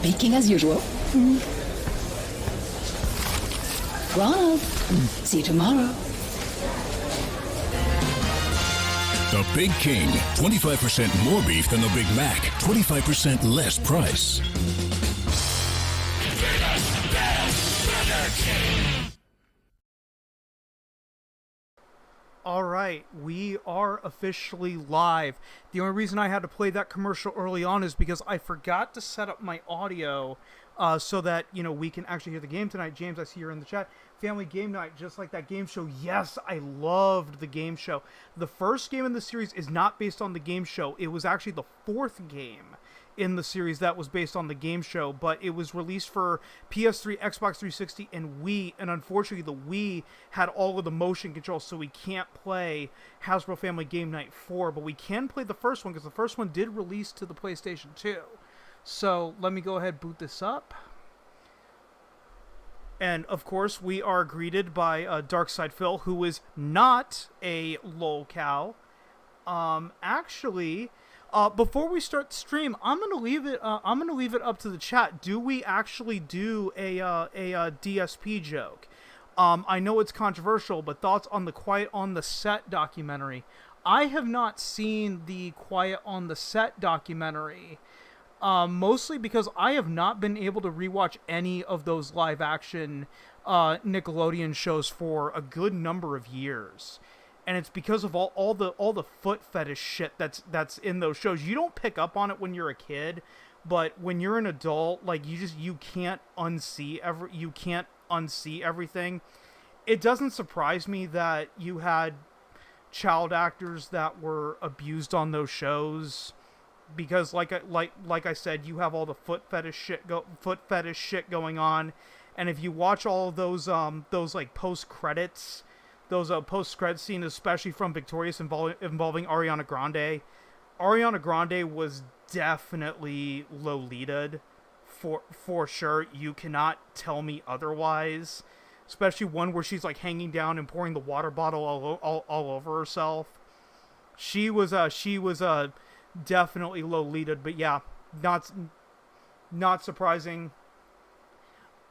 Big King as usual. Ronald, see you tomorrow. The Big King. 25% more beef than the Big Mac. 25% less price. All right, we are officially live. The only reason I had to play that commercial early on is because I forgot to set up my audio so that, you know, we can actually hear the game tonight. James, I see you're in the chat. Family Game Night, just like that game show. Yes, I loved the game show. The first game in the series is not based on the game show. It was actually the fourth game in the series that was based on the game show, but it was released for PS3, Xbox 360, and Wii, and unfortunately the Wii had all of the motion controls, so we can't play Hasbro Family Game Night 4, but we can play the first one, because the first one did release to the PlayStation 2. So, let me go ahead and boot this up. And, of course, we are greeted by Darkside Phil, who is not a lolcow. Actually... before we start the stream, I'm gonna leave it up to the chat. Do we actually do a DSP joke? I know it's controversial, but thoughts on the Quiet on the Set documentary? I have not seen the Quiet on the Set documentary, mostly because I have not been able to rewatch any of those live action Nickelodeon shows for a good number of years. And it's because of all the foot fetish shit that's in those shows. You don't pick up on it when you're a kid, but when you're an adult, like you can't unsee everything. It doesn't surprise me that you had child actors that were abused on those shows, because like I said, you have all the foot fetish shit going on, and if you watch all of those like post credits. Those post-credit scenes, especially from Victorious involving Ariana Grande. Ariana Grande was definitely Lolita'd, for sure. You cannot tell me otherwise. Especially one where she's like hanging down and pouring the water bottle all over herself. She was definitely Lolita'd, but yeah, not surprising.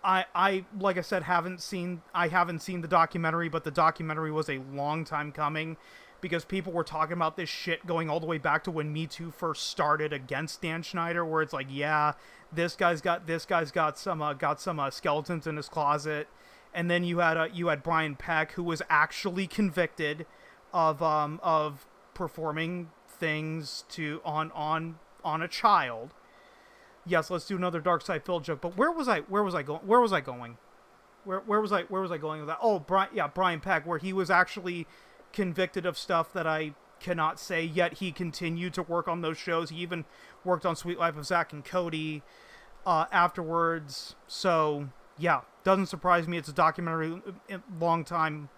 I like I said, haven't seen the documentary, but the documentary was a long time coming, because people were talking about this shit going all the way back to when Me Too first started against Dan Schneider, where it's like, yeah, this guy's got some skeletons in his closet. And then you had Brian Peck, who was actually convicted of performing things on a child. Yes, let's do another Darkside Phil joke. But where was I going? Where was I going with that? Oh, Brian Peck, where he was actually convicted of stuff that I cannot say, yet he continued to work on those shows. He even worked on Sweet Life of Zack and Cody afterwards. So, yeah, doesn't surprise me. It's a documentary, long time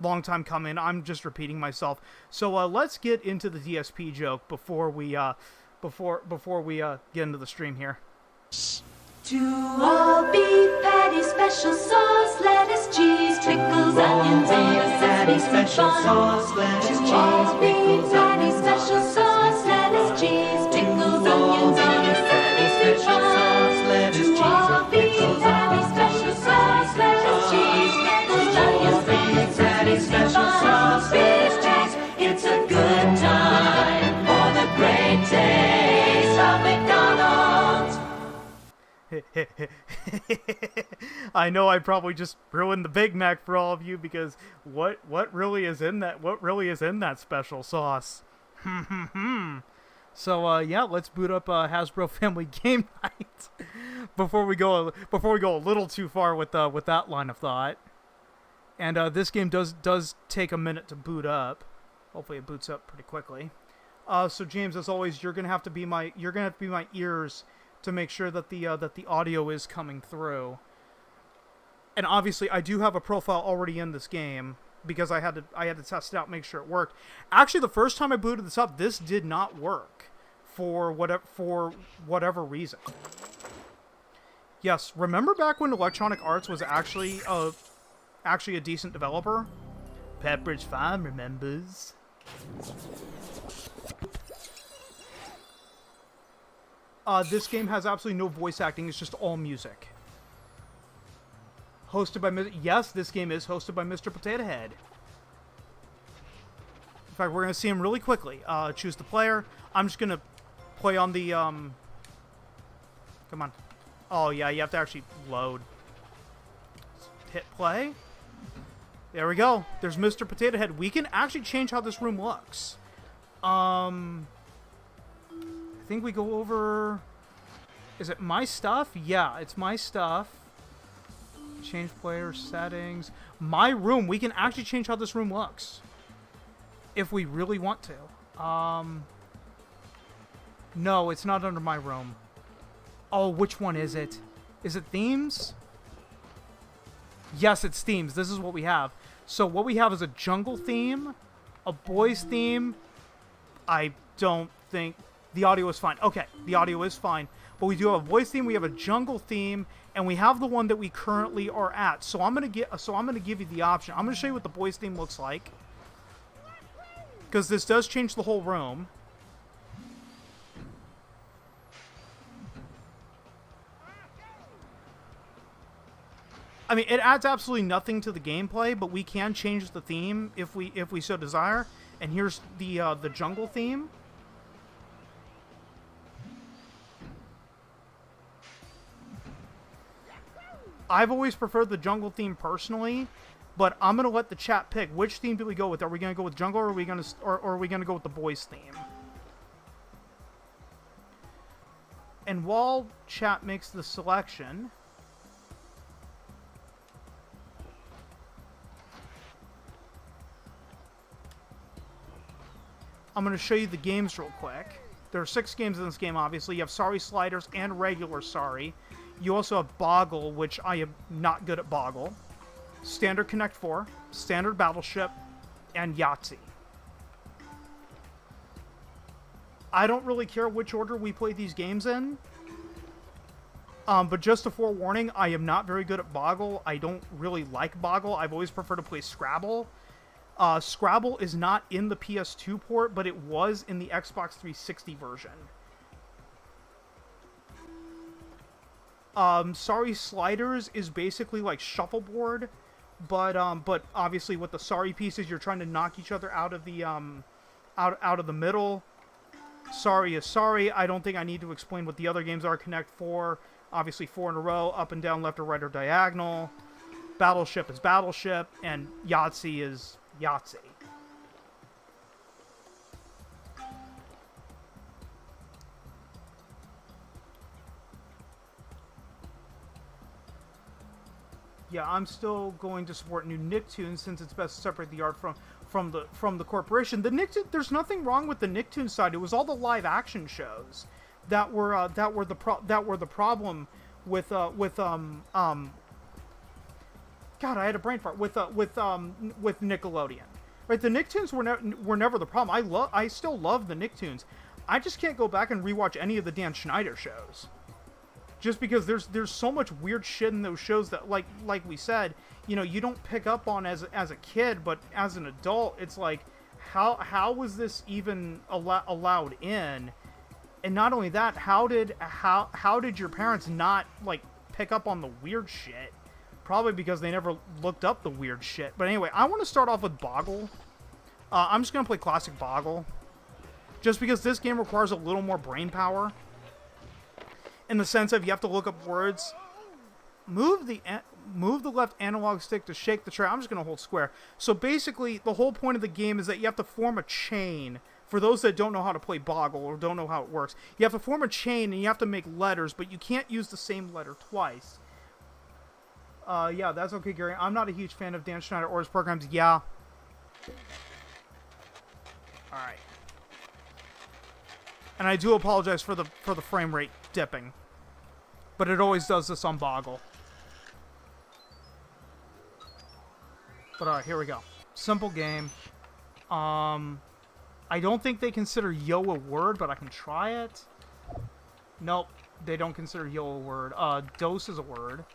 coming. I'm just repeating myself. So, let's get into the DSP joke before we get into the stream here. To all beef patty, special sauce, lettuce, cheese, pickles, onions on a patty, special sauce, lettuce, cheese, all beef patty, special sauce, lettuce, cheese, pickles, onions on a patty, special sauce, lettuce, cheese, all beef patty, special sauce, lettuce, cheese, pickles, onions on a patty, special sauce, lettuce, cheese. It's a good time for the great taste of McDonald's. I know I probably just ruined the Big Mac for all of you, because what really is in that special sauce? So yeah, let's boot up Hasbro Family Game Night before we go a little too far with that line of thought. And this game does take a minute to boot up. Hopefully it boots up pretty quickly. So James, as always, you're gonna have to be my ears to make sure that the audio is coming through. And obviously, I do have a profile already in this game, because I had to test it out, make sure it worked. Actually, the first time I booted this up, this did not work for whatever reason. Yes, remember back when Electronic Arts was actually a decent developer? Pepperidge Farm remembers. This game has absolutely no voice acting. It's just all music. Hosted by... Yes, this game is hosted by Mr. Potato Head. In fact, we're going to see him really quickly. Choose the player. I'm just going to play on the... Come on. Oh, yeah, you have to actually load. Hit play. There we go. There's Mr. Potato Head. We can actually change how this room looks. I think we go over... Is it my stuff? Yeah, it's my stuff. Change player settings. My room. We can actually change how this room looks. If we really want to. No, it's not under my room. Oh, which one is it? Is it themes? Yes, it's themes. This is what we have. So what we have is a jungle theme, a boys theme. I don't think the audio is fine. Okay, the audio is fine. But we do have a boys theme, we have a jungle theme, and we have the one that we currently are at. So I'm gonna give you the option. I'm gonna show you what the boys theme looks like. Because this does change the whole room. I mean, it adds absolutely nothing to the gameplay, but we can change the theme if we so desire. And here's the jungle theme. I've always preferred the jungle theme personally, but I'm gonna let the chat pick which theme do we go with. Are we gonna go with jungle, or are we gonna go with the boys theme? And while chat makes the selection. I'm going to show you the games real quick. There are 6 games in this game, obviously. You have Sorry Sliders and regular Sorry. You also have Boggle, which I am not good at Boggle. Standard Connect 4, Standard Battleship, and Yahtzee. I don't really care which order we play these games in. But just a forewarning, I am not very good at Boggle. I don't really like Boggle. I've always preferred to play Scrabble. Scrabble is not in the PS2 port, but it was in the Xbox 360 version. Sorry Sliders is basically like shuffleboard, but obviously with the sorry pieces, you're trying to knock each other out of the out of the middle. Sorry is Sorry. I don't think I need to explain what the other games are. Connect 4, obviously 4 in a row, up and down, left or right or diagonal. Battleship is Battleship, and Yahtzee is Yahtzee. Yeah, I'm still going to support new Nicktoons since it's best to separate the art from the corporation. The Nicktoon, there's nothing wrong with the Nicktoons side. It was all the live action shows that were the problem with God, I had a brain fart with Nickelodeon. Right, the Nicktoons were never the problem. I still love the Nicktoons. I just can't go back and rewatch any of the Dan Schneider shows. Just because there's so much weird shit in those shows that, like we said, you know, you don't pick up on as a kid, but as an adult, it's like, how was this even allowed in? And not only that, how did your parents not like pick up on the weird shit? Probably because they never looked up the weird shit. But anyway, I want to start off with Boggle. I'm just gonna play classic Boggle, just because this game requires a little more brain power. In the sense of you have to look up words. Move the left analog stick to shake the tray. I'm just going to hold square. So basically, the whole point of the game is that you have to form a chain. For those that don't know how to play Boggle or don't know how it works, you have to form a chain and you have to make letters, but you can't use the same letter twice. Yeah, that's okay, Gary. I'm not a huge fan of Dan Schneider or his programs. Yeah. Alright. And I do apologize for the frame rate dipping. But it always does this on Boggle. But alright, here we go. Simple game. I don't think they consider yo a word, but I can try it. Nope, they don't consider yo a word. Dose is a word.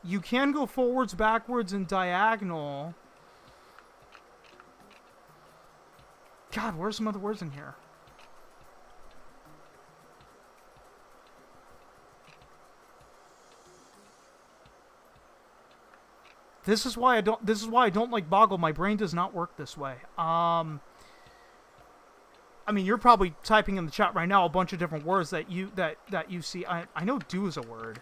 You can go forwards, backwards, and diagonal. God, where's some other words in here? This is why I don't like Boggle. My brain does not work this way. I mean, you're probably typing in the chat right now a bunch of different words that you see. I know do is a word.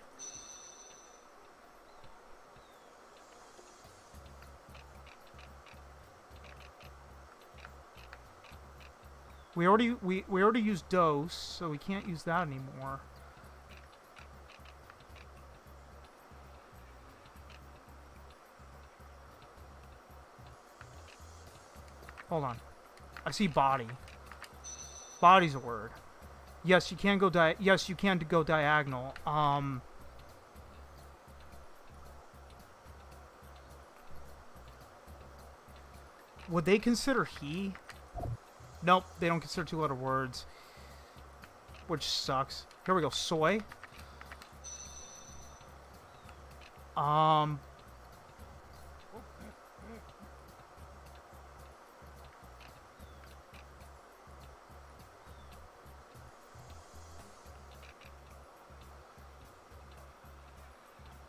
We already used dose, so we can't use that anymore. Hold on. I see body. Body's a word. Yes, you can go diagonal. Would they consider he? Nope, they don't consider two-letter words. Which sucks. Here we go. Soy.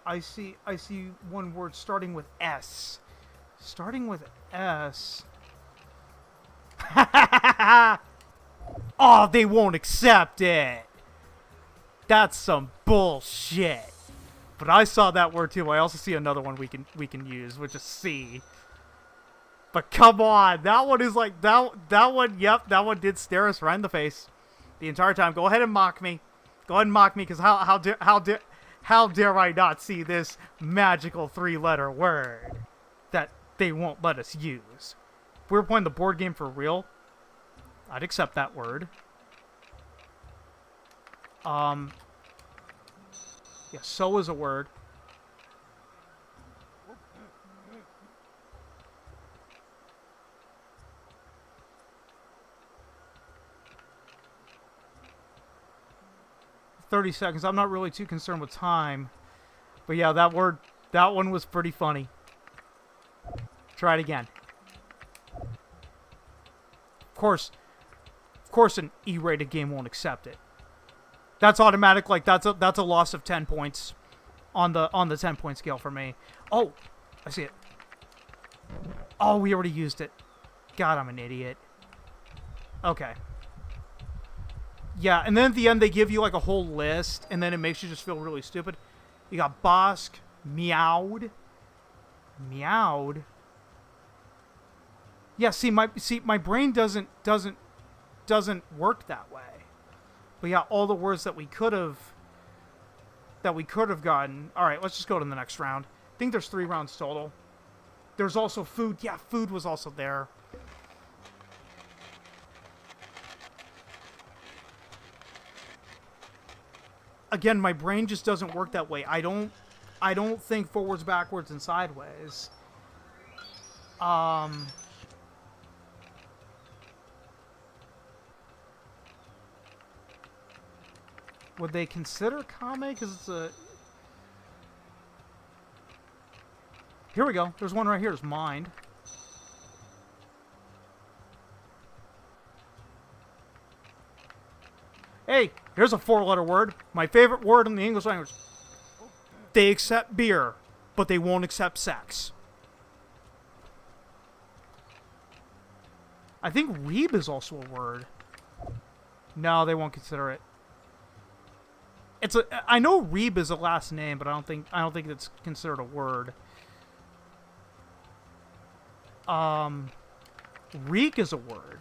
I see one word starting with S. Starting with S. Oh, they won't accept it. That's some bullshit. But I saw that word too. I also see another one we can use, which is C. But come on, that one is like that one. Yep, that one did stare us right in the face the entire time. Go ahead and mock me. Go ahead and mock me, because how dare I not see this magical 3-letter word that they won't let us use? If we were playing the board game for real, I'd accept that word. Yeah, so is a word. "30 seconds. I'm not really too concerned with time. But yeah, that one was pretty funny. Try it again. Of course an E-rated game won't accept it. That's automatic. Like that's a loss of 10 points on the 10-point scale for me. Oh, I see it. Oh, we already used it. God, I'm an idiot. Okay. Yeah, and then at the end they give you like a whole list, and then it makes you just feel really stupid. You got Bosk, Meowed. Meowed. Yeah, see my brain doesn't work that way. But yeah, all the words that we could have gotten. All right, let's just go to the next round. I think there's 3 rounds total. There's also food. Yeah, food was also there. Again, my brain just doesn't work that way. I don't think forwards, backwards, and sideways. Would they consider Kame? Because it's a... Here we go. There's one right here. It's mind. Hey, here's a 4-letter word. My favorite word in the English language. They accept beer, but they won't accept sex. I think Reeb is also a word. No, they won't consider it. I know Reeb is a last name, but I don't think it's considered a word. Reek is a word.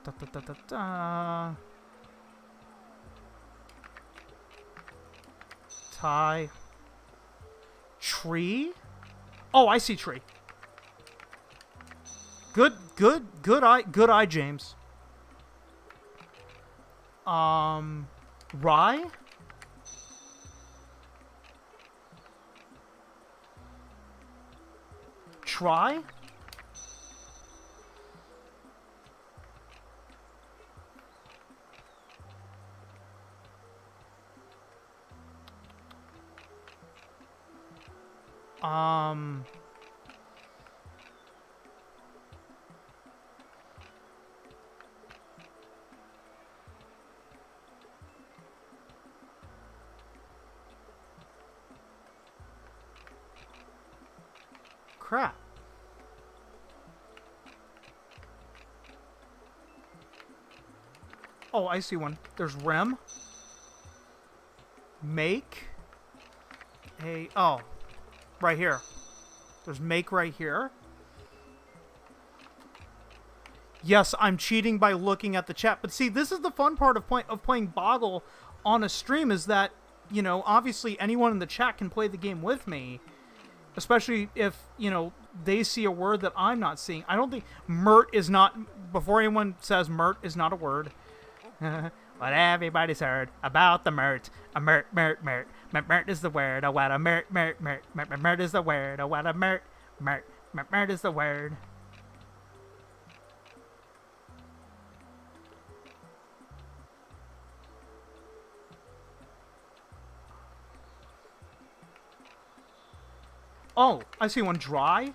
Da, da, da, da, da. Tie. Tree? Oh, I see tree. Good eye, James. Rye? Try? Crap. Oh, I see one. There's rem. Make. Oh. Right here. There's make right here. Yes, I'm cheating by looking at the chat. But see, this is the fun part of playing Boggle on a stream is that, you know, obviously anyone in the chat can play the game with me. Especially if, you know, they see a word that I'm not seeing. I don't think mert is not... Before anyone says mert is not a word. What everybody's heard about the mert. A mert. Mert is the word. Oh, what a mert. Mert is the word. Oh, what a mert. Mert is the word. Oh, I see one. Dry.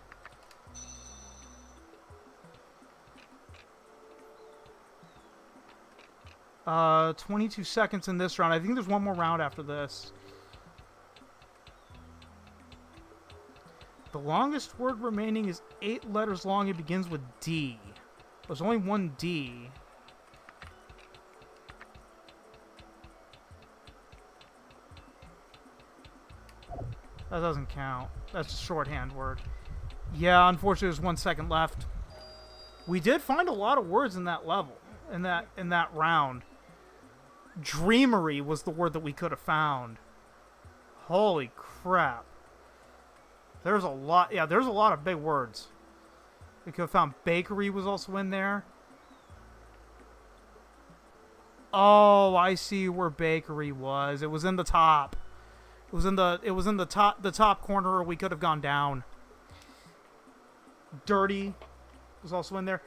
22 seconds in this round. I think there's one more round after this. The longest word remaining is 8 letters long. It begins with D. There's only one D. That doesn't count. That's a shorthand word. Yeah, unfortunately, there's 1 second left. We did find a lot of words in that level, in that round. Dreamery was the word that we could have found. Holy crap. There's a lot. Yeah, there's a lot of big words. We could have found bakery was also in there. Oh, I see where bakery was. It was in the top. It was in the top corner, or we could have gone down. Dirty was also in there.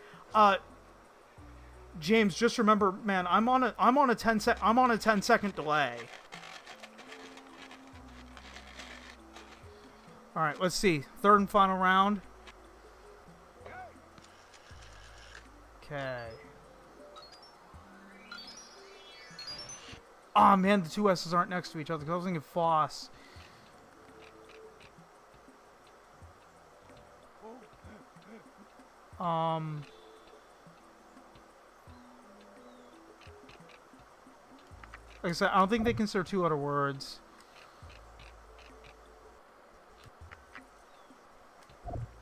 James, just remember, man, I'm on a 10-second delay. All right, let's see. Third and final round. Okay. Oh man, the two S's aren't next to each other. I was thinking Foss. Like I said, I don't think they consider 2-letter words.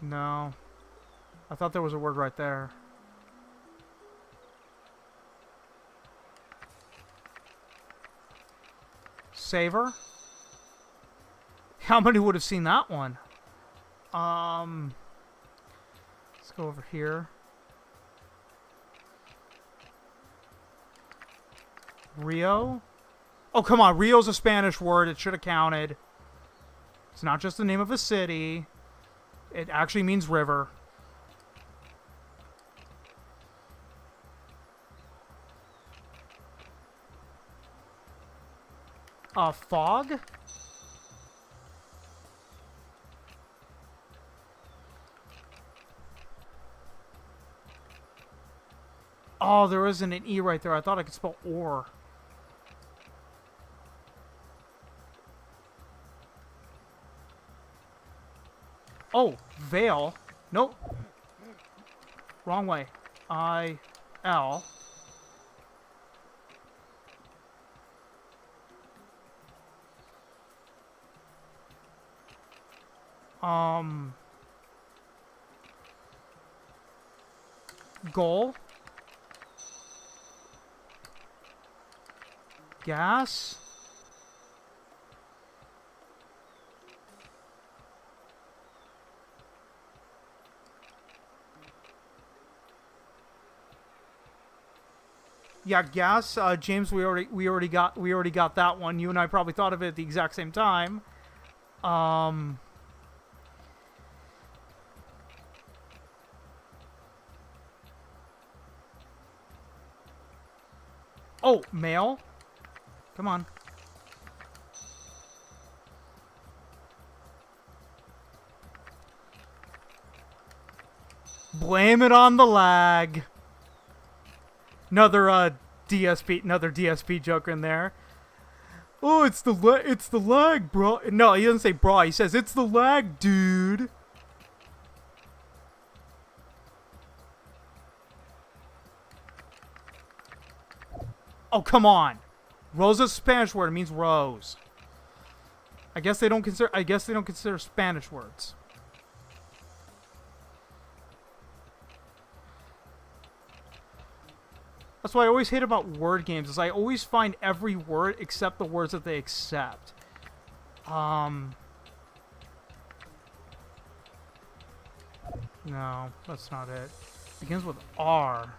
No. I thought there was a word right there. Savor? How many would have seen that one? Let's go over here. Rio? Oh, come on. Rio's a Spanish word. It should have counted. It's not just the name of a city. It actually means river. Fog? Oh, there isn't an E right there. I thought I could spell or. Oh, veil. Nope. Wrong way. I-L. Goal. Gas. Yeah, gas. James, we already got that one. You and I probably thought of it at the exact same time. Oh, mail. Come on. Blame it on the lag. Another DSP joke in there. Oh, it's the lag, bro. No, he doesn't say bro. He says it's the lag, dude. Oh, come on. Rose is a Spanish word. It means rose. I guess they don't consider Spanish words. That's what I always hate about word games, is I always find every word except the words that they accept. No, that's not it. It begins with R.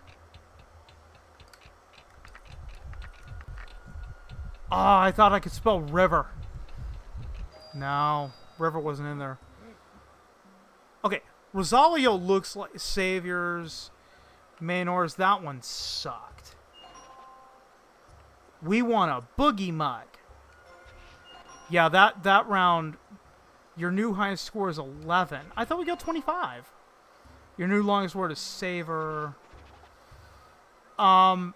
Ah, I thought I could spell river. No, river wasn't in there. Okay, Rosalio looks like Saviors. Manor's, that one sucked. We want a boogie mug. Yeah, that round, your new highest score is 11. I thought we got 25. Your new longest word is savor. I'm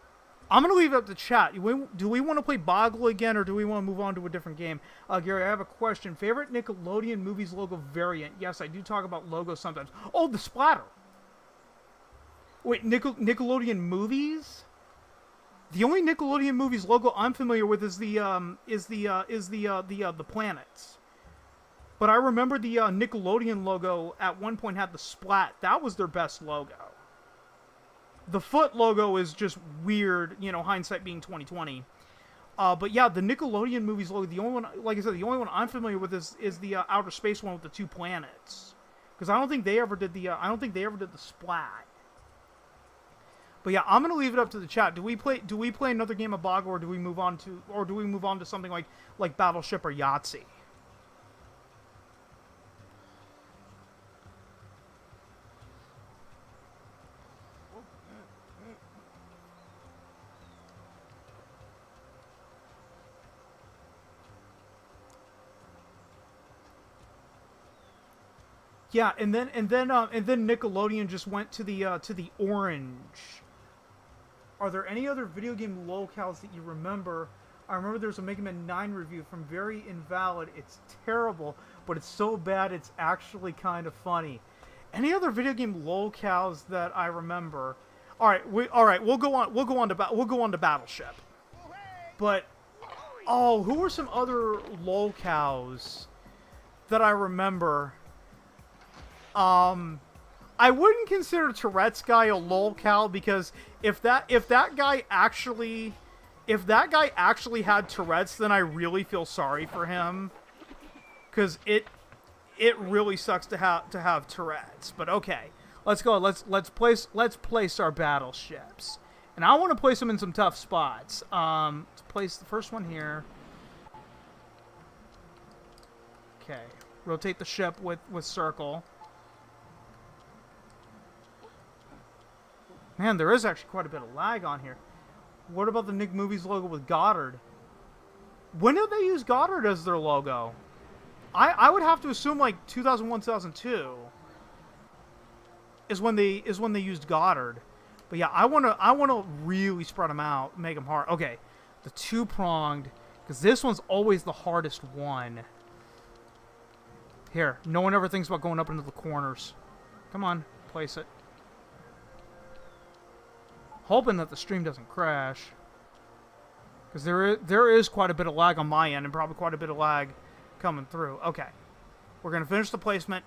going to leave it up to chat. Do we want to play Boggle again, or do we want to move on to a different game? Gary, I have a question. Favorite Nickelodeon movies logo variant? Yes, I do talk about logos sometimes. Oh, the splatter. Wait, Nickelodeon movies? The only Nickelodeon movies logo I'm familiar with is the planets. But I remember the Nickelodeon logo at one point had the splat. That was their best logo. The foot logo is just weird, you know, hindsight being 2020. But yeah, the Nickelodeon movies logo, the only one, like I said, the only one I'm familiar with is the outer space one with the 2 planets. Because I don't think they ever did the splat. But yeah, I'm gonna leave it up to the chat. Do we play another game of Boggle, or do we move on to something like Battleship or Yahtzee? Yeah, and then Nickelodeon just went to the orange. Are there any other video game locales that you remember? I remember there was a Mega Man 9 review from Very Invalid. It's terrible, but it's so bad it's actually kind of funny. Any other video game locales that I remember? All right, we'll go on to Battleship. But who were some other locales that I remember? I wouldn't consider Tourette's guy a lolcal, because if that guy actually had Tourette's, then I really feel sorry for him, because it really sucks to have Tourette's. But okay, let's go. Let's place our battleships, and I want to place them in some tough spots. Let's place the first one here. Okay, rotate the ship with circle. Man, there is actually quite a bit of lag on here. What about the Nick Movies logo with Goddard? When did they use Goddard as their logo? I would have to assume like 2001, 2002 is when they used Goddard. But yeah, I wanna really spread them out, make them hard. Okay, the 2-pronged, because this one's always the hardest one. Here, no one ever thinks about going up into the corners. Come on, place it. Hoping that the stream doesn't crash, because there is quite a bit of lag on my end, and probably quite a bit of lag coming through. Okay, we're gonna finish the placement.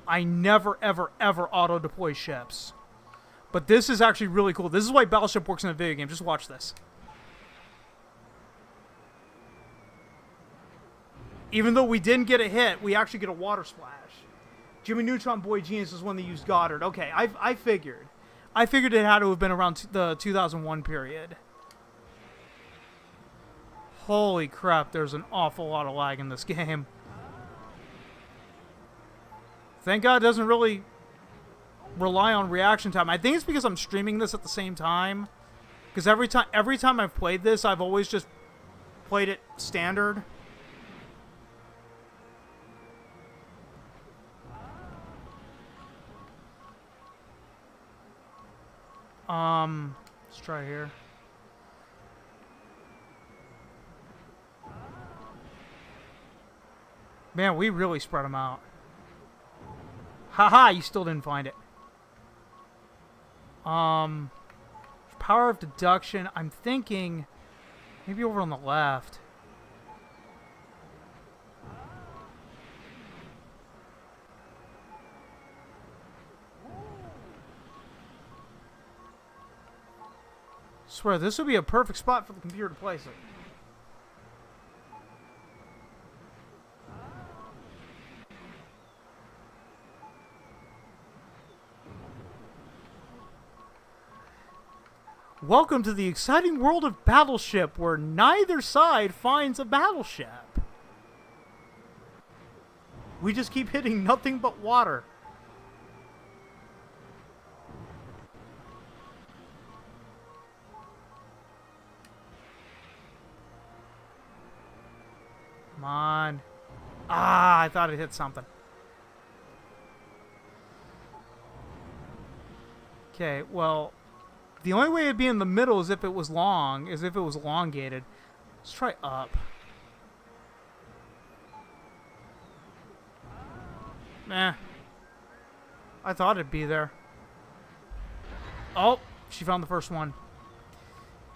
I never ever auto deploy ships, but this is actually really cool. This is why Battleship works in a video game. Just watch this. Even though we didn't get a hit, we actually get a water splash. Jimmy Neutron Boy Genius is when they used Goddard. Okay, I figured. I figured it had to have been around the 2001 period. Holy crap, there's an awful lot of lag in this game. Thank God it doesn't really rely on reaction time. I think it's because I'm streaming this at the same time. Because every time I've played this, I've always just played it standard. Let's try here. Man, we really spread them out. Haha, you still didn't find it. Power of deduction. I'm thinking maybe over on the left. Swear, this would be a perfect spot for the computer to place it. Welcome to the exciting world of Battleship, where neither side finds a battleship. We just keep hitting nothing but water. Come on. Ah, I thought it hit something. Okay, well, the only way it'd be in the middle is if it was long, is if it was elongated. Let's try up. Nah. I thought it'd be there. Oh, she found the first one.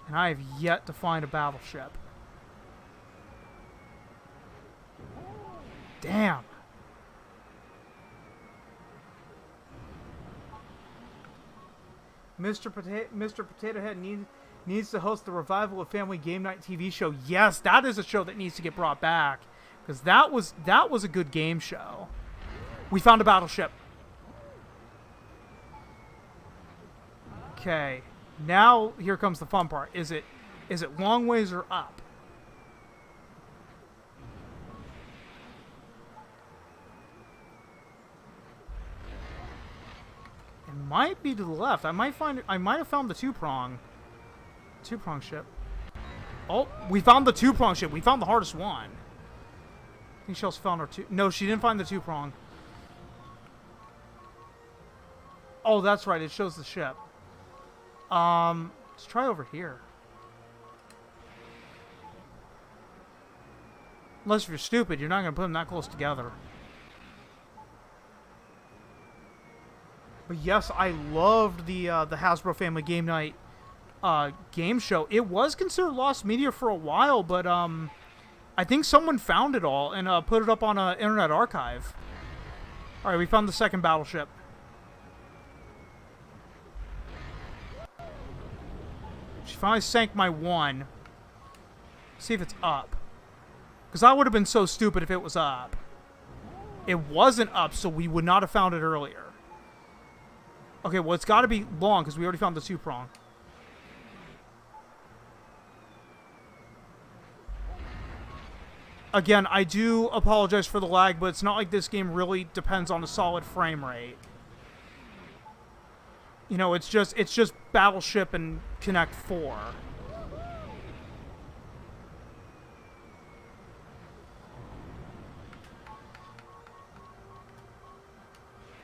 And I have yet to find a battleship. Damn. Mr. Potato Head needs to host the revival of Family Game Night TV show. Yes, that is a show that needs to get brought back, because that was a good game show. We found a battleship. Okay, now here comes the fun part. Is it long ways or up? Might be to the left. I might have found the two-prong ship. Oh, we found the two-prong ship. We found the hardest one. I think she also found our two. No, she didn't find the two-prong. Oh, that's right. It shows the ship. Let's try over here. Unless if you're stupid, you're not going to put them that close together. But yes, I loved the Hasbro Family Game Night game show. It was considered lost media for a while, but I think someone found it all and put it up on an Internet Archive. All right, we found the second battleship. She finally sank my one. See if it's up. Because I would have been so stupid if it was up. It wasn't up, so we would not have found it earlier. Okay, well, it's got to be long, because we already found the two-prong. Again, I do apologize for the lag, but it's not like this game really depends on a solid frame rate. You know, it's just Battleship and Connect 4.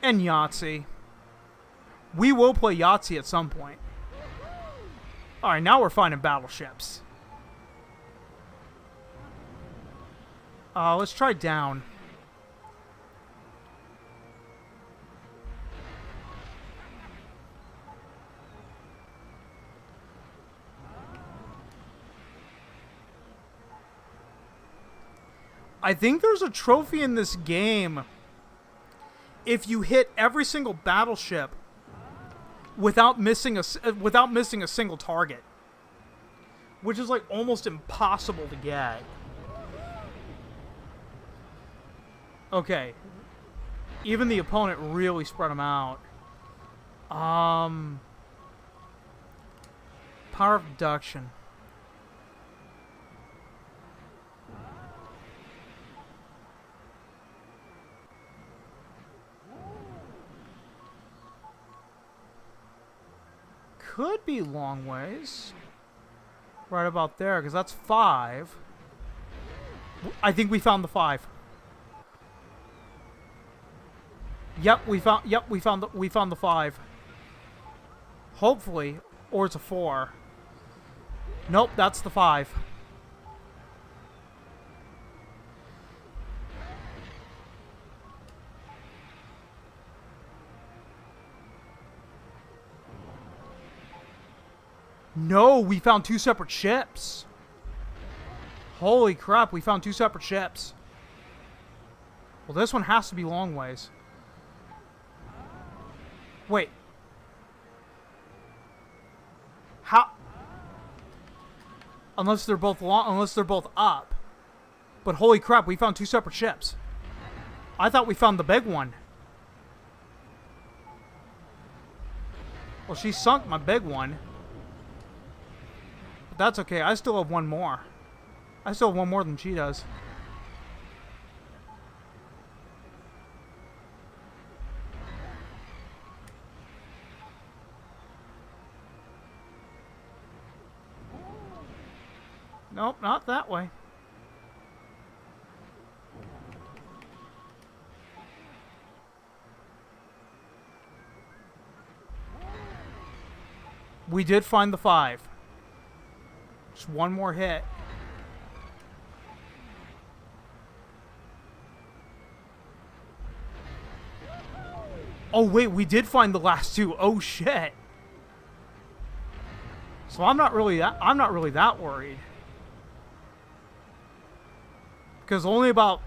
And Yahtzee. We will play Yahtzee at some point. Alright, now we're finding battleships. Let's try down. I think there's a trophy in this game if you hit every single battleship without missing a single target, which is like almost impossible to get. Okay, even the opponent really spread them out. Power of deduction. Could be long ways. Right about there, because that's 5. I think we found the 5. Yep, we found the 5. Hopefully. Or it's a 4. Nope, that's the 5. No, we found 2 separate ships. Holy crap, we found 2 separate ships. Well, this one has to be long ways. Wait. How? Unless they're both up. But holy crap, we found 2 separate ships. I thought we found the big one. Well, she sunk my big one. But that's okay, I still have one more. I still have one more than she does. Nope, not that way. We did find the 5. Just one more hit. Oh wait, we did find the last 2. Oh shit. So I'm not really that worried. Because only about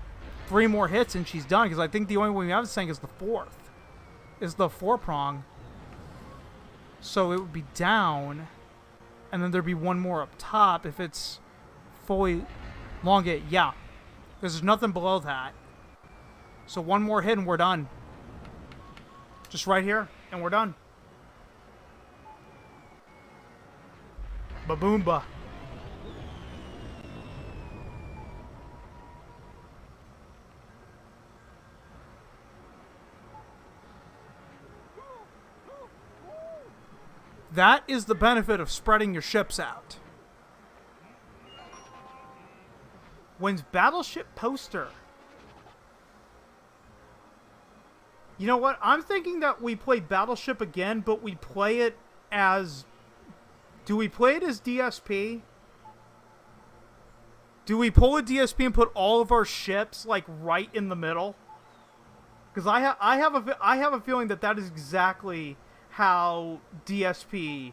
3 more hits and she's done. Because I think the only one we haven't sank is the 4th. Is the 4-prong. So it would be down. And then there'd be one more up top if it's fully elongate. Yeah. Because there's nothing below that. So one more hit and we're done. Just right here. And we're done. Ba-boomba. That is the benefit of spreading your ships out. Wins Battleship poster. You know what? I'm thinking that we play Battleship again, but we play it as... Do we play it as DSP? Do we pull a DSP and put all of our ships, like, right in the middle? Because I have a feeling that that is exactly how DSP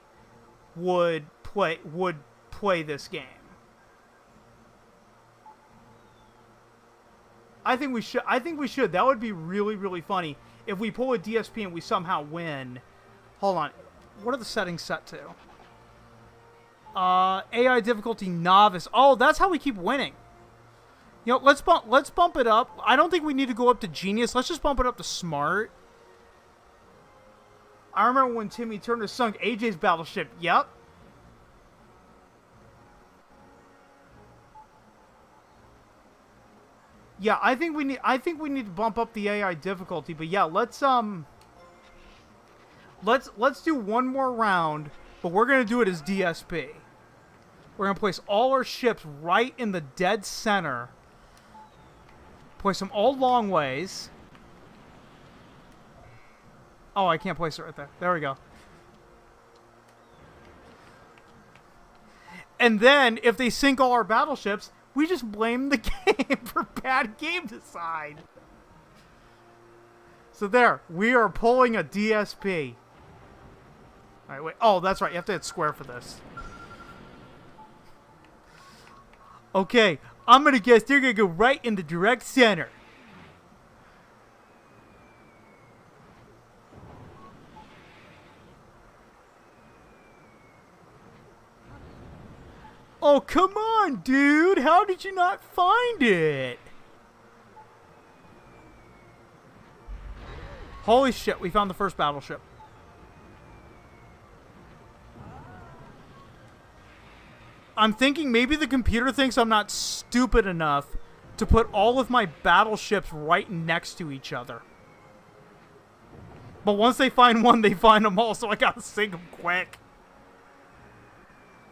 would play this game. I think we should. That would be really, really funny if we pull a DSP and we somehow win. Hold on. What are the settings set to? AI difficulty novice. Oh, that's how we keep winning. You know, let's bump it up. I don't think we need to go up to genius. Let's just bump it up to smart. I remember when Timmy Turner sunk AJ's Battleship. Yep. Yeah, I think we need to bump up the AI difficulty, but yeah, let's do one more round, but we're going to do it as DSP. We're going to place all our ships right in the dead center. Place them all long ways. Oh, I can't place it right there. There we go. And then, if they sink all our battleships, we just blame the game for bad game design. So there, we are pulling a DSP. Alright, wait. Oh, that's right. You have to hit square for this. Okay, I'm going to guess they're going to go right in the direct center. Oh, come on, dude. How did you not find it? Holy shit, we found the first battleship. I'm thinking maybe the computer thinks I'm not stupid enough to put all of my battleships right next to each other. But once they find one, they find them all, so I gotta sink them quick.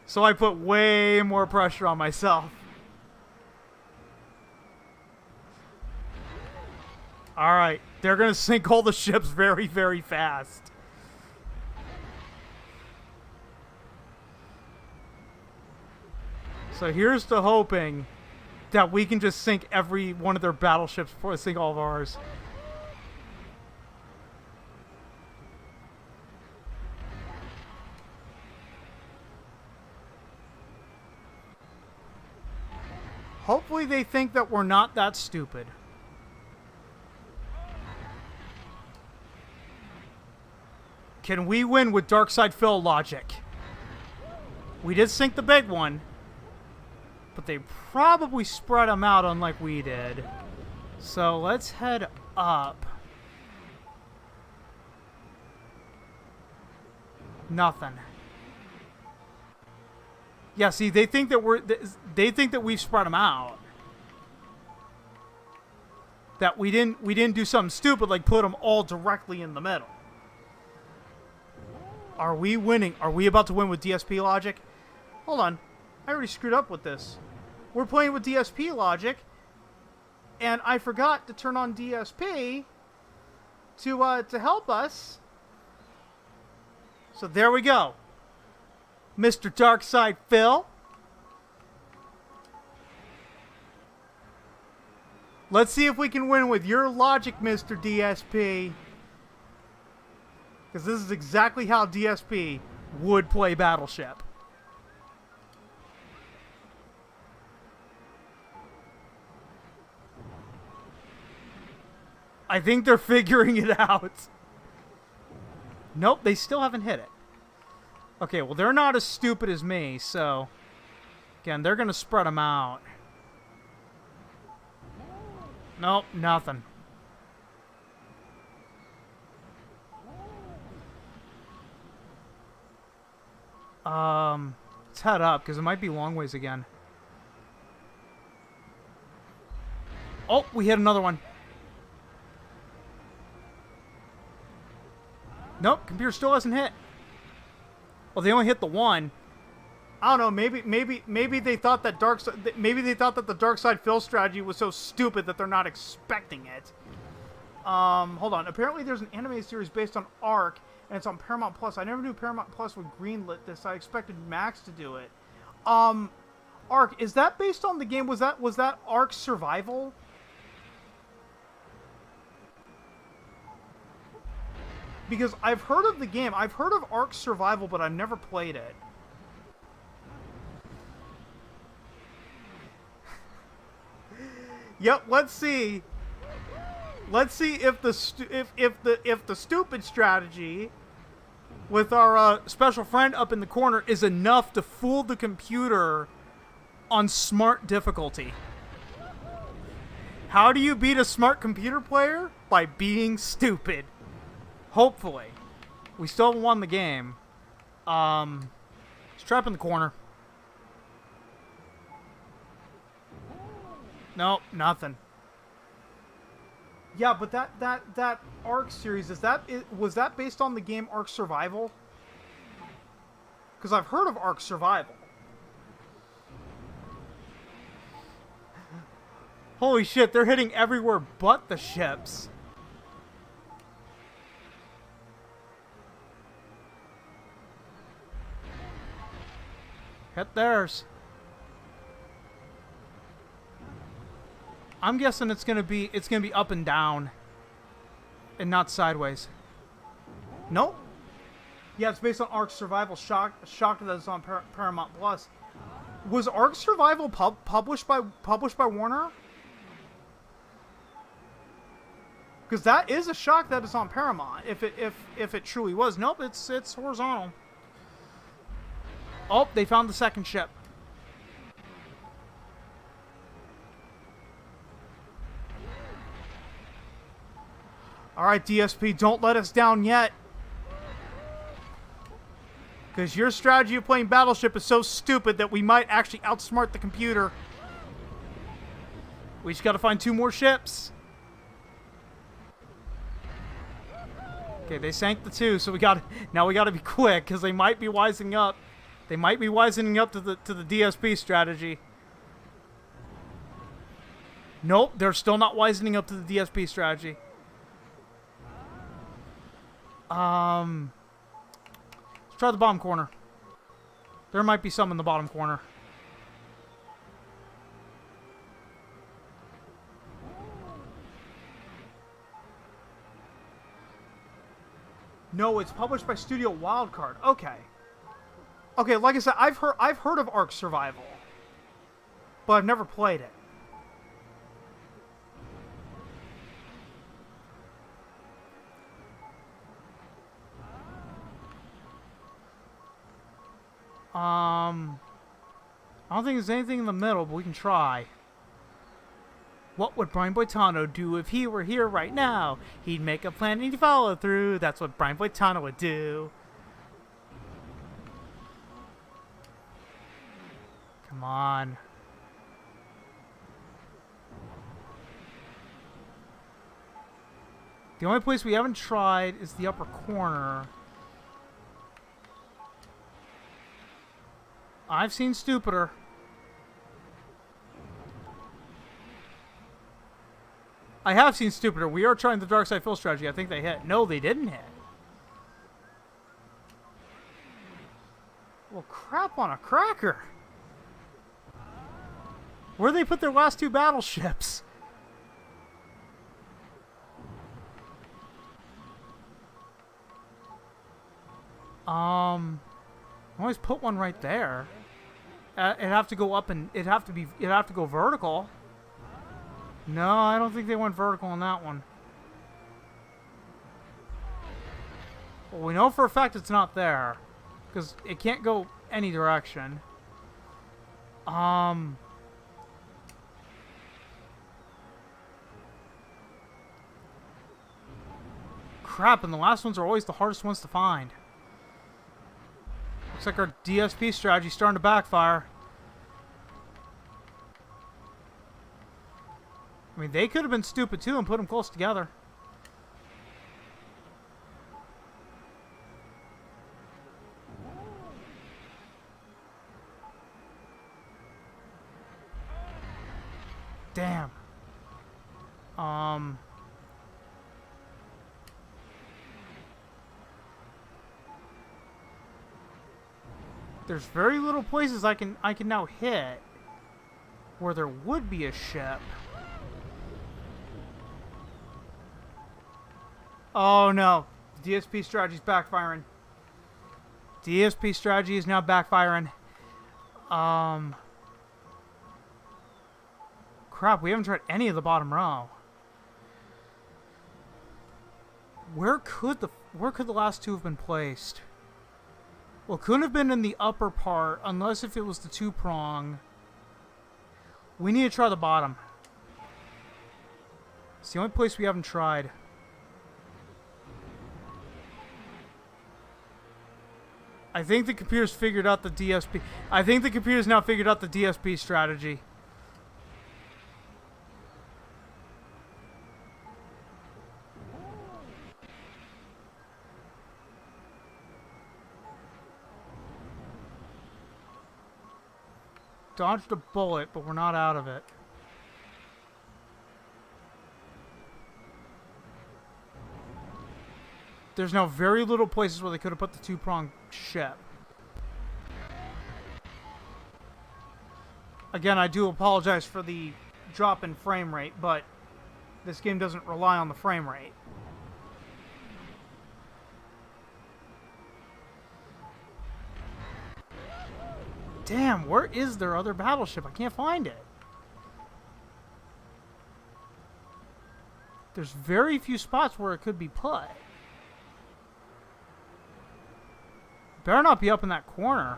So I put way more pressure on myself. Alright, they're gonna sink all the ships very, very fast. So here's to hoping that we can just sink every one of their battleships before they sink all of ours. Hopefully they think that we're not that stupid. Can we win with dark side fill logic? We did sink the big one, but they probably spread them out unlike we did. So let's head up. Nothing. Yeah, see, they think that we've spread them out. That we didn't do something stupid like put them all directly in the middle. Are we winning? Are we about to win with DSP logic? Hold on. I already screwed up with this. We're playing with DSP logic, and I forgot to turn on DSP to help us. So there we go. Mr. Darkside Phil. Let's see if we can win with your logic, Mr. DSP. Because this is exactly how DSP would play Battleship. I think they're figuring it out. Nope, they still haven't hit it. Okay, well, they're not as stupid as me, so... Again, they're going to spread them out. Nope, nothing. Let's head up, because it might be long ways again. Oh, we hit another one. Nope, computer still hasn't hit. Well, they only hit the one. I don't know. Maybe they thought that the dark side fill strategy was so stupid that they're not expecting it. Hold on. Apparently, there's an animated series based on Ark, and it's on Paramount Plus. I never knew Paramount Plus would greenlit this. I expected Max to do it. Ark, is that based on the game? Was that Ark Survival? Because I've heard of the game. I've heard of Ark Survival, but I've never played it. Yep, let's see. Let's see if the stupid strategy with our special friend up in the corner is enough to fool the computer on smart difficulty. How do you beat a smart computer player? By being stupid. Hopefully. We still haven't won the game. Let's trap in the corner. Nope, nothing. Yeah, but that Ark series, was that based on the game Ark Survival? Because I've heard of Ark Survival. Holy shit, they're hitting everywhere but the ships. Hit theirs. I'm guessing it's gonna be up and down, and not sideways. Nope. Yeah, it's based on Ark Survival. Shocked that it's on Paramount Plus. Was Ark Survival published by Warner? Because that is a shock that it's on Paramount. If it truly was. Nope, it's horizontal. Oh, they found the second ship. Alright, DSP, don't let us down yet. Because your strategy of playing Battleship is so stupid that we might actually outsmart the computer. We just gotta find 2 more ships. Okay, they sank the 2, so now we gotta be quick, because they might be wising up. They might be wisening up to the DSP strategy. Nope, they're still not wisening up to the DSP strategy. Let's try the bottom corner. There might be some in the bottom corner. No, it's published by Studio Wildcard. Okay. Okay, like I said, I've heard of Ark Survival, but I've never played it. I don't think there's anything in the middle, but we can try. What would Brian Boitano do if he were here right now? He'd make a plan and he'd follow through. That's what Brian Boitano would do. Come on. The only place we haven't tried is the upper corner. I've seen stupider. I have seen stupider. We are trying the dark side fill strategy. I think they hit. No, they didn't hit. Well, crap on a cracker. Where they put their last two battleships? Always put one right there. It'd have to go up and it'd have to go vertical. No, I don't think they went vertical on that one. Well, we know for a fact it's not there, because it can't go any direction. Crap, and the last ones are always the hardest ones to find. Looks like our DSP strategy's starting to backfire. I mean, they could have been stupid too and put them close together. Damn. There's very little places I can now hit where there would be a ship. Oh no, the DSP strategy's backfiring. DSP strategy is now backfiring. Crap, we haven't tried any of the bottom row. Where could the last two have been placed? Well, it couldn't have been in the upper part, unless if it was the two-prong. We need to try the bottom. It's the only place we haven't tried. I think the computer's figured out the DSP. I think the computer's now figured out the DSP strategy. Dodged a bullet, but we're not out of it. There's now very little places where they could have put the two-pronged ship. Again, I do apologize for the drop in frame rate, but this game doesn't rely on the frame rate. Damn, where is their other battleship? I can't find it. There's very few spots where it could be put. Better not be up in that corner.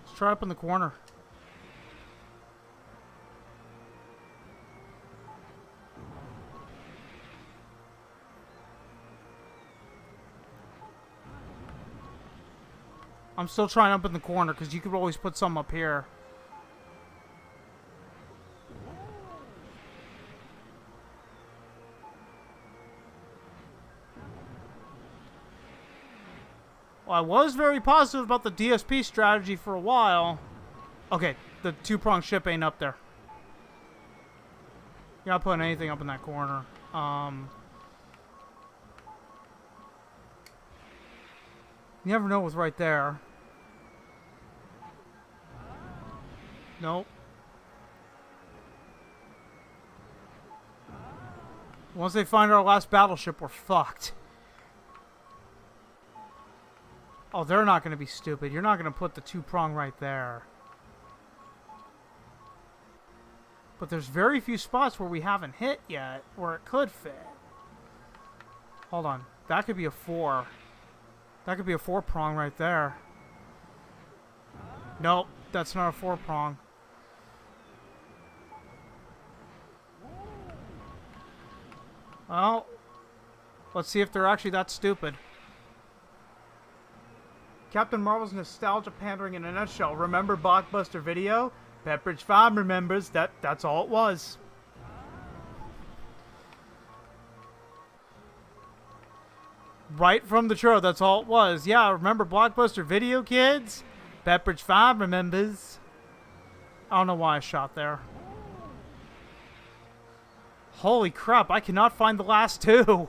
Let's try up in the corner. I'm still trying up in the corner because you could always put some up here. Well, I was very positive about the DSP strategy for a while. Okay, the two-pronged ship ain't up there. You're not putting anything up in that corner. You never know what's right there. Nope. Once they find our last battleship, we're fucked. Oh, they're not going to be stupid. You're not going to put the two-prong right there. But there's very few spots where we haven't hit yet, where it could fit. Hold on. That could be a 4. That could be a 4-prong right there. Nope, that's not a 4-prong. Well, let's see if they're actually that stupid. Captain Marvel's nostalgia pandering in a nutshell. Remember Blockbuster Video? Pepperidge Farm remembers. That's all it was. Right from the trailer, that's all it was. Yeah, remember Blockbuster Video, kids? Pepperidge Farm remembers. I don't know why I shot there. Holy crap, I cannot find the last two.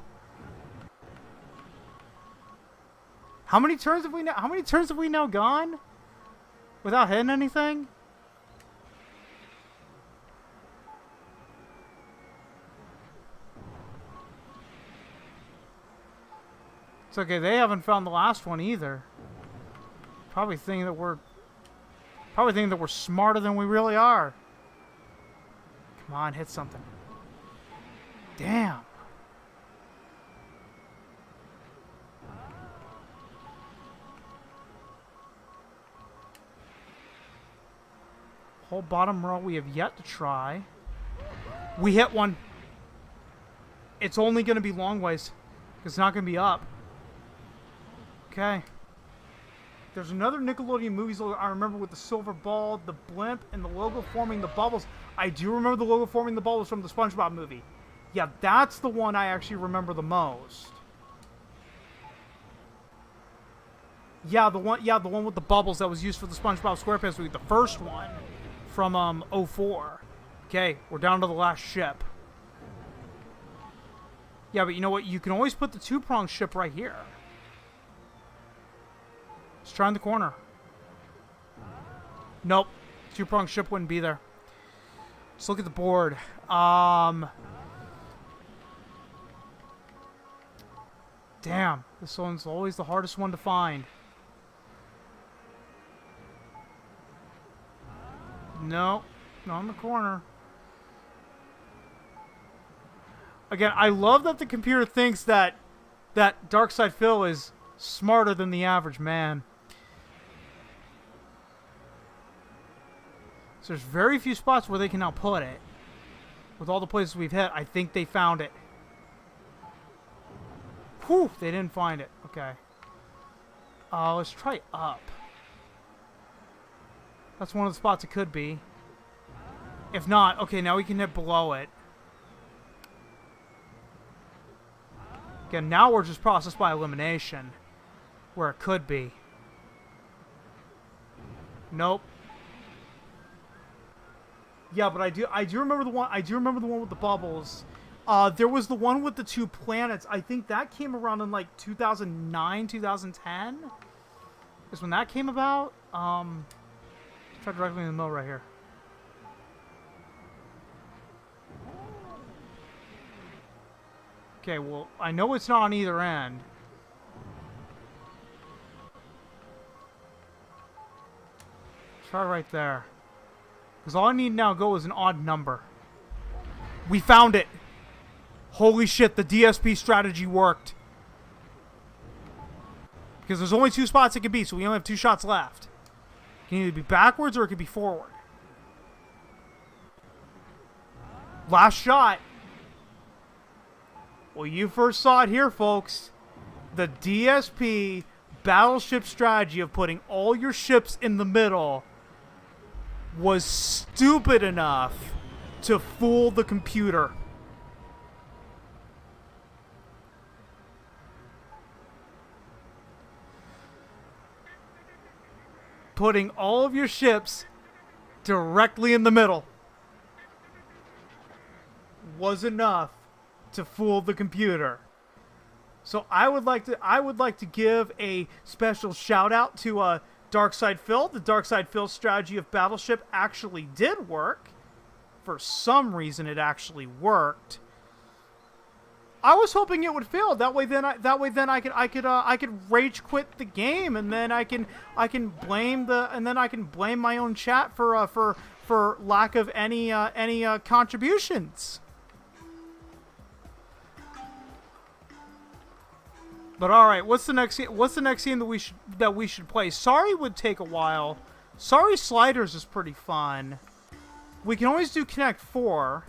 How many turns have we now gone without hitting anything? It's okay, they haven't found the last one either. Probably thinking that we're smarter than we really are. Come on, hit something. Damn. Whole bottom row we have yet to try. We hit one. It's only going to be long ways. It's not going to be up. Okay. There's another Nickelodeon movies I remember with the silver ball, the blimp, and the logo forming the bubbles. I do remember the logo forming the bubbles from the SpongeBob movie. Yeah, that's the one I actually remember the most. Yeah, the one with the bubbles that was used for the SpongeBob SquarePants movie, the first one from 04. Okay, we're down to the last ship. Yeah, but you know what? You can always put the two-pronged ship right here. Let's try in the corner. Nope. Two-pronged ship wouldn't be there. Let's look at the board. Damn. This one's always the hardest one to find. No. Not in the corner. Again, I love that the computer thinks that Darkside Phil is smarter than the average man. So there's very few spots where they can now put it. With all the places we've hit, I think they found it. Whew, they didn't find it. Okay. Let's try up. That's one of the spots it could be. If not, okay, now we can hit below it. Again, now we're just processed by elimination. Where it could be. Nope. Yeah, but I do remember the one. I do remember the one with the bubbles. There was the one with the two planets. I think that came around in like 2009, 2010. Is when that came about. Let's try directly in the middle right here. Okay, well, I know it's not on either end. Try right there. Because all I need now go is an odd number. We found it! Holy shit, the DSP strategy worked. Because there's only two spots it could be, so we only have 2 shots left. It can either be backwards or it could be forward. Last shot. Well, you first saw it here, folks. The DSP Battleship strategy of putting all your ships in the middle was stupid enough to fool the computer. Putting all of your ships directly in the middle was enough to fool the computer. So I would like to give a special shout out to Darkside Phil. The Darkside Phil strategy of Battleship actually did work. For some reason, it actually worked. I was hoping it would fail. That way, then I could rage quit the game, and then I can blame my own chat for lack of any contributions. But all right, what's the next game that we should play? Sorry would take a while. Sorry Sliders is pretty fun. We can always do Connect 4.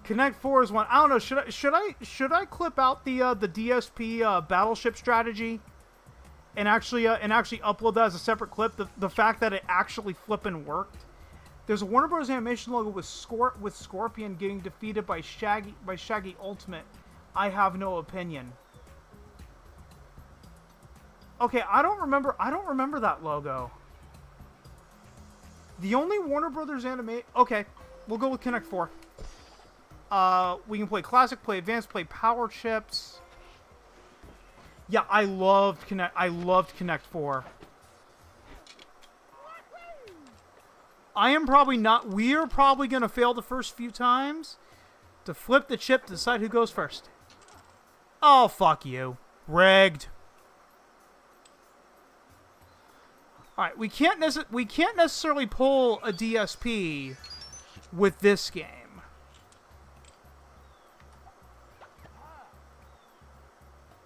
Connect 4 is one. I don't know. Should I clip out the DSP Battleship strategy and actually upload that as a separate clip? The fact that it actually flippin' worked. There's a Warner Bros. Animation logo with Scorpion getting defeated by Shaggy Ultimate. I have no opinion. Okay, I don't remember that logo. The only Warner Brothers anime. Okay, we'll go with Connect 4. We can play Classic, play Advanced, play Power Chips. Yeah, I loved Connect 4. We are probably going to fail the first few times to flip the chip to decide who goes first. Oh, fuck you. Rigged. Alright, we can't necessarily pull a DSP with this game.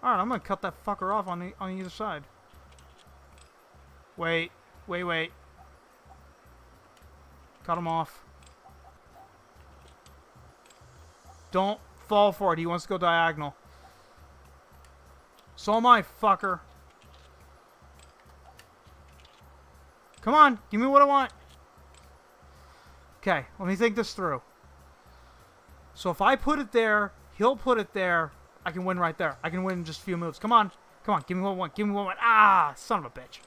Alright, I'm going to cut that fucker off on either side. Wait. Cut him off. Don't fall for it. He wants to go diagonal. So am I, fucker. Come on. Give me what I want. Okay. Let me think this through. So if I put it there, he'll put it there. I can win right there. I can win in just a few moves. Come on. Come on. Give me what I want. Give me what I want. Ah, son of a bitch.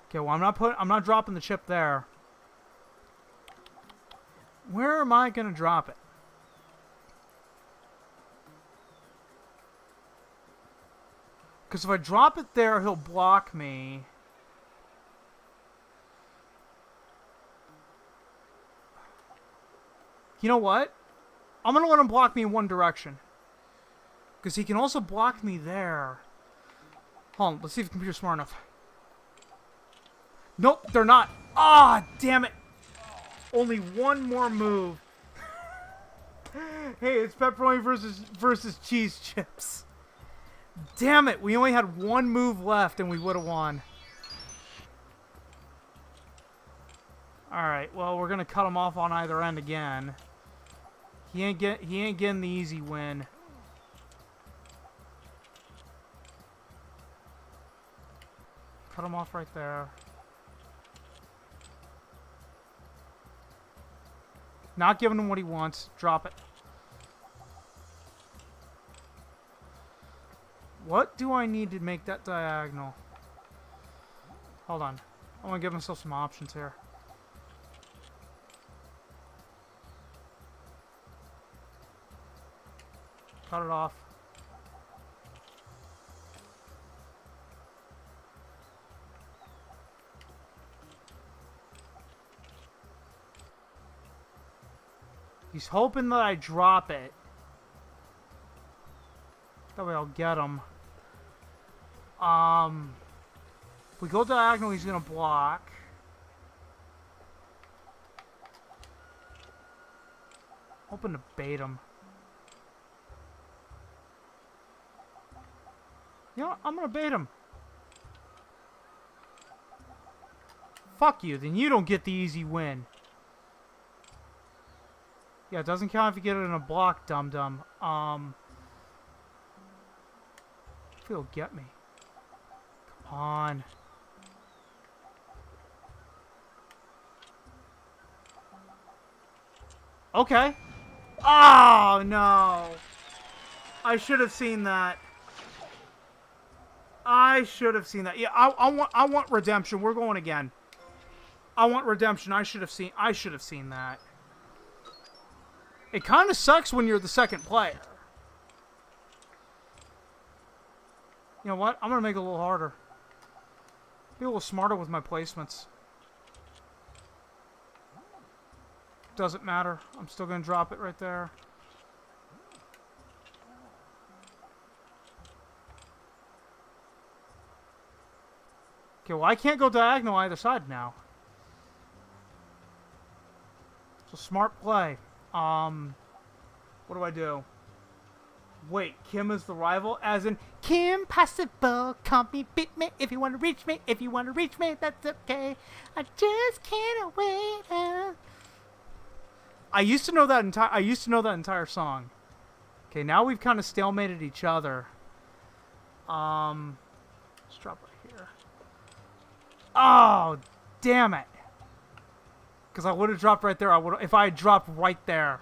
Okay, well, I'm not dropping the chip there. Where am I going to drop it? Because if I drop it there, he'll block me. You know what? I'm going to let him block me in one direction. Because he can also block me there. Hold on, let's see if the computer's smart enough. Nope, they're not. Ah, damn it. Only one more move. Hey, it's pepperoni versus cheese chips. Damn it, we only had one move left and we would have won. Alright, well, we're going to cut him off on either end again. He ain't getting the easy win. Cut him off right there. Not giving him what he wants. Drop it. What do I need to make that diagonal? Hold on. I want to give myself some options here. Cut it off. He's hoping that I drop it. That way I'll get him. If we go diagonal, he's gonna block. Hoping to bait him. You know what? I'm gonna bait him. Fuck you, then you don't get the easy win. Yeah, it doesn't count if you get it in a block, dum-dum. If he'll get me. Come on. Okay. Oh, no. I should have seen that. I should have seen that. Yeah, I want redemption. We're going again. I want redemption. I should have seen that. It kind of sucks when you're the second player. You know what? I'm going to make it a little harder. Be a little smarter with my placements. Doesn't matter. I'm still going to drop it right there. Okay, well, I can't go diagonal either side now. It's a smart play. What do I do? Wait, Kim is the rival? As in, Kim Possible, call me, beat me, if you want to reach me, if you want to reach me, that's okay. I just can't wait. I used to know that entire song. Okay, now we've kind of stalemated each other. Let's drop right here. Oh, damn it. Because I would have dropped right there. If I had dropped right there,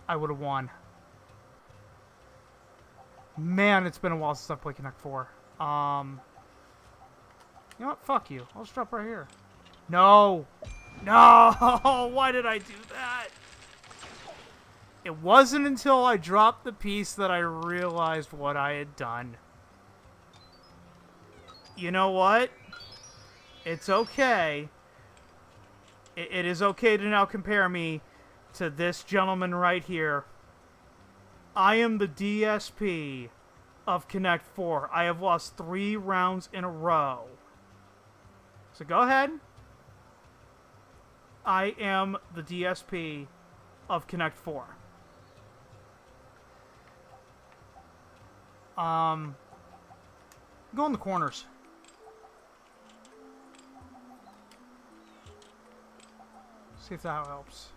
I would have won. Man, it's been a while since I've played Connect 4. You know what? Fuck you. I'll just drop right here. No! No! Why did I do that? It wasn't until I dropped the piece that I realized what I had done. You know what? It's okay. It is okay to now compare me to this gentleman right here. I am the DSP of Connect 4. I have lost 3 rounds in a row. So go ahead. I am the DSP of Connect 4. Go in the corners. See if that helps.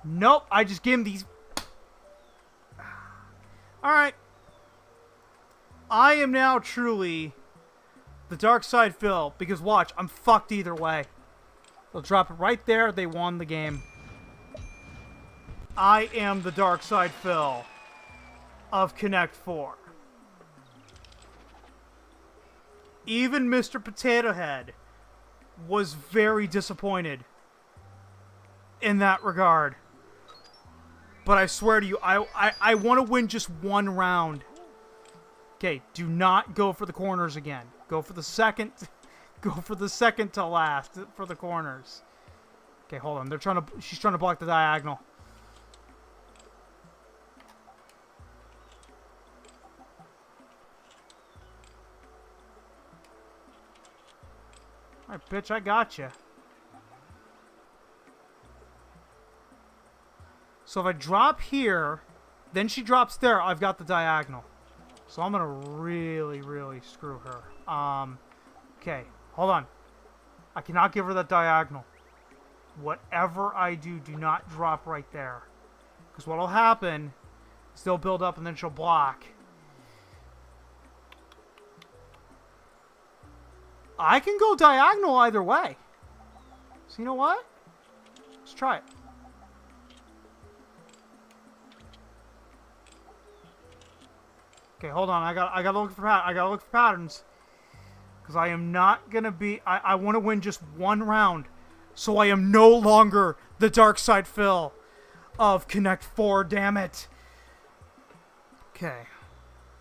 Nope, I just gave him these. Alright. I am now truly the dark side Phil, because watch, I'm fucked either way. They'll drop it right there, they won the game. I am the dark side Phil of Connect 4. Even Mr. Potato Head was very disappointed in that regard. But I swear to you, I want to win just one round. Okay, do not go for the corners again. Go for the second. Go for the second to last for the corners. Okay, hold on. She's trying to block the diagonal. Alright, bitch, I gotcha. So if I drop here, then she drops there, I've got the diagonal. So I'm gonna really, really screw her. Okay, hold on. I cannot give her that diagonal. Whatever I do, do not drop right there. Because what'll happen is they'll build up and then she'll block. I can go diagonal either way. So you know what? Let's try it. Okay, hold on. I gotta look for patterns, because I am not gonna be. I want to win just one round, so I am no longer the dark side Phil of Connect 4. Damn it. Okay,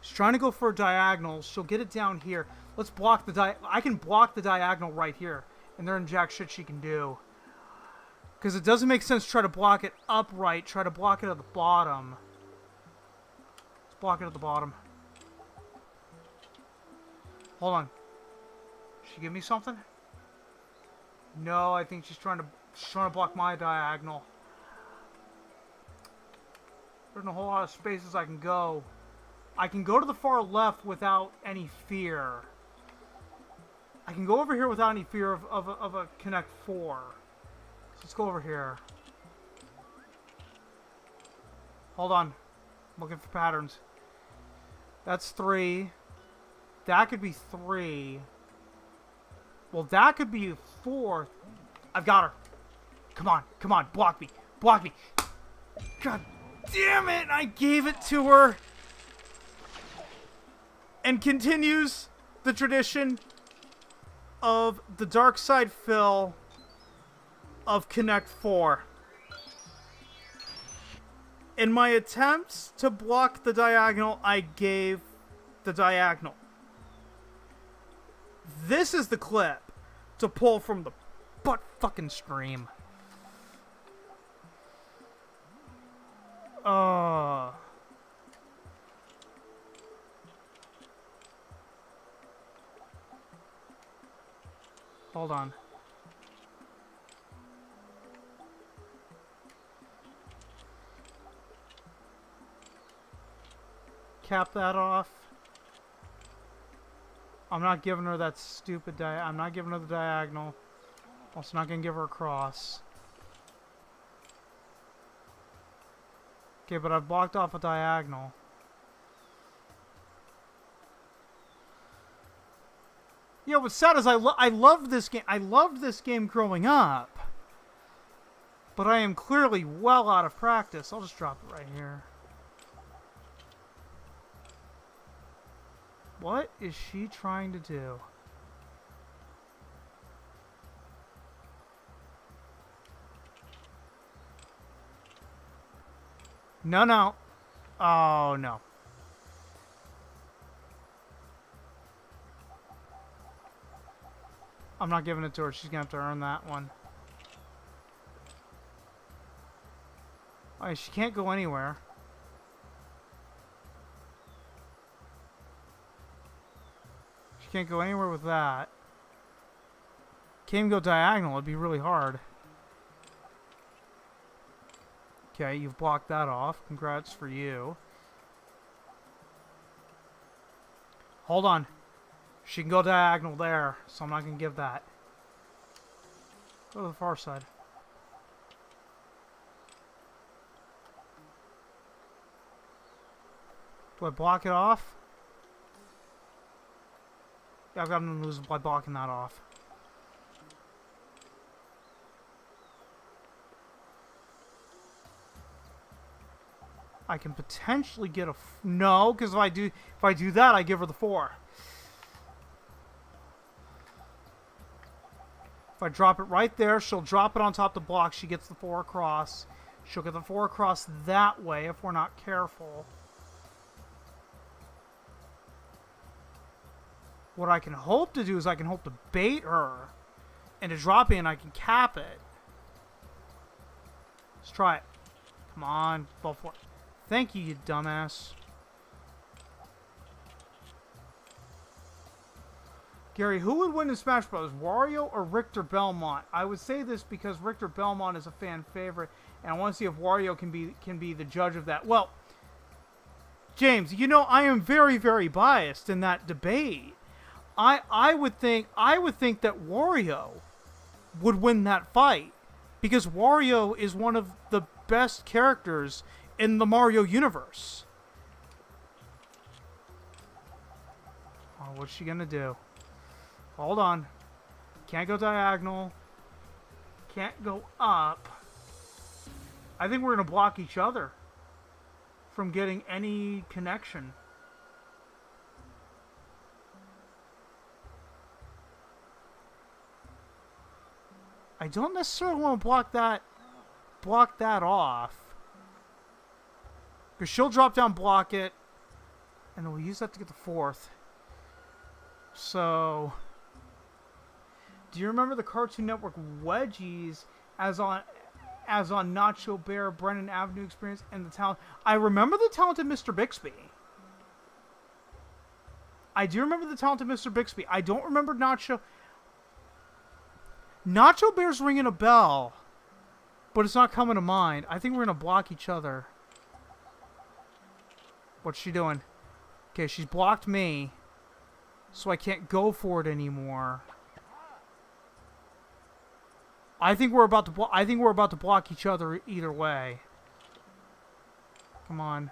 she's trying to go for a diagonal. She'll get it down here. Let's block the I can block the diagonal right here, and there ain't jack shit she can do. Because it doesn't make sense to try to block it upright. Try to block it at the bottom. Let's block it at the bottom. Hold on. Did she give me something? No, I think she's trying to block my diagonal. There's a whole lot of spaces I can go. I can go to the far left without any fear. I can go over here without any fear of a Connect 4. So let's go over here. Hold on. I'm looking for patterns. That's 3. That could be 3. Well, that could be 4. I've got her. Come on. Come on. Block me. Block me. God damn it. I gave it to her. And continues the tradition of the dark side Phil of Connect 4. In my attempts to block the diagonal, I gave the diagonal. This is the clip to pull from the butt fucking stream. Hold on. Cap that off. I'm not giving her that stupid I'm not giving her the diagonal. Also not gonna give her a cross. Okay, but I've blocked off a diagonal. Yeah, what's sad is I loved this game. I loved this game growing up. But I am clearly well out of practice. I'll just drop it right here. What is she trying to do? No, no. Oh, no. I'm not giving it to her. She's going to have to earn that one. Alright, she can't go anywhere. She can't go anywhere with that. Can't even go diagonal. It'd be really hard. Okay, you've blocked that off. Congrats for you. Hold on. She can go diagonal there, so I'm not going to give that. Go to the far side. Do I block it off? Yeah, I've got to lose by blocking that off. I can potentially get a no, because if I do that, I give her the 4. If I drop it right there, she'll drop it on top of the block. She gets the 4 across. She'll get the 4 across that way if we're not careful. What I can hope to do is I can hope to bait her into dropping and I can cap it. Let's try it. Come on, fall for it. Thank you, you dumbass. Gary, who would win in Smash Bros? Wario or Richter Belmont? I would say this because Richter Belmont is a fan favorite, and I want to see if Wario can be the judge of that. Well, James, you know I am very, very biased in that debate. I would think that Wario would win that fight because Wario is one of the best characters in the Mario universe. Oh, what's she gonna do? Hold on. Can't go diagonal. Can't go up. I think we're gonna block each other from getting any connection. I don't necessarily want to block that off. Because she'll drop down, block it, and then we'll use that to get the 4th. So, do you remember the Cartoon Network wedgies as on Nacho Bear, Brennan Avenue Experience, and the talent? I remember the talented Mr. Bixby. I do remember the talented Mr. Bixby. I don't remember Nacho. Nacho Bear's ringing a bell, but it's not coming to mind. I think we're going to block each other. What's she doing? Okay, she's blocked me, so I can't go for it anymore. I think we're about to block each other either way. Come on.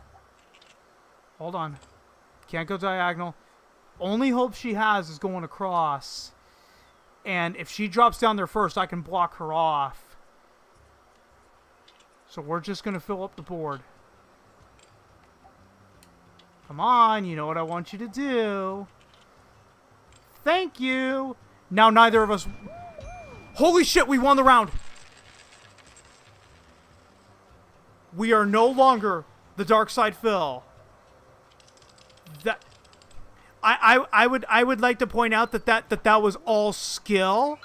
Hold on. Can't go diagonal. Only hope she has is going across. And if she drops down there first, I can block her off. So we're just going to fill up the board. Come on, you know what I want you to do. Thank you. Now neither of us... Holy shit, we won the round. We are no longer the Dark Side Phil. That... I would like to point out that was all skill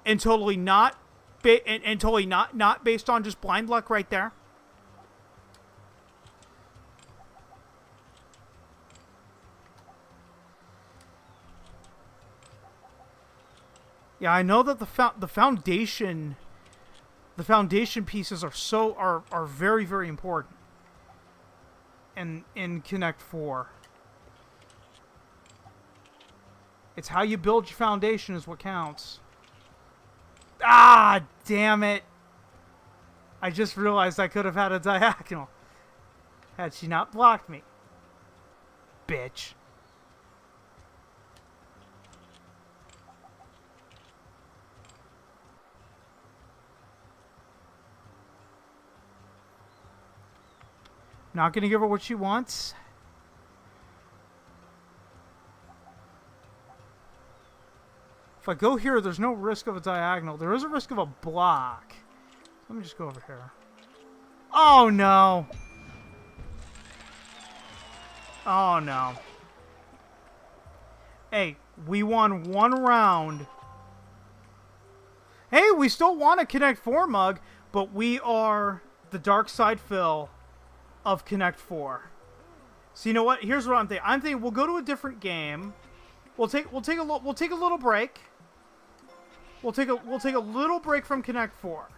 and totally not not based on just blind luck right there. Yeah, I know that the foundation pieces are very, very important in Connect 4. It's how you build your foundation is what counts. Ah, damn it. I just realized I could have had a diagonal had she not blocked me. Bitch. Not gonna give her what she wants. If I go here, there's no risk of a diagonal. There is a risk of a block. Let me just go over here. Oh, no. Oh, no. Hey, we won one round. Hey, we still want a Connect 4 mug, but we are the Dark Side Phil of Connect 4. So you know what? Here's what I'm thinking. I'm thinking we'll go to a different game. We'll take a little break. We'll take a little break from Connect 4.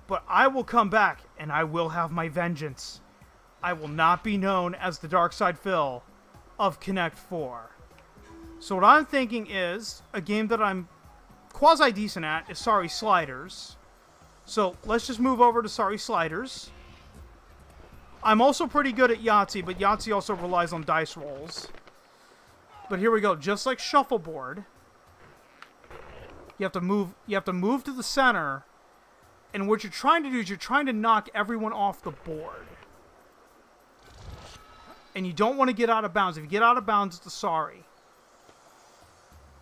But I will come back and I will have my vengeance. I will not be known as the Dark Side Phil of Connect 4. So what I'm thinking is a game that I'm quasi decent at is Sorry Sliders. So let's just move over to Sorry Sliders. I'm also pretty good at Yahtzee, but Yahtzee also relies on dice rolls. But here we go. Just like Shuffleboard, you have to move to the center, and what you're trying to do is you're trying to knock everyone off the board. And you don't want to get out of bounds. If you get out of bounds, it's a sorry.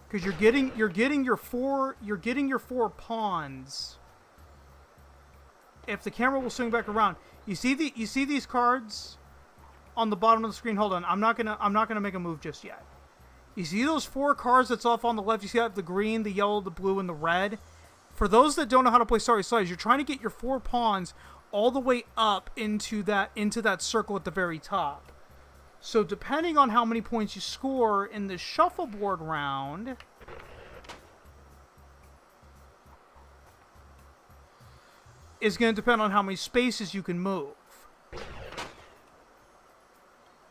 Because you're getting your four pawns. If the camera will swing back around, you see these cards on the bottom of the screen. Hold on, I'm not gonna make a move just yet. You see those 4 cards that's off on the left? You see that the green, the yellow, the blue, and the red? For those that don't know how to play Sorry Sliders, you're trying to get your 4 pawns all the way up into that circle at the very top. So depending on how many points you score in the shuffleboard round, is going to depend on how many spaces you can move. And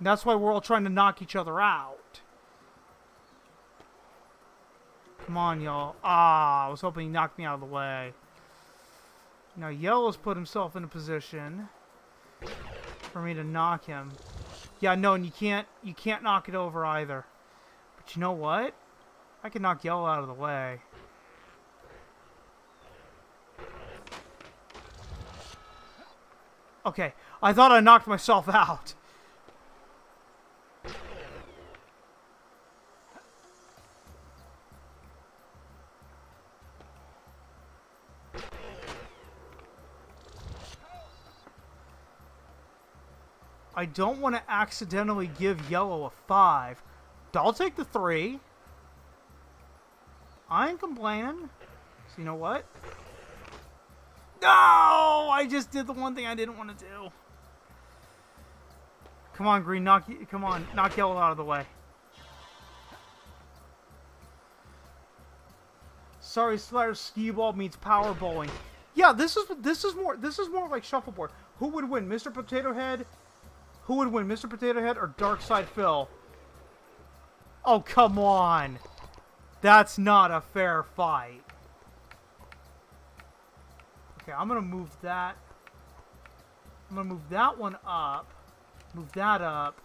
that's why we're all trying to knock each other out. Come on, y'all. Ah, I was hoping he knocked me out of the way. Now, Yellow's put himself in a position for me to knock him. Yeah, no, and you can't knock it over either. But you know what? I can knock Yellow out of the way. Okay, I thought I knocked myself out. I don't want to accidentally give Yellow a 5. I'll take the 3. I ain't complaining. So you know what? No! I just did the one thing I didn't want to do. Come on, Green. Knock Yellow out of the way. Sorry, Sliders Ski Ball meets Power Bowling. Yeah, this is more like Shuffleboard. Who would win, Mr. Potato Head? Who would win, Mr. Potato Head or Dark Side Phil? Oh, come on. That's not a fair fight. Okay, I'm going to move that. I'm going to move that one up. Move that up.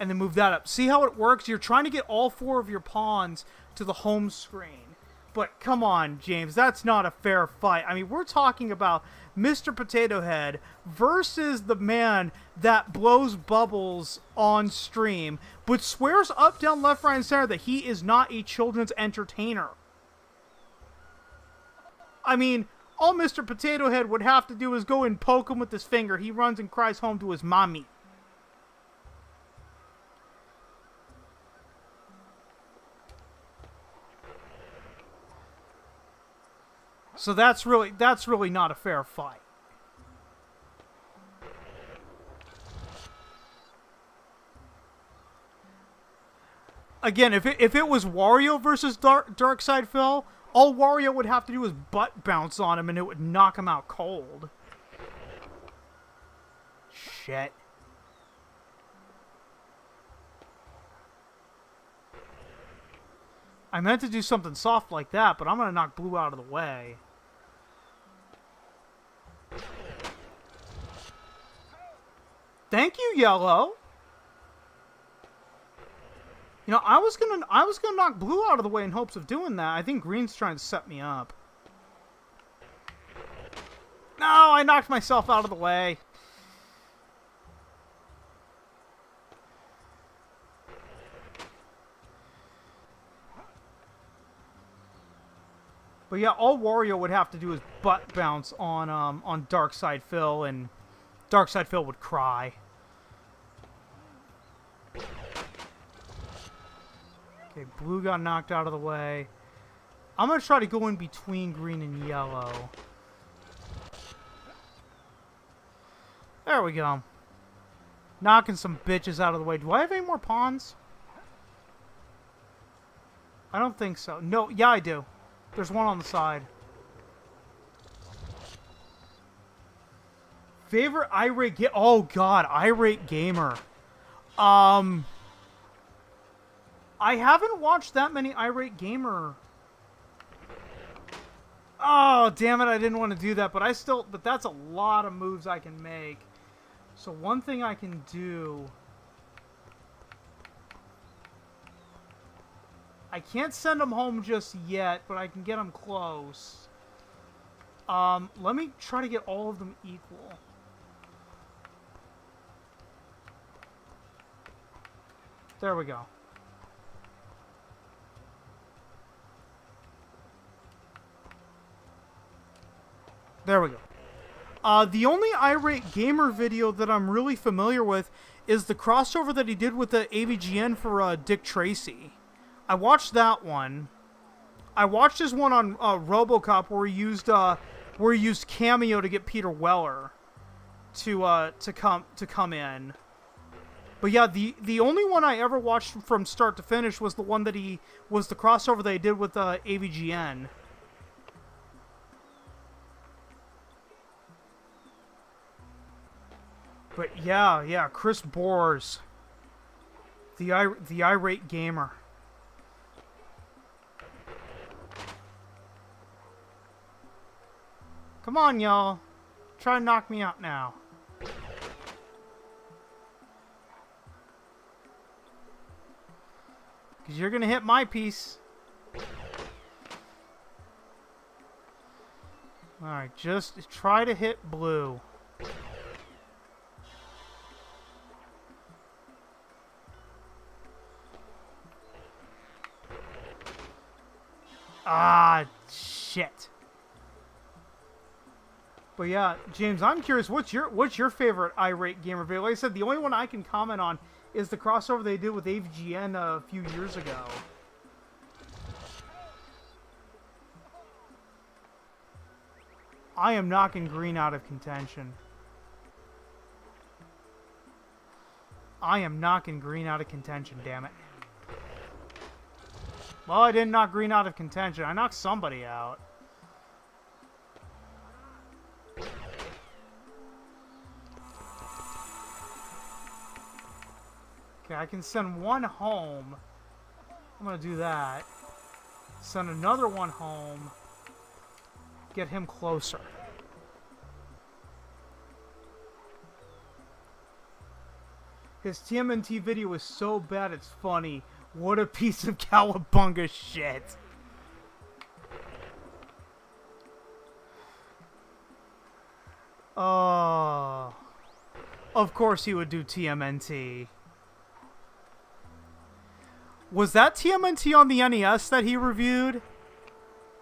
And then move that up. See how it works? You're trying to get all 4 of your pawns to the home screen. But come on, James. That's not a fair fight. I mean, we're talking about Mr. Potato Head versus the man that blows bubbles on stream, but swears up, down, left, right, and center that he is not a children's entertainer. I mean, all Mr. Potato Head would have to do is go and poke him with his finger. He runs and cries home to his mommy. So that's really not a fair fight. Again, if it was Wario versus Dark Side Phil, All Wario would have to do is butt bounce on him and it would knock him out cold. Shit. I meant to do something soft like that, but I'm going to knock blue out of the way. Thank you, yellow. You know, I was gonna knock blue out of the way in hopes of doing that. I think green's trying to set me up. No, I knocked myself out of the way. But yeah, all Wario would have to do is butt bounce on Dark Side Phil, and Dark Side Phil would cry. Okay, blue got knocked out of the way. I'm going to try to go in between green and yellow. There we go. Knocking some bitches out of the way. Do I have any more pawns? I don't think so. No, yeah, I do. There's one on the side. Favorite irate oh god, irate gamer. I haven't watched that many irate gamer. Oh, damn it, I didn't want to do that, but that's a lot of moves I can make. So one thing I can do, I can't send them home just yet, but I can get them close. Let me try to get all of them equal. There we go. There we go. The only irate gamer video that I'm really familiar with is the crossover that he did with the AVGN for Dick Tracy. I watched that one. I watched his one on RoboCop where he used Cameo to get Peter Weller to come in. But yeah, the only one I ever watched from start to finish was the one that was the crossover that he did with AVGN. But yeah, Chris Bors, the irate gamer. Come on, y'all. Try to knock me out now. Because you're going to hit my piece. Alright, just try to hit blue. Ah, shit. But yeah, James, I'm curious, what's your favorite irate gamer video? Like I said, the only one I can comment on is the crossover they did with AVGN a few years ago. I am knocking green out of contention. I am knocking green out of contention, damn it. Well, I didn't knock green out of contention. I knocked somebody out. Okay, I can send one home. I'm going to do that. Send another one home. Get him closer. His TMNT video is so bad it's funny. What a piece of cowabunga shit. Oh. Of course he would do TMNT. Was that TMNT on the NES that he reviewed?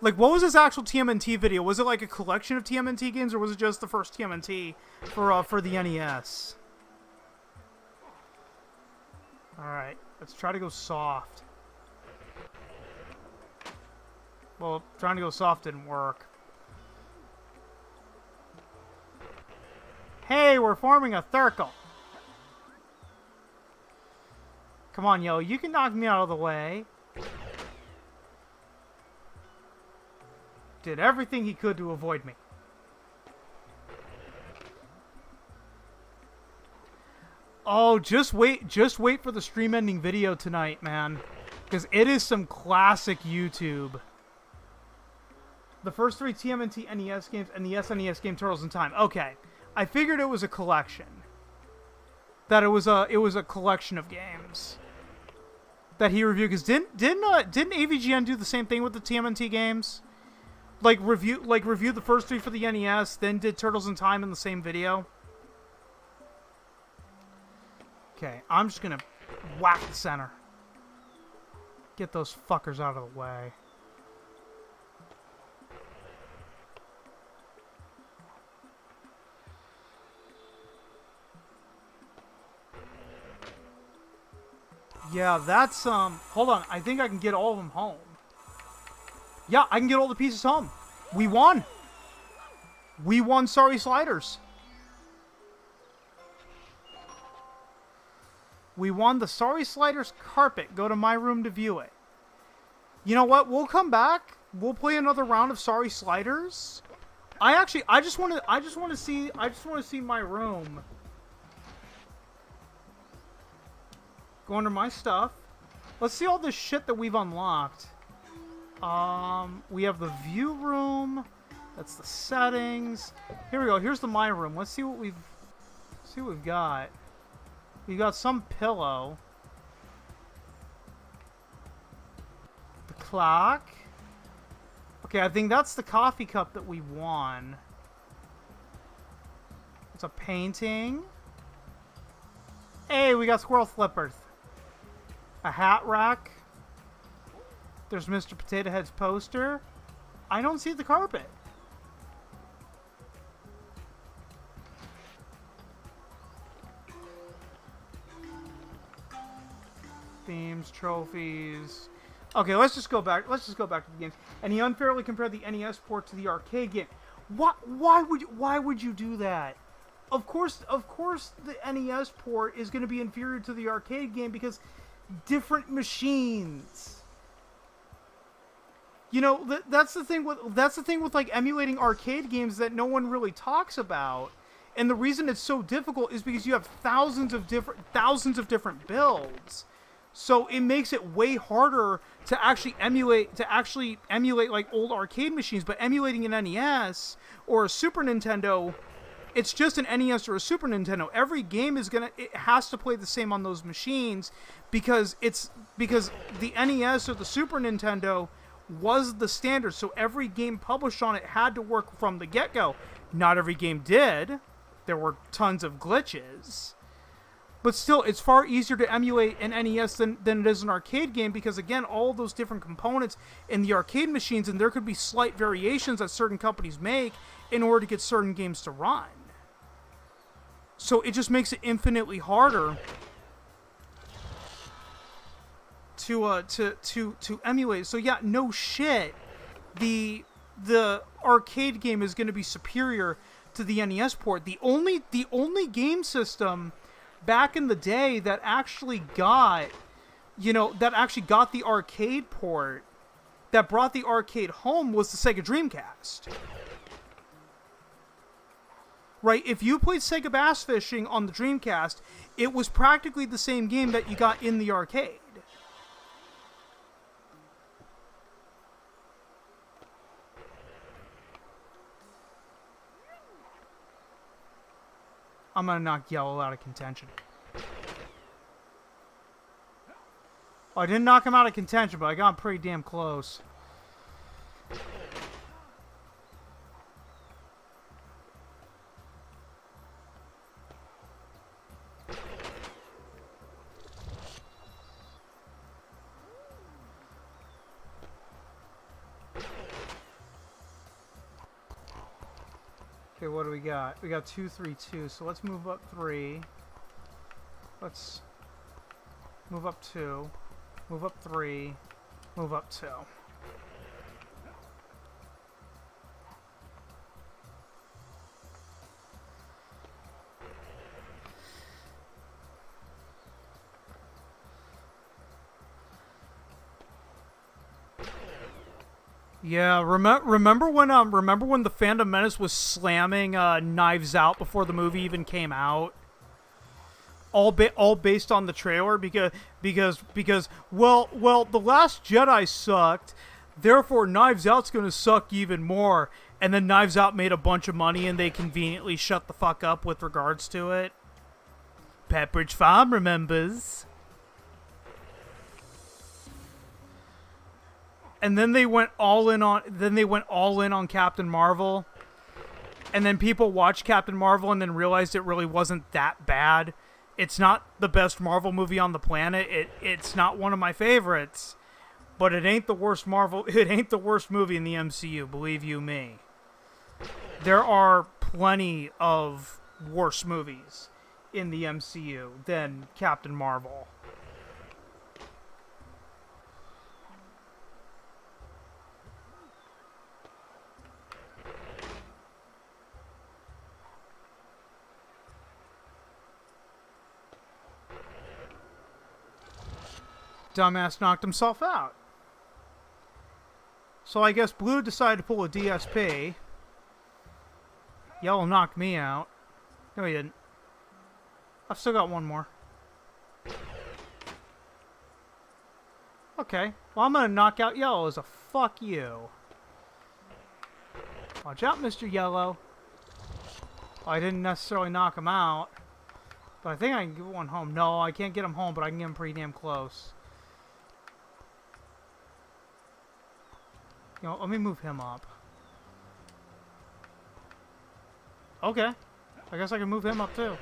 Like, what was his actual TMNT video? Was it like a collection of TMNT games, or was it just the first TMNT for the NES? Alright, let's try to go soft. Well, trying to go soft didn't work. Hey, we're forming a circle. Come on, yo, you can knock me out of the way. did everything he could to avoid me. Oh, just wait for the stream ending video tonight, man. Because it is some classic YouTube. The first 3 TMNT NES games and the SNES game Turtles in Time. Okay. I figured it was a collection. That it was a collection of games that he reviewed. Because didn't AVGN do the same thing with the TMNT games? Like review the first 3 for the NES, then did Turtles in Time in the same video. Okay, I'm just gonna whack the center. Get those fuckers out of the way. Yeah, that's, hold on. I think I can get all of them home. Yeah, I can get all the pieces home. We won. We won Sorry Sliders. We won the Sorry Sliders carpet. Go to my room to view it. You know what? We'll come back. We'll play another round of Sorry Sliders. I just want to see my room. Go under my stuff. Let's see all this shit that we've unlocked. We have the view room. That's the settings. Here we go. Here's the my room. Let's see what we've got. We got some pillow. The clock. Okay, I think that's the coffee cup that we won. It's a painting. Hey, we got squirrel flippers. A hat rack. There's Mr. Potato Head's poster. I don't see the carpet. Themes, trophies. Okay, let's just go back. Let's just go back to the games. And he unfairly compared the NES port to the arcade game. Why would you do that? Of course the NES port is going to be inferior to the arcade game because different machines. You know, that's the thing with like emulating arcade games that no one really talks about. And the reason it's so difficult is because you have thousands of different builds. So it makes it way harder to actually emulate like old arcade machines. But emulating an NES or a Super Nintendo, it's just an NES or a Super Nintendo. Every game it has to play the same on those machines because the NES or the Super Nintendo was the standard. So every game published on it had to work from the get-go. Not every game did. There were tons of glitches. But still, it's far easier to emulate an NES than it is an arcade game because, again, all those different components in the arcade machines, and there could be slight variations that certain companies make in order to get certain games to run. So it just makes it infinitely harder to emulate. So yeah, no shit. The arcade game is going to be superior to the NES port. The only game system back in the day that actually got the arcade port, that brought the arcade home, was the Sega Dreamcast. Right, if you played Sega Bass Fishing on the Dreamcast, it was practically the same game that you got in the arcade. I'm gonna knock Yellow out of contention. Oh, I didn't knock him out of contention, but I got him pretty damn close. Okay, what do we got? We got 2, 3, 2. So let's move up 3. Let's move up 2. Move up 3. Move up 2. Yeah, remember when the Phantom Menace was slamming Knives Out before the movie even came out? All based on the trailer because well, The Last Jedi sucked, therefore Knives Out's gonna suck even more. And then Knives Out made a bunch of money and they conveniently shut the fuck up with regards to it. Pepperidge Farm remembers. And then they went all in on Captain Marvel. And then people watched Captain Marvel and then realized it really wasn't that bad. It's not the best Marvel movie on the planet. It's not one of my favorites. But it ain't the worst movie in the MCU, believe you me. There are plenty of worse movies in the MCU than Captain Marvel. Dumbass knocked himself out. So I guess Blue decided to pull a DSP. Yellow knocked me out. No, he didn't. I've still got one more. Okay. Well, I'm gonna knock out Yellow as a fuck you. Watch out, Mr. Yellow. Well, I didn't necessarily knock him out. But I think I can get one home. No, I can't get him home, but I can get him pretty damn close. You know, let me move him up. Okay. I guess I can move him up too.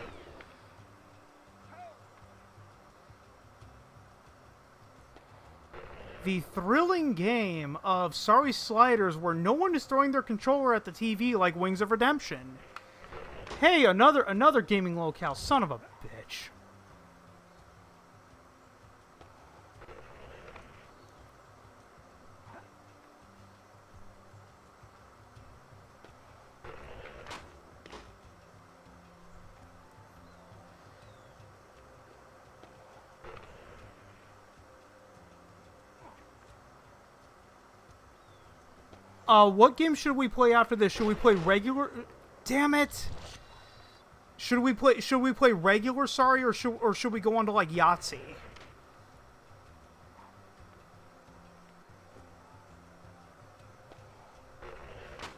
The thrilling game of sorry sliders where no one is throwing their controller at the TV like Wings of Redemption. Hey, another gaming locale, son of a bitch. What game should we play after this? Should we play regular? Damn it! Should we play regular? Sorry, or should we go on to like Yahtzee?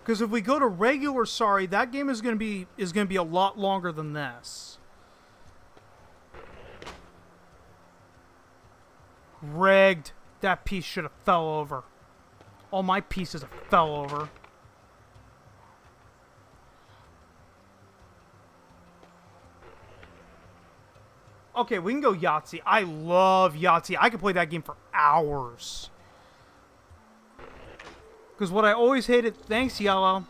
Because if we go to regular, sorry, that game is gonna be a lot longer than this. Rigged. That piece should have fell over. All my pieces fell over. Okay, we can go Yahtzee. I love Yahtzee. I could play that game for hours. Because what I always hated... Thanks, Yellow.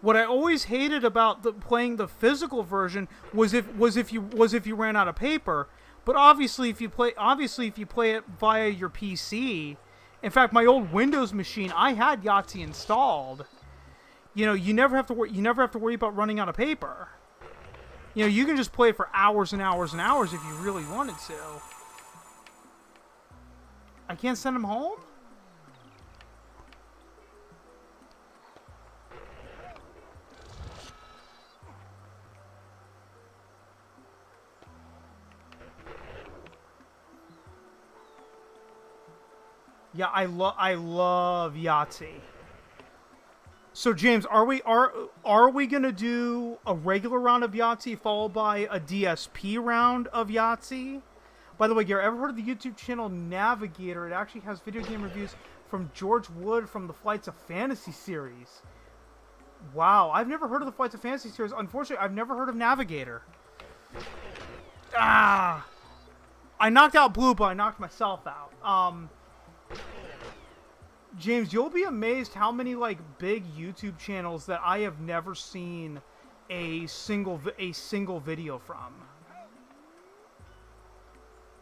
What I always hated about playing the physical version was if you ran out of paper. But obviously, if you play it via your PC... In fact, my old Windows machine, I had Yahtzee installed. You know, you never have to worry about running out of paper. You know, you can just play it for hours and hours and hours if you really wanted to. I can't send him home? Yeah, I love Yahtzee. So James, are we gonna do a regular round of Yahtzee followed by a DSP round of Yahtzee? By the way, Gary, ever heard of the YouTube channel Navigator? It actually has video game reviews from George Wood from the Flights of Fantasy series. Wow, I've never heard of the Flights of Fantasy series. Unfortunately, I've never heard of Navigator. Ah, I knocked out Blue, but I knocked myself out. James, you'll be amazed how many like big YouTube channels that I have never seen a single video from.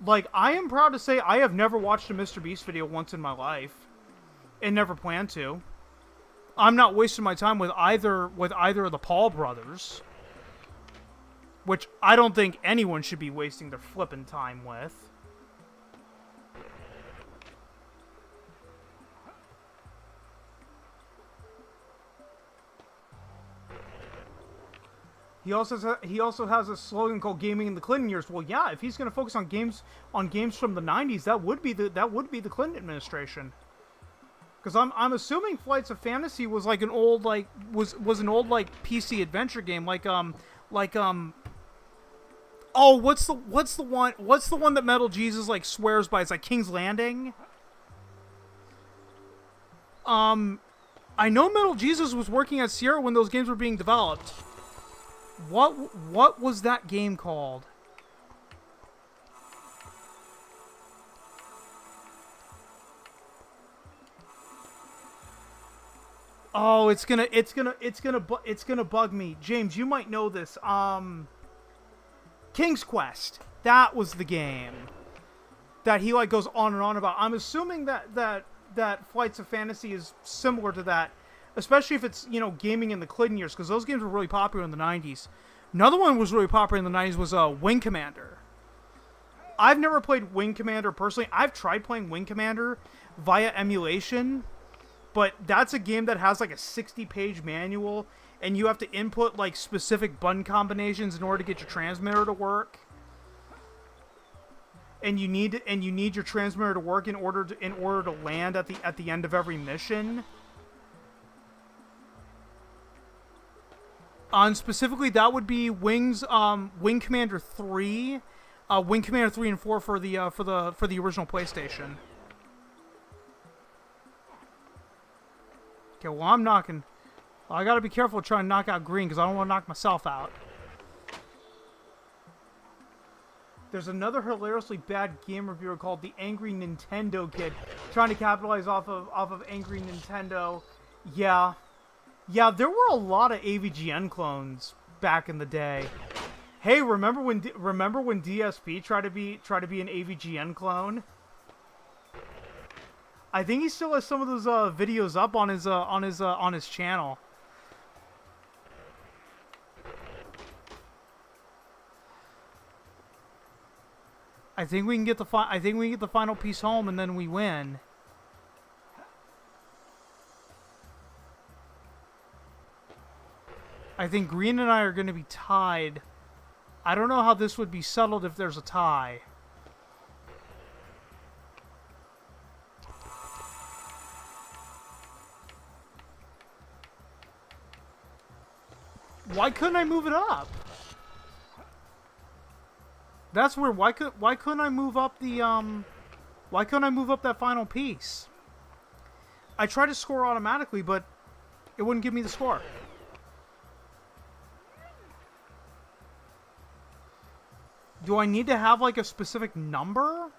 Like, I am proud to say I have never watched a MrBeast video once in my life, and never plan to. I'm not wasting my time with either of the Paul brothers, which I don't think anyone should be wasting their flippin' time with. He also has a slogan called "Gaming in the Clinton Years." Well, yeah, if he's going to focus on games from the '90s, that would be the Clinton administration. Because I'm assuming Flights of Fantasy was like an old was an old PC adventure game oh, what's the one that Metal Jesus swears by? It's like King's Landing. I know Metal Jesus was working at Sierra when those games were being developed. What was that game called? Oh, it's gonna bug me. James, you might know this. King's Quest. That was the game that he goes on and on about. I'm assuming that Flights of Fantasy is similar to that, especially if it's, gaming in the Clinton years, because those games were really popular in the 90s. Another one was really popular in the 90s was Wing Commander. I've never played Wing Commander personally. I've tried playing Wing Commander via emulation, but that's a game that has a 60-page manual, and you have to input specific button combinations in order to get your transmitter to work. And you need your transmitter to work in order to land at the end of every mission. And specifically, that would be Wing Commander 3, Wing Commander 3 and 4 for the original PlayStation. Okay, well I'm knocking. Well, I gotta be careful trying to knock out green because I don't want to knock myself out. There's another hilariously bad game reviewer called The Angry Nintendo Kid, trying to capitalize off of Angry Nintendo. Yeah, there were a lot of AVGN clones back in the day. Hey, remember when DSP tried to be an AVGN clone? I think he still has some of those videos up on his channel. I think we can get the final piece home, and then we win. I think green and I are going to be tied. I don't know how this would be settled if there's a tie. Why couldn't I move it up? That's weird. Why couldn't I move up the why couldn't I move up that final piece? I tried to score automatically, but it wouldn't give me the score. Do I need to have a specific number?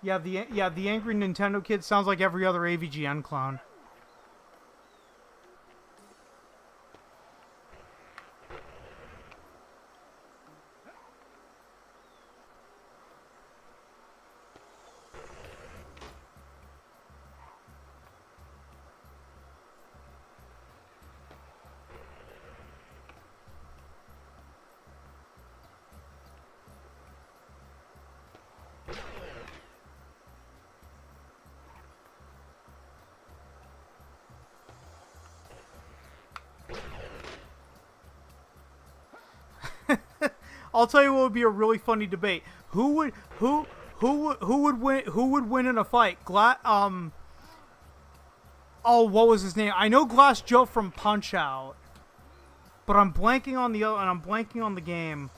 Yeah, the Angry Nintendo Kid sounds like every other AVGN clone. I'll tell you what would be a really funny debate. Who would win in a fight? Oh, what was his name? I know Glass Joe from Punch-Out, but I'm blanking on the other, and I'm blanking on the game.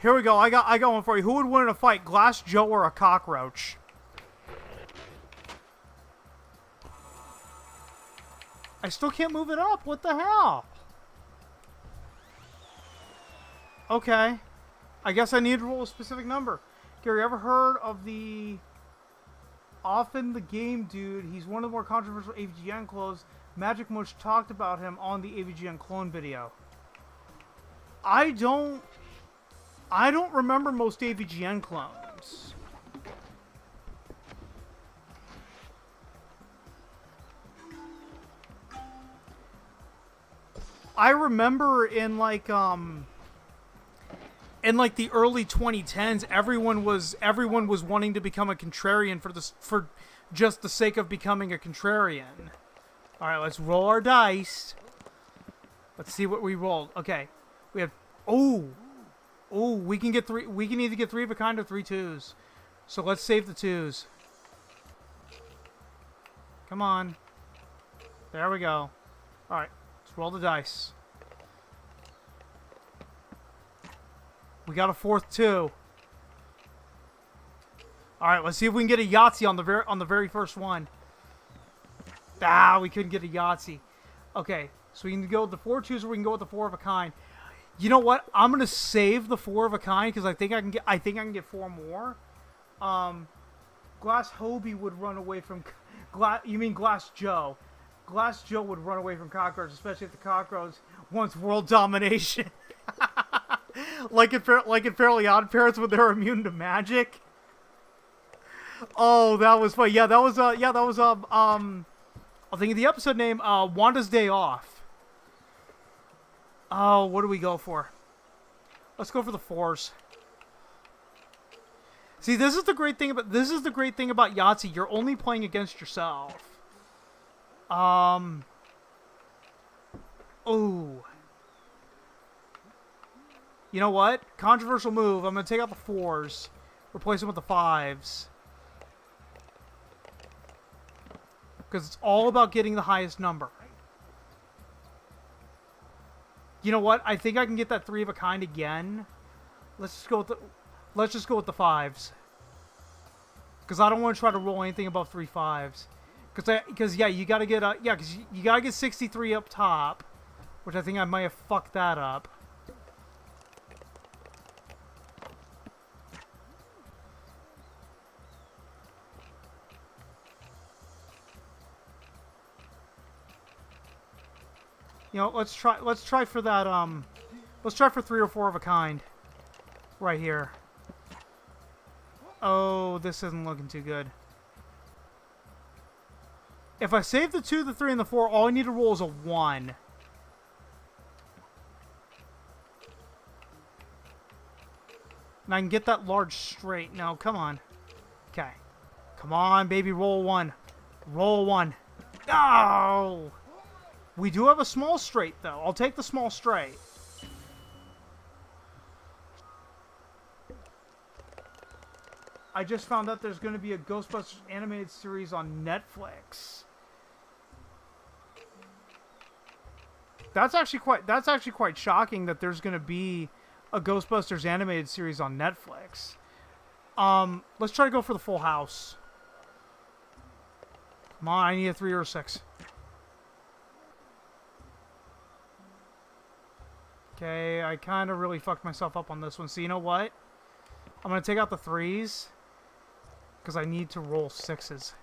Here we go. I got one for you. Who would win in a fight? Glass Joe or a cockroach? I still can't move it up. What the hell? Okay. I guess I need to roll a specific number. Gary, ever heard of the Often the Game Dude? He's one of the more controversial AVGN clones. Magic Mush talked about him on the AVGN clone video. I don't remember most AVGN clones. I remember in like the early 2010s, everyone was wanting to become a contrarian for just the sake of becoming a contrarian. All right, let's roll our dice. Let's see what we rolled. Okay, we have we can get three. We can either get 3 of a kind or 3 twos. So let's save the 2s. Come on. There we go. All right, let's roll the dice. We got a 4th 2. All right, let's see if we can get a Yahtzee on the very first one. We couldn't get a Yahtzee. Okay, so we can go with the 4 twos, or we can go with the 4 of a kind. You know what? I'm gonna save the 4 of a kind because I think I can get 4 more. Glass Hobie would run away from You mean Glass Joe? Glass Joe would run away from cockroaches, especially if the cockroach wants world domination. like in Fairly Odd Parents when they're immune to magic. Oh, that was funny. Yeah, that was I'll think of the episode name, Wanda's Day Off. Oh, what do we go for? Let's go for the 4s. See, this is the great thing about Yahtzee. You're only playing against yourself. Oh. You know what? Controversial move. I'm gonna take out the 4s, replace them with the 5s. Because it's all about getting the highest number. You know what? I think I can get that 3 of a kind again. Let's just go with the 5s. Because I don't want to try to roll anything above 3 5s. Because you gotta get 63 up top, which I think I might have fucked that up. You know, let's try for that, let's try for 3 or 4 of a kind. Right here. Oh, this isn't looking too good. If I save the 2, the 3, and the 4, all I need to roll is a 1. And I can get that large straight. No, come on. Okay. Come on, baby, roll 1. Roll 1. No! We do have a small straight, though. I'll take the small straight. I just found out there's going to be a Ghostbusters animated series on Netflix. That's actually quite shocking that there's going to be a Ghostbusters animated series on Netflix. Let's try to go for the full house. Come on, I need a 3 or a 6. Okay, I kind of really fucked myself up on this one. So you know what? I'm going to take out the 3s. Because I need to roll 6s.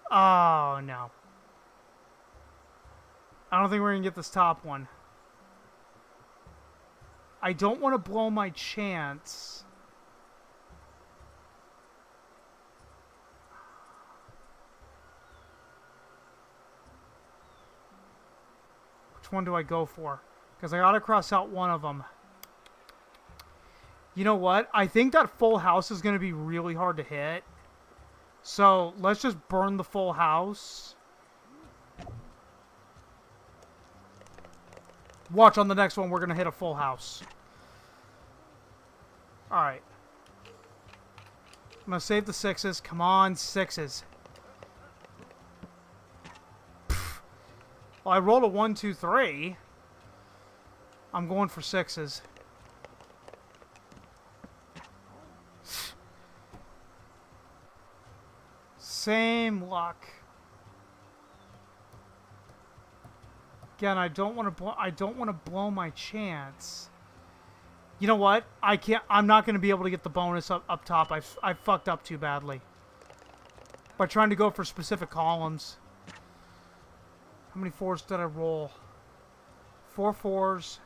Oh, no. I don't think we're going to get this top one. I don't want to blow my chance. Which one do I go for? Because I got to cross out one of them. You know what? I think that full house is going to be really hard to hit. So, let's just burn the full house. Watch on the next one, we're going to hit a full house. Alright. I'm going to save the 6s. Come on, 6s. Well, I rolled a 1, 2, 3. I'm going for 6s. Same luck. Again, I don't want to blow my chance. You know what? I'm not going to be able to get the bonus up top. I fucked up too badly by trying to go for specific columns. How many 4s did I roll? 4 4s.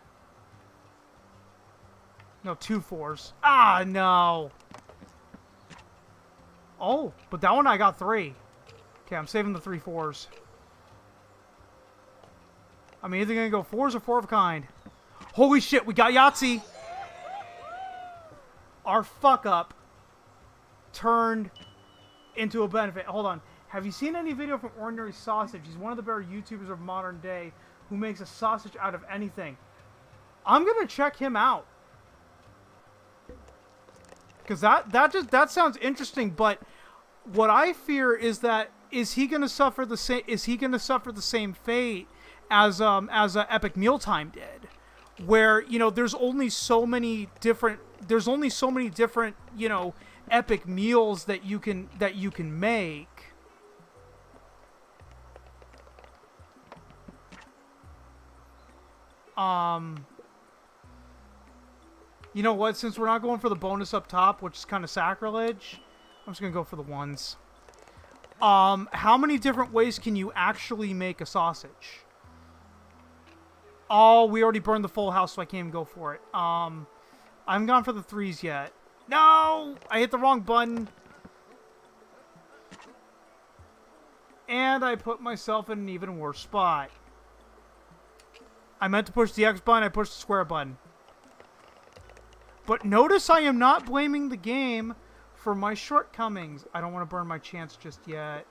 No, 2 4s. Ah, no. Oh, but that one I got 3. Okay, I'm saving the 3 4s. I'm either gonna go 4s or 4 of a kind. Holy shit, we got Yahtzee! Our fuck up turned into a benefit. Hold on. Have you seen any video from Ordinary Sausage? He's one of the better YouTubers of modern day who makes a sausage out of anything. I'm gonna check him out. Because that sounds interesting, but what I fear is that is he gonna suffer the same fate as Epic Mealtime did, where there's only so many different epic meals that you can make. You know what? Since we're not going for the bonus up top, which is kind of sacrilege, I'm just gonna go for the ones. How many different ways can you actually make a sausage? Oh, we already burned the full house, so I can't even go for it. I haven't gone for the 3s yet. No! I hit the wrong button. And I put myself in an even worse spot. I meant to push the X button, I pushed the square button. But notice I am not blaming the game for my shortcomings. I don't want to burn my chance just yet.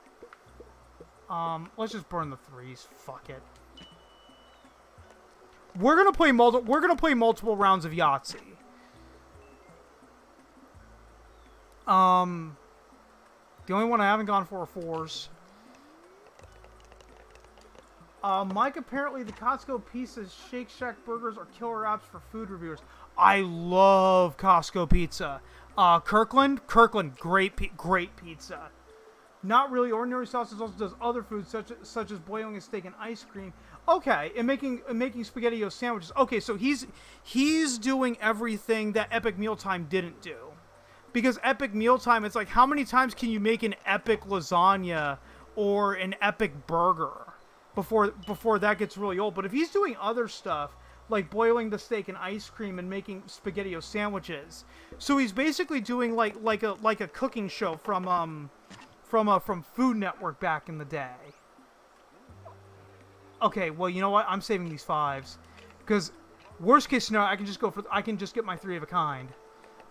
Let's just burn the 3s. Fuck it. We're gonna play multiple rounds of Yahtzee. The only one I haven't gone for are 4s. Mike, apparently the Costco pizza, Shake Shack burgers are killer apps for food reviewers. I love Costco pizza. Kirkland, great pizza. Not really. Ordinary Sausage also does other foods such as boiling a steak and ice cream. Okay, and making SpaghettiOs sandwiches. Okay, so he's doing everything that Epic Mealtime didn't do. Because Epic Mealtime, it's like, how many times can you make an epic lasagna or an epic burger before that gets really old? But if he's doing other stuff, like boiling the steak and ice cream and making SpaghettiOs sandwiches, so he's basically doing like a cooking show from Food Network back in the day. Okay, well, you know what? I'm saving these 5s because worst case scenario, I can just get my 3 of a kind.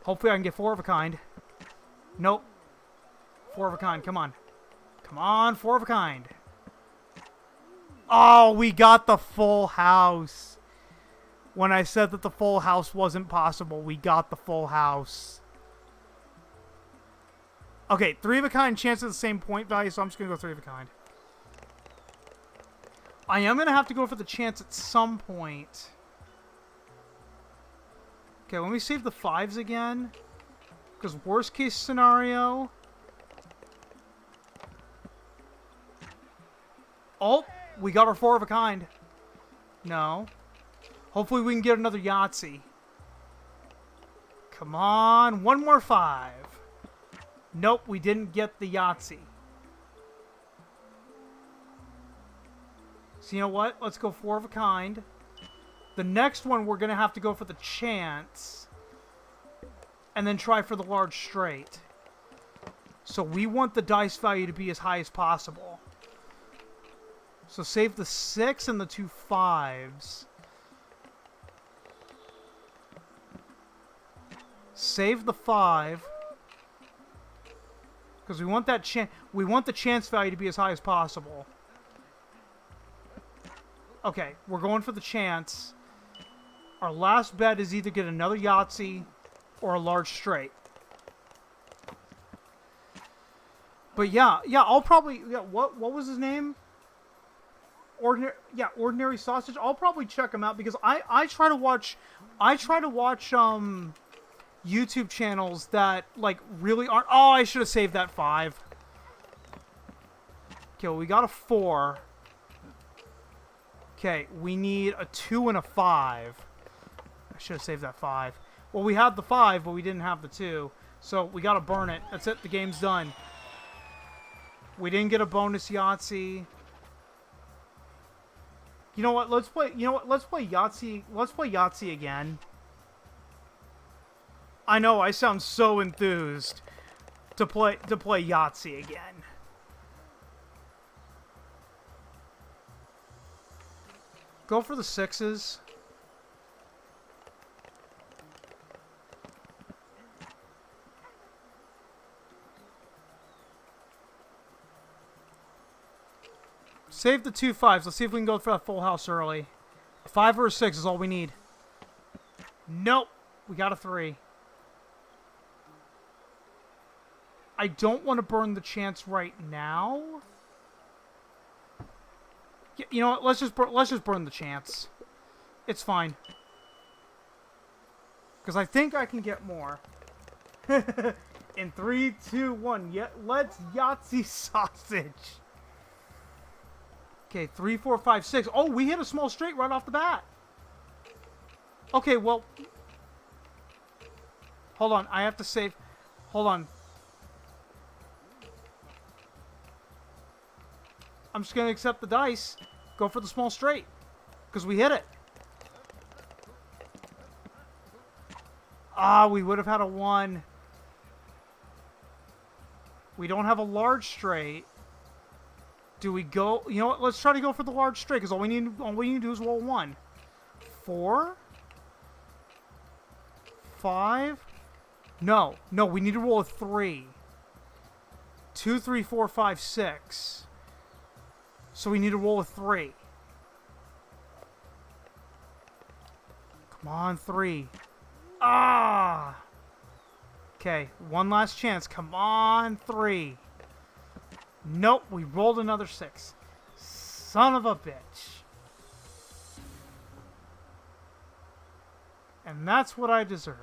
Hopefully, I can get 4 of a kind. Nope. 4 of a kind. Come on. Come on, 4 of a kind. Oh, we got the full house. When I said that the full house wasn't possible, we got the full house. Okay, 3 of a kind chance at the same point value, so I'm just going to go 3 of a kind. I am going to have to go for the chance at some point. Okay, let me save the 5s again. Because worst case scenario... Oh, we got our 4 of a kind. No. Hopefully we can get another Yahtzee. Come on, one more 5. Nope, we didn't get the Yahtzee. So you know what? Let's go 4 of a kind. The next one, we're going to have to go for the chance. And then try for the large straight. So we want the dice value to be as high as possible. So save the 6 and the 2 5s. Save the 5. Because we want that we want the chance value to be as high as possible. Okay, we're going for the chance. Our last bet is either get another Yahtzee or a large straight. But yeah, I'll probably what was his name? Ordinary Sausage. I'll probably check him out because I try to watch YouTube channels that like really aren't. Oh, I should have saved that 5. Okay, well, we got a 4. Okay, we need a 2 and a 5. I should have saved that 5. Well, we had the 5, but we didn't have the 2. So we gotta burn it. That's it. The game's done. We didn't get a bonus Yahtzee. You know what? Let's play. You know what? Let's play Yahtzee. Let's play Yahtzee again. I know. I sound so enthused to play Yahtzee again. Go for the 6s. Save the 2 5s. Let's see if we can go for that full house early. A 5 or a 6 is all we need. Nope. We got a 3. I don't want to burn the chance right now. You know what? Let's just burn the chance. It's fine. Because I think I can get more. In 3, 2, 1. Yeah, let's Yahtzee sausage. Okay, 3, 4, 5, 6. Oh, we hit a small straight right off the bat. Okay, well. Hold on. I have to save. Hold on. I'm just going to accept the dice. Go for the small straight. Because we hit it. Ah, we would have had a 1. We don't have a large straight. Do we go... You know what? Let's try to go for the large straight. Because all we need to do is roll 1. 4. 5. No. No, we need to roll a 3. 2, 3, 4, 5, 6. So we need to roll a 3. Come on, 3. Ah! Okay, one last chance. Come on, 3. Nope, we rolled another 6. Son of a bitch. And that's what I deserve.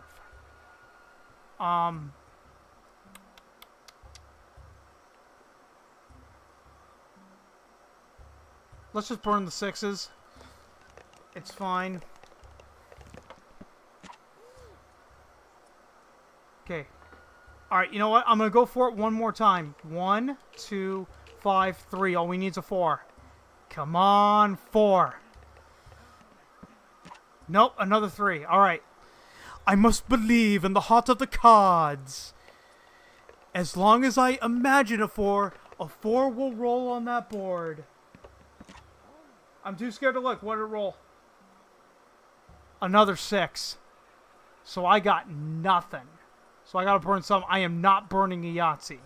Let's just burn the 6s. It's fine. Okay. Alright, you know what? I'm going to go for it one more time. 1, 2, 5, 3. All we need is a 4. Come on, 4. Nope, another 3. Alright. I must believe in the heart of the cards. As long as I imagine a 4 will roll on that board. I'm too scared to look. What did it roll? Another 6. So I got nothing. So I gotta burn some. I am not burning a Yahtzee.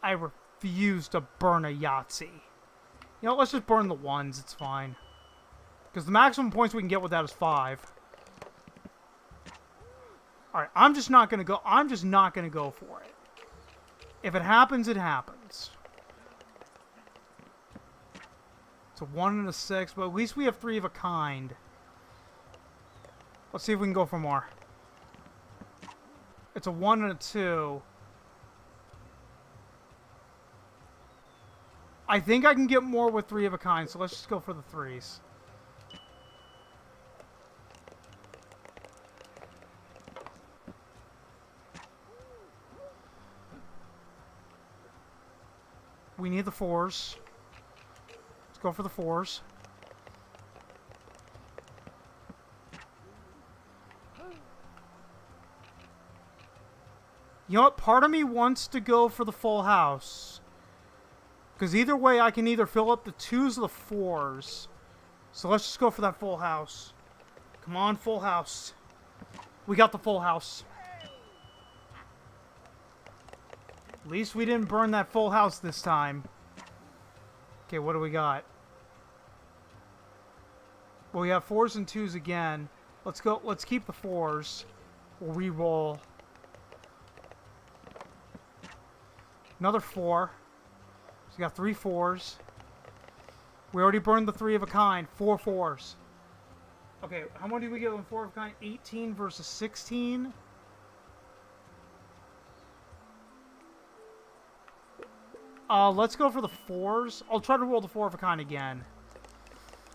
I refuse to burn a Yahtzee. You know, let's just burn the 1s. It's fine. Because the maximum points we can get with that is 5. Alright, I'm just not gonna go for it. If it happens, it happens. It's a 1 and a 6, but at least we have 3 of a kind. Let's see if we can go for more. It's a 1 and a 2. I think I can get more with 3 of a kind, so let's just go for the 3s. We need the 4s. Let's go for the 4s. You know what? Part of me wants to go for the full house. Because either way, I can either fill up the 2s or the 4s. So let's just go for that full house. Come on, full house. We got the full house. At least we didn't burn that full house this time. Okay, what do we got? Well, we have 4s and 2s again. Let's go. Let's keep the 4s. We'll re-roll. Another 4. So we got 3 4s. We already burned the 3 of a kind. 4 4s. Okay, how much do we get on 4 of a kind? 18 versus 16. Let's go for the 4s. I'll try to roll the 4 of a kind again.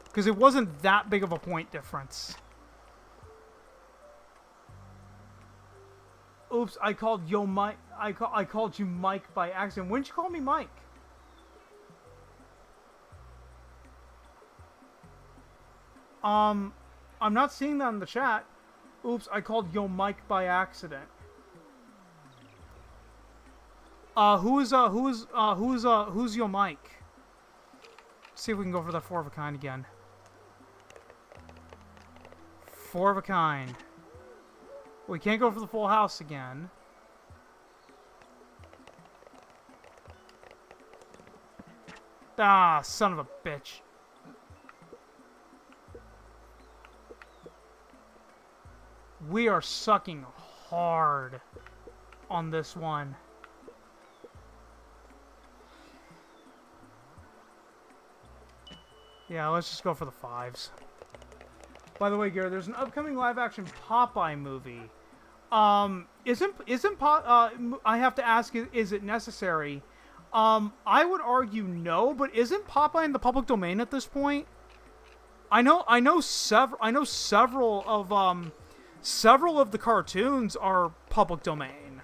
Because it wasn't that big of a point difference. Oops, I called yo Mike. I called you Mike by accident. When did you call me Mike? I'm not seeing that in the chat. Oops, I called yo Mike by accident. Who's yo Mike? See if we can go for that 4 of a kind again. 4 of a kind. We can't go for the full house again. Ah, son of a bitch. We are sucking hard on this one. Yeah, let's just go for the 5s. By the way, Gary, there's an upcoming live-action Popeye movie. I have to ask, is it necessary? I would argue no, but isn't Popeye in the public domain at this point? I know several of the cartoons are public domain.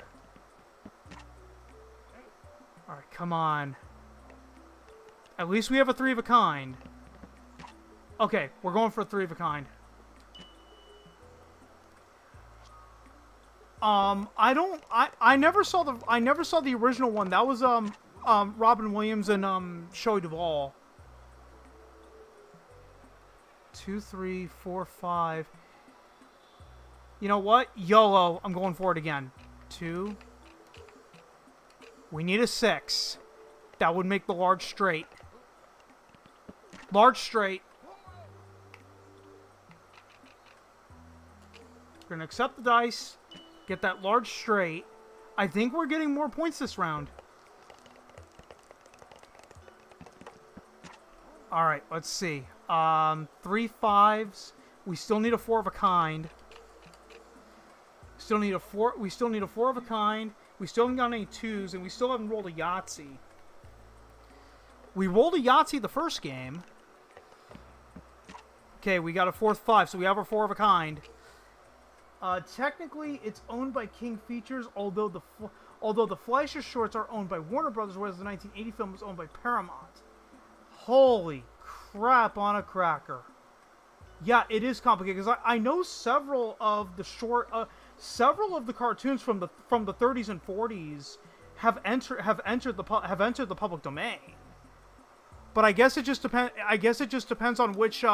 All right, come on. At least we have a 3 of a kind. Okay, we're going for a 3 of a kind. I never saw the original one. That was Robin Williams and Shelley Duvall. 2, 3, 4, 5. You know what? YOLO. I'm going for it again. 2. We need a 6. That would make the large straight. Large straight. We're gonna accept the dice. Get that large straight. I think we're getting more points this round. Alright, let's see. 3 5s. We still need a 4 of a kind. We still need a 4 of a kind. We still haven't got any 2s, and we still haven't rolled a Yahtzee. We rolled a Yahtzee the first game. Okay, we got a 4th 5, so we have our 4 of a kind. Technically, it's owned by King Features, although the Fleischer shorts are owned by Warner Brothers, whereas the 1980 film was owned by Paramount. Holy crap on a cracker! Yeah, it is complicated because I know several of the cartoons from the 30s and 40s have entered the public domain. But I guess it just depends on which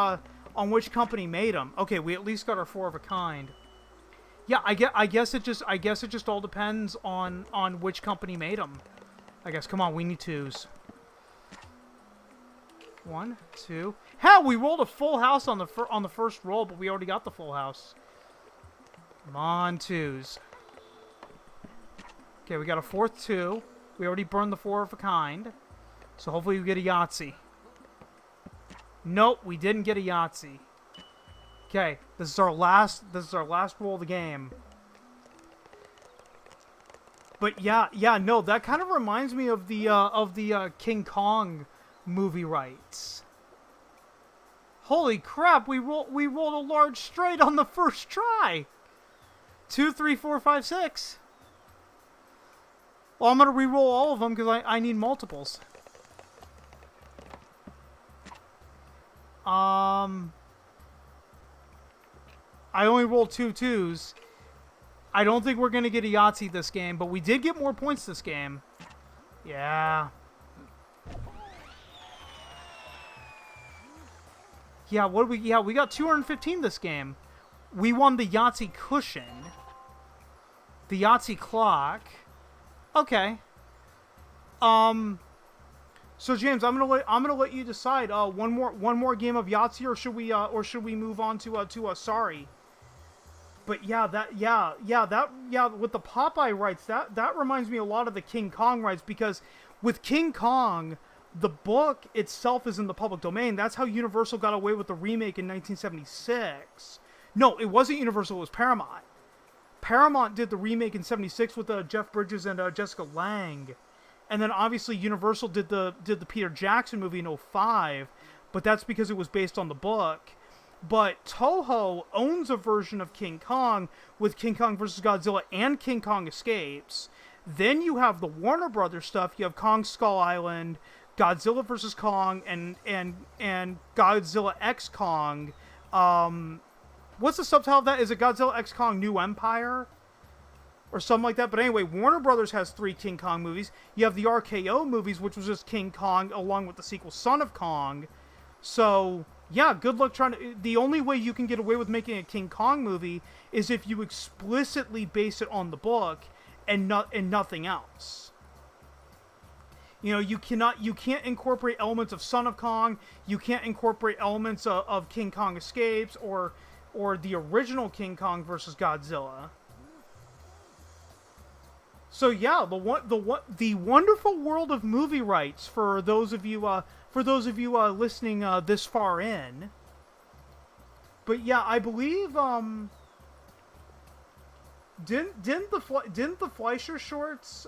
company made them. Okay, we at least got our 4 of a kind. Yeah, I guess it just all depends on which company made them. I guess. Come on, we need 2s. 1, 2. Hell, we rolled a full house on the first roll, but we already got the full house. Come on, 2s. Okay, we got a 4th 2. We already burned the 4 of a kind, so hopefully we get a Yahtzee. Nope, we didn't get a Yahtzee. Okay, this is our last roll of the game. But yeah, no, that kind of reminds me of the King Kong movie rights. Holy crap, we rolled a large straight on the first try. 2, 3, 4, 5, 6. Well, I'm gonna re-roll all of them because I need multiples. I only rolled 2 2s. I don't think we're going to get a Yahtzee this game, but we did get more points this game. Yeah. Yeah, we got 215 this game. We won the Yahtzee cushion. The Yahtzee clock. Okay. So James, I'm gonna let you decide. One more game of Yahtzee, or should we move on to Sorry? But yeah, with the Popeye rights, that reminds me a lot of the King Kong rights, because with King Kong, the book itself is in the public domain. That's how Universal got away with the remake in 1976. No, it wasn't Universal, it was Paramount. Paramount did the remake in 76 with Jeff Bridges and Jessica Lange. And then obviously Universal did the Peter Jackson movie in 05, but that's because it was based on the book. But Toho owns a version of King Kong with King Kong vs. Godzilla and King Kong Escapes. Then you have the Warner Brothers stuff. You have Kong Skull Island, Godzilla vs. Kong, and Godzilla X Kong. What's the subtitle of that? Is it Godzilla X Kong New Empire? Or something like that. But anyway, Warner Brothers has 3 King Kong movies. You have the RKO movies, which was just King Kong, along with the sequel Son of Kong. So yeah, good luck trying to... The only way you can get away with making a King Kong movie is if you explicitly base it on the book and nothing else. You know, you can't incorporate elements of Son of Kong. You can't incorporate elements of King Kong Escapes or the original King Kong versus Godzilla. So yeah, the wonderful world of movie rights for those of you listening this far in. But yeah, I believe didn't the Fleischer shorts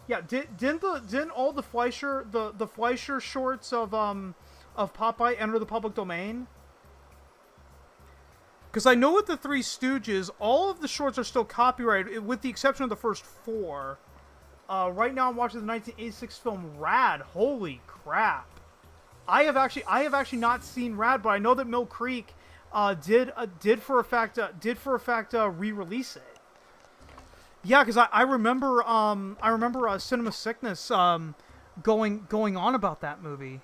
didn't all the Fleischer shorts of Popeye enter the public domain? Because I know with the Three Stooges, all of the shorts are still copyrighted, with the exception of the first 4. Right now, I'm watching the 1986 film Rad. Holy crap! I have actually not seen Rad, but I know that Mill Creek did for a fact re-release it. Yeah, because I remember Cinema Sickness going on about that movie.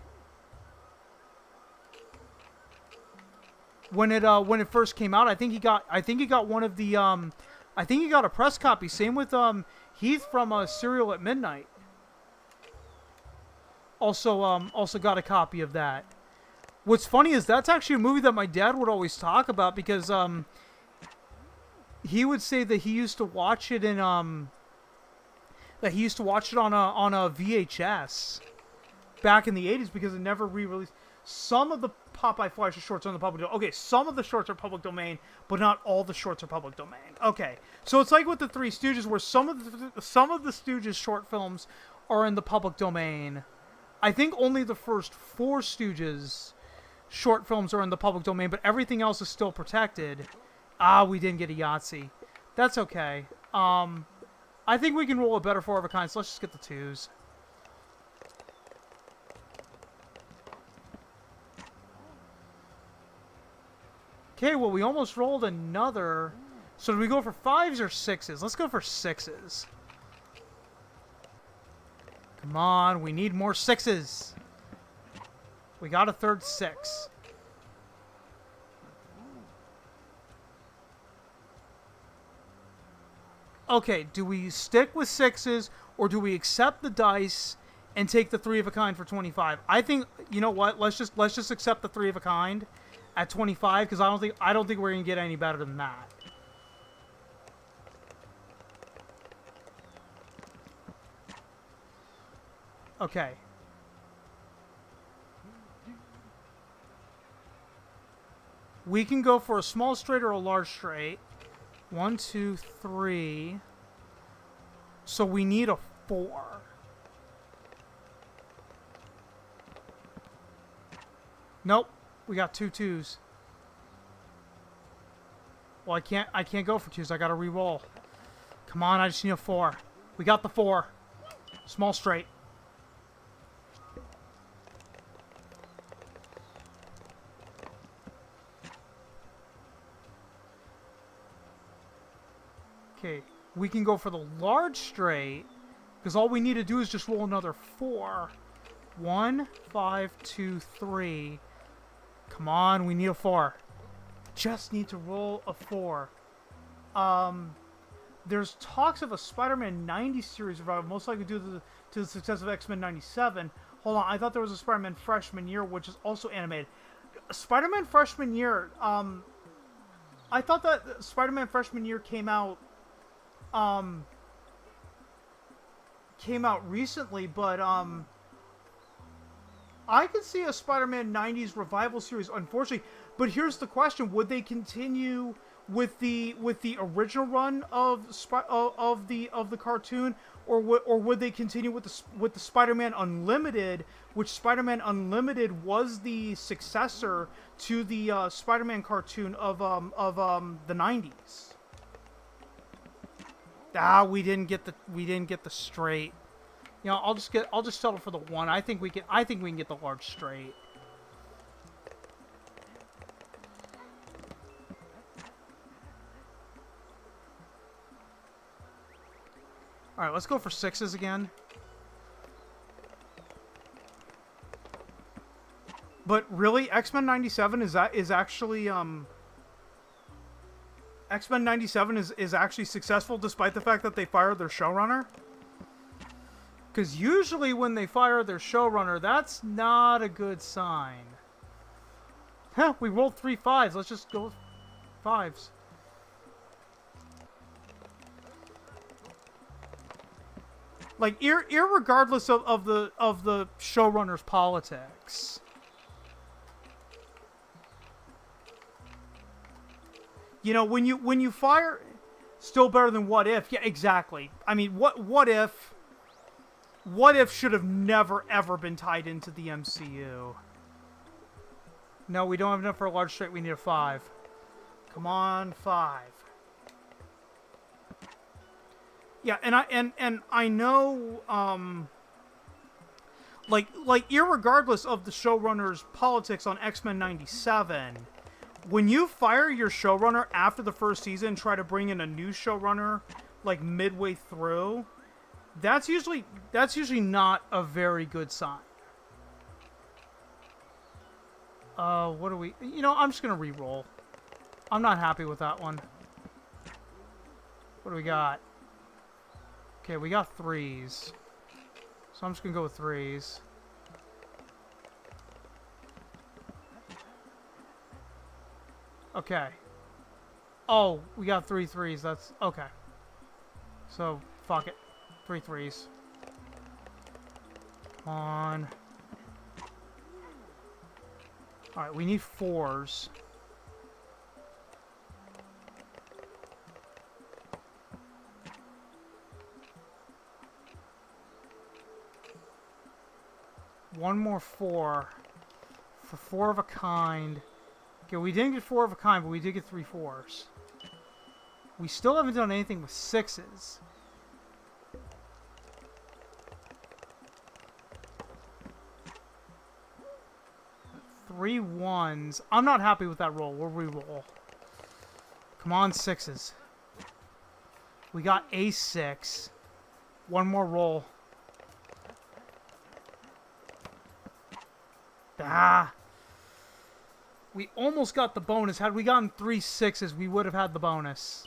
When it first came out, I think he got one of the I think he got a press copy. Same with Heath from Serial at Midnight. Also got a copy of that. What's funny is that's actually a movie that my dad would always talk about because he would say that he used to watch it on a VHS back in the 80s because it never re-released. Some of the Popeye Fleischer shorts are in the public domain. Okay, some of the shorts are public domain, but not all the shorts are public domain. Okay, so it's like with the Three Stooges, where some of the Stooges short films are in the public domain. I think only the first 4 Stooges short films are in the public domain, but everything else is still protected. We didn't get a Yahtzee. That's okay. I think we can roll a better 4 of a kind, so let's just get the 2s. Okay, well, we almost rolled another. So do we go for 5s or 6s? Let's go for 6s. Come on, we need more 6s. We got a third 6. Okay, do we stick with 6s or do we accept the dice and take the 3 of a kind for 25? I think, you know what? Let's just accept the 3 of a kind at 25 because I don't think we're gonna get any better than that. Okay. We can go for a small straight or a large straight. 1, 2, 3. So we need a 4. Nope. We got 2 2s. Well, I can't go for 2s. I gotta re-roll. Come on, I just need a 4. We got the 4. Small straight. Okay, we can go for the large straight, because all we need to do is just roll another 4. 1, 5, 2, 3. Come on, we need a 4. Just need to roll a 4. There's talks of a Spider-Man 90 series revival, most likely due to the success of X-Men 97. Hold on, I thought there was a Spider-Man Freshman Year, which is also animated. Spider-Man Freshman Year, I thought that Spider-Man Freshman Year came out recently, but I could see a Spider-Man 90s revival series, unfortunately. But here's the question: would they continue with the original run of the cartoon, or would they continue with the Spider-Man Unlimited, which Spider-Man Unlimited was the successor to the Spider-Man cartoon of the 90s? We didn't get the straight. You know, I'll just settle for the 1. I think we can get the large straight. All right, let's go for 6s again. But really, X-Men 97 is actually X-Men 97 is actually successful despite the fact that they fired their showrunner. Because usually when they fire their showrunner, that's not a good sign. Huh, we rolled 3 5s. Let's just go with 5s. Like, irregardless of the showrunner's politics. You know, when you fire, still better than What If. Yeah, exactly. I mean, What If should have never ever been tied into the MCU. No, we don't have enough for a large straight. We need a 5. Come on, 5. Yeah, and I know, like irregardless of the showrunner's politics on X-Men 97, when you fire your showrunner after the first season and try to bring in a new showrunner like midway through, that's usually not a very good sign. What do we? You know, I'm just gonna re-roll. I'm not happy with that one. What do we got? Okay, we got 3s. So I'm just gonna go with 3s. Okay. Oh, we got 3 3s. That's okay. So fuck it. 3 3s. Come on. Alright, we need 4s. One more 4 for 4 of a kind. Okay, we didn't get 4 of a kind, but we did get 3 4s. We still haven't done anything with 6s. Three 1s. I'm not happy with that roll. We'll re-roll. Come on, 6s. We got a 6. One more roll. Ah. We almost got the bonus. Had we gotten 3 6s, we would have had the bonus.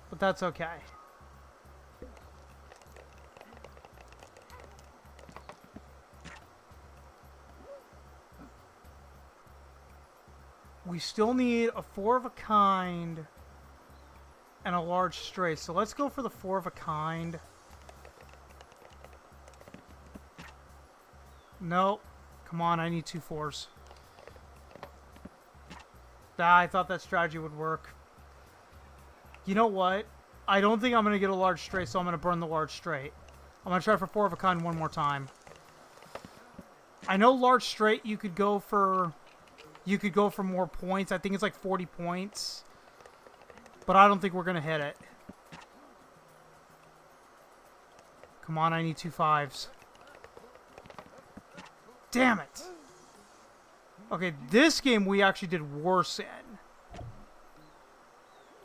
But that's okay. We still need a 4 of a kind and a large straight. So let's go for the 4 of a kind. Nope. Come on, I need 2 4s. Ah, I thought that strategy would work. You know what? I don't think I'm going to get a large straight, so I'm going to burn the large straight. I'm going to try for 4 of a kind one more time. I know large straight you could go for more points. I think it's like 40 points. But I don't think we're going to hit it. Come on, I need 2 5s. Damn it! Okay, this game we actually did worse in.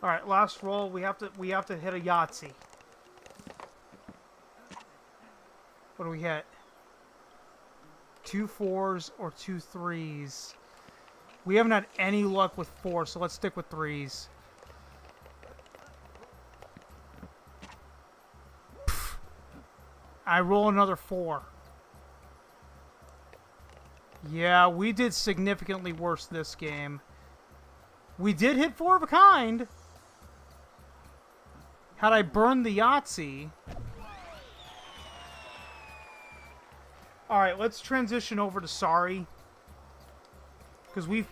All right, last roll. We have to hit a Yahtzee. What do we hit? 2 4s or 2 3s. We haven't had any luck with 4, so let's stick with 3s. Pfft. I roll another 4. Yeah, we did significantly worse this game. We did hit 4 of a kind. Had I burned the Yahtzee. Alright, let's transition over to Sorry. Because we've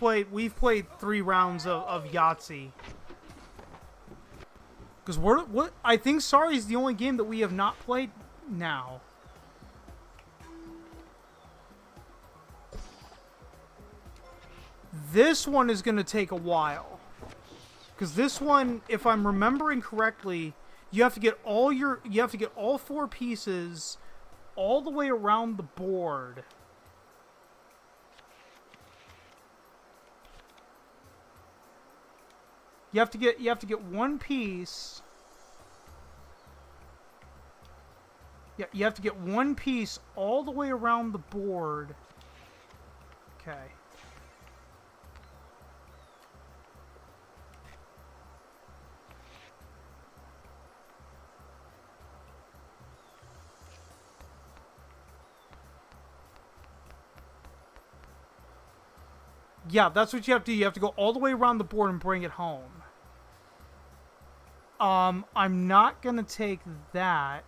played 3 rounds of Yahtzee. Because I think Sorry is the only game that we have not played now. This one is going to take a while. Because this one, if I'm remembering correctly, you have to get all 4 pieces all the way around the board. You have to get 1 piece. Yeah, you have to get 1 piece all the way around the board. Okay. Yeah, that's what you have to do. You have to go all the way around the board and bring it home. I'm not gonna take that.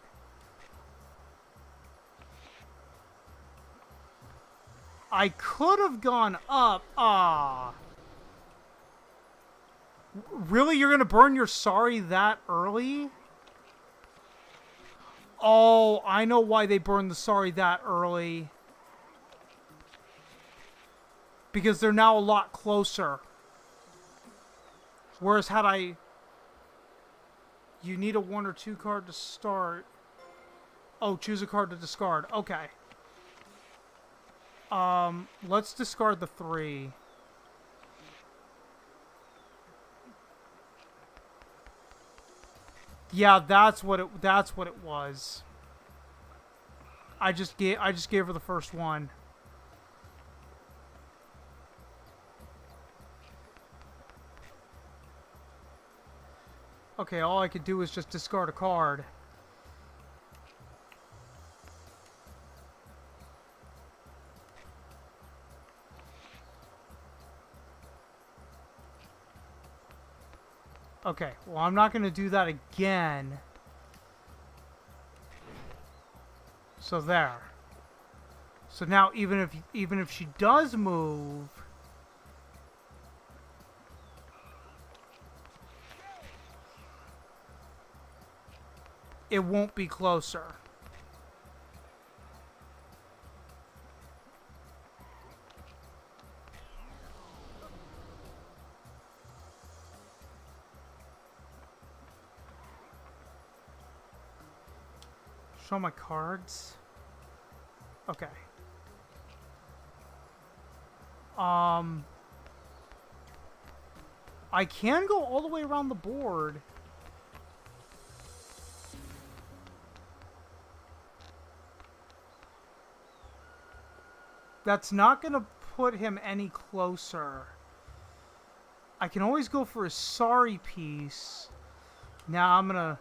I could have gone up. Ah. Really? You're gonna burn your sorry that early? Oh, I know why they burned the sorry that early. Because they're now a lot closer. Whereas had I... You need a 1 or 2 card to start. Oh, choose a card to discard. Okay. Let's discard the 3. Yeah, that's what it was. I just gave her the first one. Okay, all I could do is just discard a card. Okay, well, I'm not going to do that again. So there. So now even if she does move, it won't be closer. Show my cards. Okay. I can go all the way around the board. That's not going to put him any closer. I can always go for a sorry piece. Now I'm going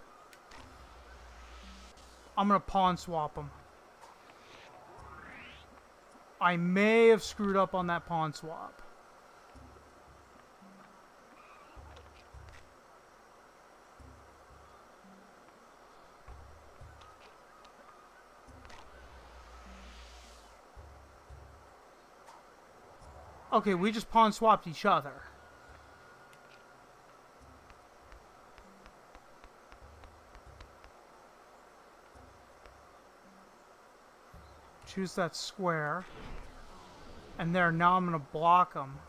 to pawn swap him. I may have screwed up on that pawn swap. Okay, we just pawn swapped each other. Choose that square. And there, now I'm going to block them.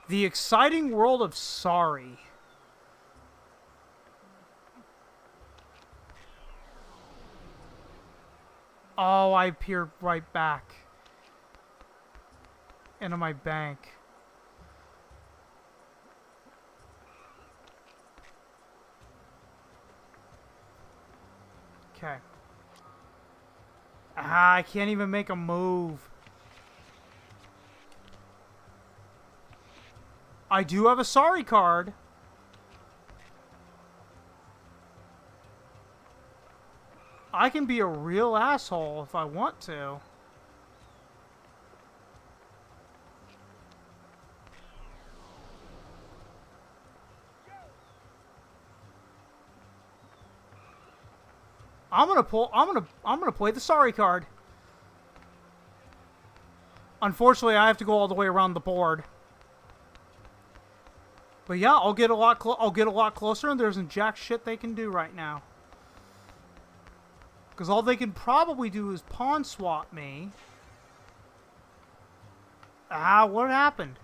The exciting world of sorry. Oh, I peered right back into my bank. Okay. Ah, I can't even make a move. I do have a sorry card. I can be a real asshole if I want to. I'm gonna play the sorry card. Unfortunately, I have to go all the way around the board. But yeah, I'll get a lot closer, and there isn't jack shit they can do right now. Because all they can probably do is pawn swap me. Ah, what happened?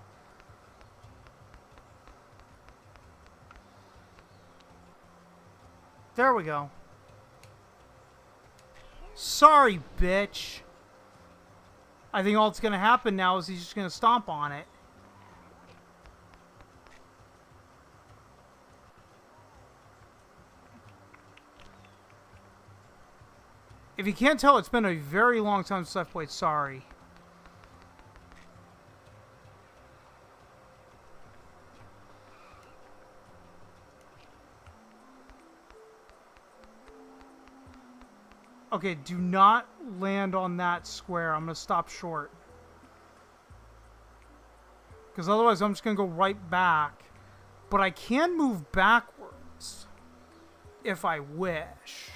There we go. Sorry, bitch. I think all that's going to happen now is he's just going to stomp on it. If you can't tell, it's been a very long time since I've played Sorry. Okay, do not land on that square. I'm going to stop short. Because otherwise I'm just going to go right back. But I can move backwards if I wish.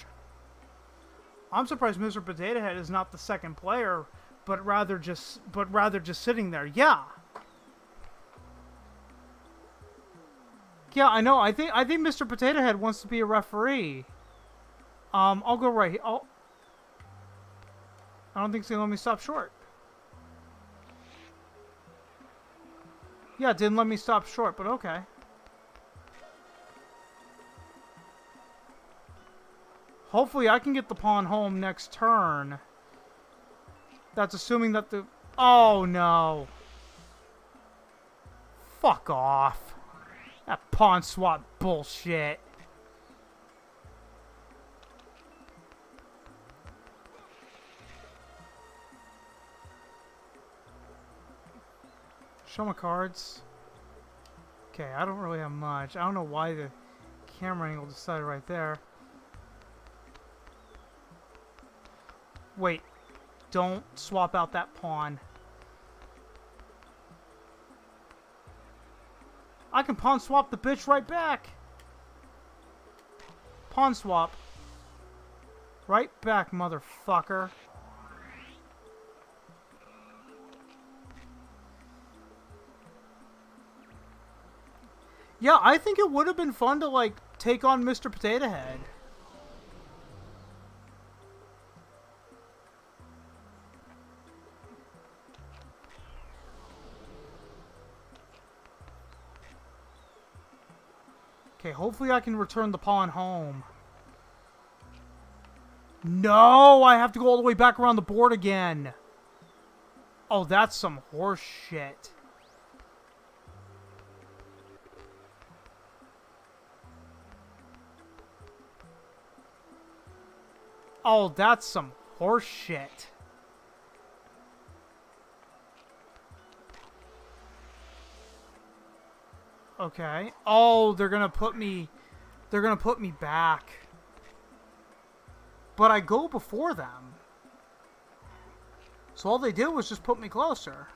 I'm surprised Mr. Potato Head is not the second player, but rather just sitting there. Yeah. Yeah, I know. I think Mr. Potato Head wants to be a referee. I'll go right here. I don't think it's gonna let me stop short. Yeah, it didn't let me stop short, but okay. Hopefully I can get the pawn home next turn. That's assuming that the... Oh, no. Fuck off. That pawn swap bullshit. Show my cards. Okay, I don't really have much. I don't know why the camera angle decided right there. Wait. Don't swap out that pawn. I can pawn swap the bitch right back. Pawn swap. Right back, motherfucker. Yeah, I think it would have been fun to, like, take on Mr. Potato Head. Okay, hopefully I can return the pawn home. No, I have to go all the way back around the board again. Oh, that's some horse shit. Oh, that's some horse shit. Okay. Oh, they're gonna put me back. But I go before them. So all they did was just put me closer.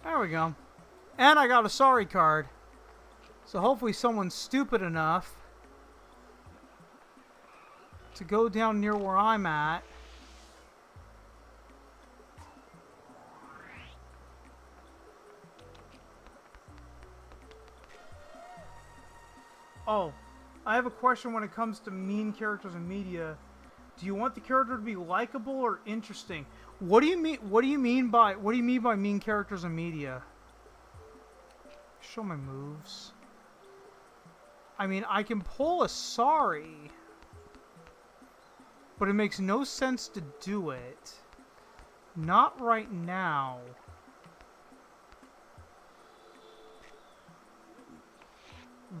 There we go. And I got a sorry card. So hopefully someone's stupid enough to go down near where I'm at. Oh, I have a question when it comes to mean characters in media. Do you want the character to be likable or interesting? What do you mean? What do you mean by mean characters in media? Show my moves. I mean, I can pull a sorry, but it makes no sense to do it. Not right now.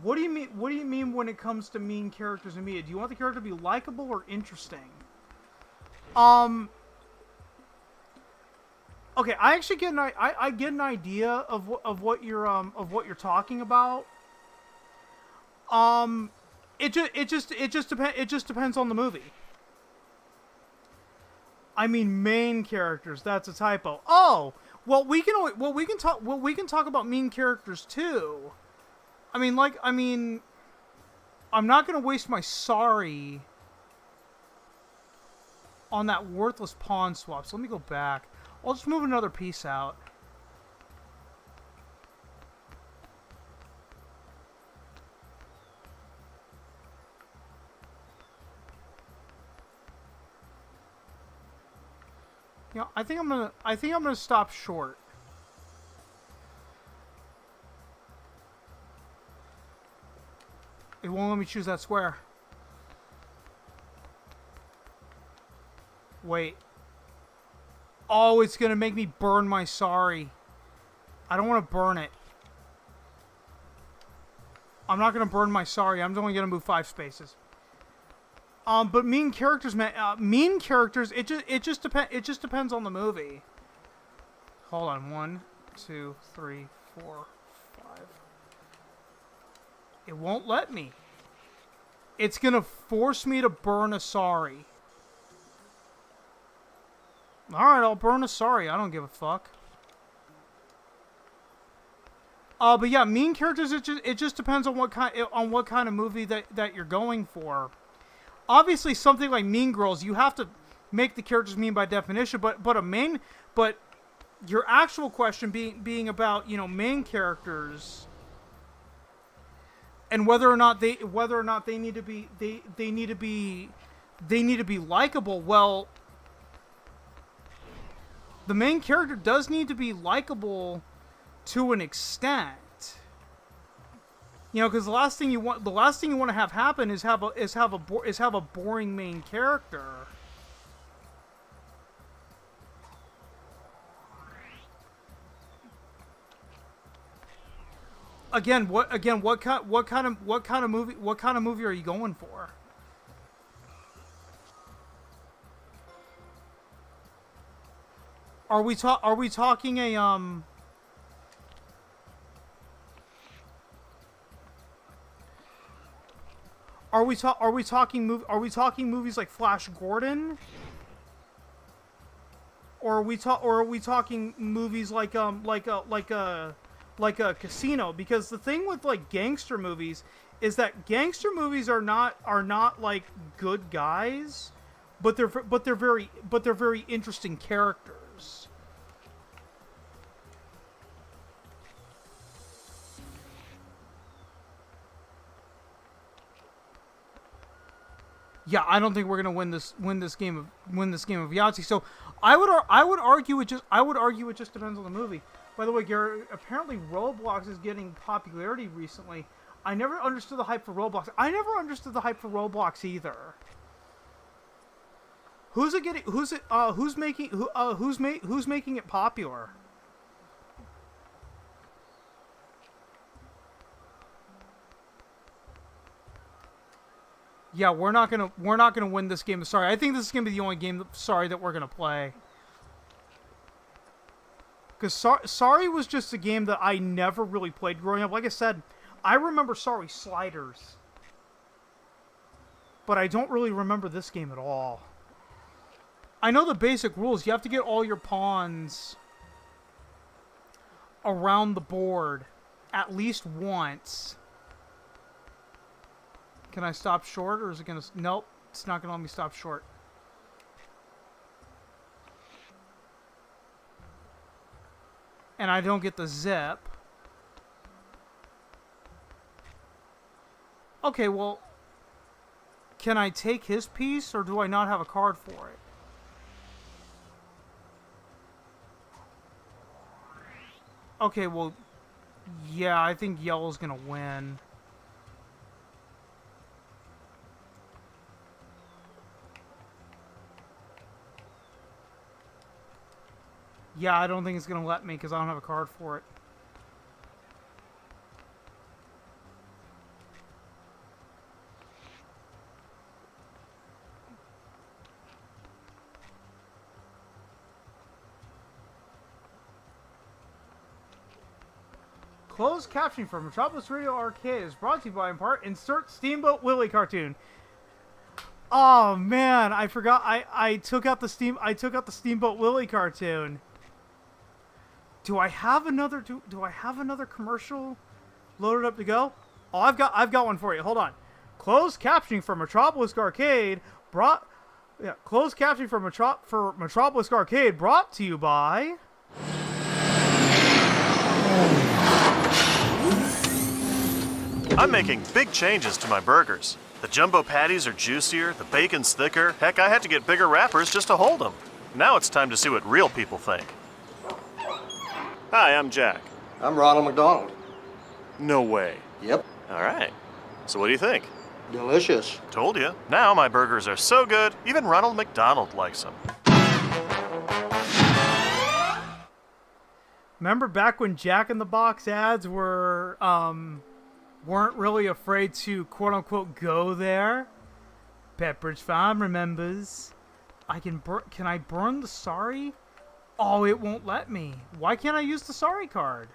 What do you mean? What do you mean when it comes to mean characters in media? Do you want the character to be likable or interesting? Okay, I actually get I get an idea of what you're talking about. It just depends on the movie. I mean, main characters. That's a typo. Oh, well we can talk about mean characters too. I mean, I'm not gonna waste my sorry on that worthless pawn swap. So let me go back. I'll just move another piece out. You know, I think I'm gonna stop short. It won't let me choose that square. Wait. Oh, it's gonna make me burn my sorry. I don't want to burn it. I'm not gonna burn my sorry. I'm only gonna move 5 spaces. But mean characters, man. Mean characters. It just depends on the movie. Hold on. 1, 2, 3, 4, 5. It won't let me. It's gonna force me to burn a sorry. Alright, I'll burn a sorry. I don't give a fuck. But yeah, mean characters, it just depends on what kind of movie that you're going for. Obviously, something like Mean Girls, you have to make the characters mean by definition, but your actual question being about, you know, main characters and whether or not they need to be likable. Well, the main character does need to be likable to an extent. You know, because the last thing you want to have happen is have a boring main character. What kind of movie are you going for? Are we talking a Are we talking movies like Flash Gordon? Or are we talking movies like a Casino? Because the thing with like gangster movies is that gangster movies are not like good guys, but they're very interesting characters. Yeah, I don't think we're gonna win this game of Yahtzee. So I would argue it just depends on the movie. By the way, Garrett, apparently Roblox is getting popularity recently. I never understood the hype for Roblox. I never understood the hype for Roblox either. Who's making it popular? Yeah, we're not gonna win this game. Sorry, I think this is gonna be the only game. Sorry, that we're gonna play. Because Sorry was just a game that I never really played growing up. Like I said, I remember Sorry Sliders, but I don't really remember this game at all. I know the basic rules. You have to get all your pawns around the board at least once. Can I stop short, or is it gonna... Nope, it's not gonna let me stop short. And I don't get the zip. Okay, well... Can I take his piece, or do I not have a card for it? Okay, well... Yeah, I think yellow's gonna win. Yeah, I don't think it's going to let me because I don't have a card for it. Closed captioning for MetrObelisk Radio Arcade is brought to you by, in part, insert Steamboat Willie cartoon. Oh man, I forgot. I took out the Steamboat Willie cartoon. Do I have another? Do I have another commercial loaded up to go? Oh, I've got one for you. Hold on. Closed captioning for MetrObelisk Arcade brought. Yeah, closed captioning for MetrObelisk Arcade brought to you by. I'm making big changes to my burgers. The jumbo patties are juicier, the bacon's thicker. Heck, I had to get bigger wrappers just to hold them. Now it's time to see what real people think. Hi, I'm Jack. I'm Ronald McDonald. No way. Yep. All right. So what do you think? Delicious. Told you. Now my burgers are so good, even Ronald McDonald likes them. Remember back when Jack in the Box ads were weren't really afraid to quote unquote go there? Pepperidge Farm remembers. Can I burn the sorry? Oh, it won't let me. Why can't I use the sorry card?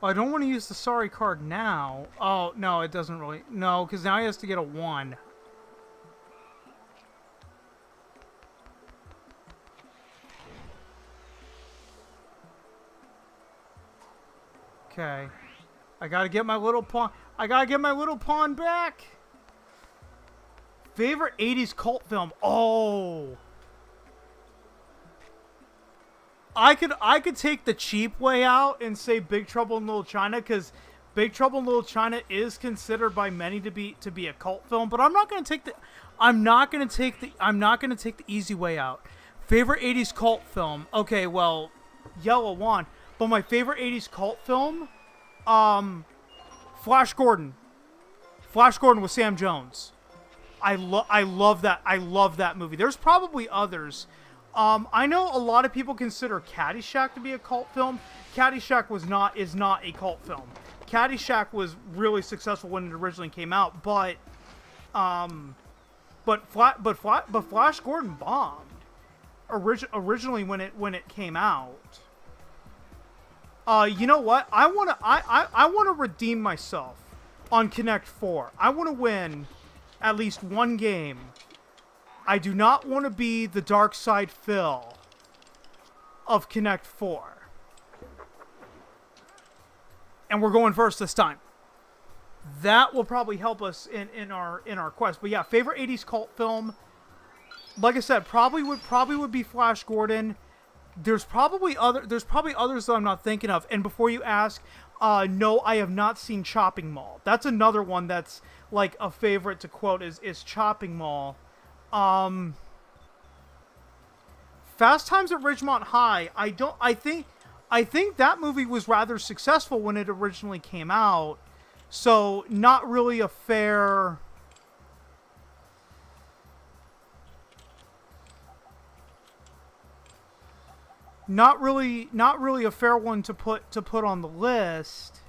Well, I don't want to use the sorry card now. Oh, no, it doesn't really. No, because now he has to get a 1. Okay. I gotta get my little pawn. I gotta get my little pawn back. Favorite 80s cult film. Oh. I could take the cheap way out and say Big Trouble in Little China, because Big Trouble in Little China is considered by many to be a cult film, but I'm not gonna take the easy way out. Favorite 80s cult film. Okay, well, Yellow Wand. But my favorite 80s cult film, Flash Gordon. Flash Gordon with Sam Jones. I love that. I love that movie. There's probably others. I know a lot of people consider Caddyshack to be a cult film. Caddyshack is not a cult film. Caddyshack was really successful when it originally came out, but Flash Gordon bombed originally when it came out. You know what? I wanna redeem myself on Connect 4. I wanna win at least one game. I do not want to be the Dark Side Phil of Connect 4. And we're going first this time. That will probably help us in our quest. But yeah, favorite 80s cult film. Like I said, probably would be Flash Gordon. There's probably others that I'm not thinking of. And before you ask, no, I have not seen Chopping Mall. That's another one that's like a favorite to quote is Chopping Mall. Fast Times at Ridgemont High. I think that movie was rather successful when it originally came out. So not really a fair. Not really a fair one to put on the list.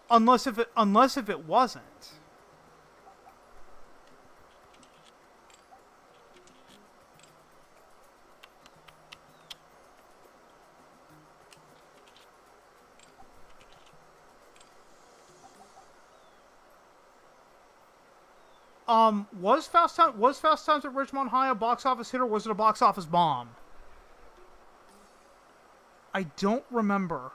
Unless if it wasn't. Was Fast Times at Ridgemont High a box office hit, or was it a box office bomb? I don't remember.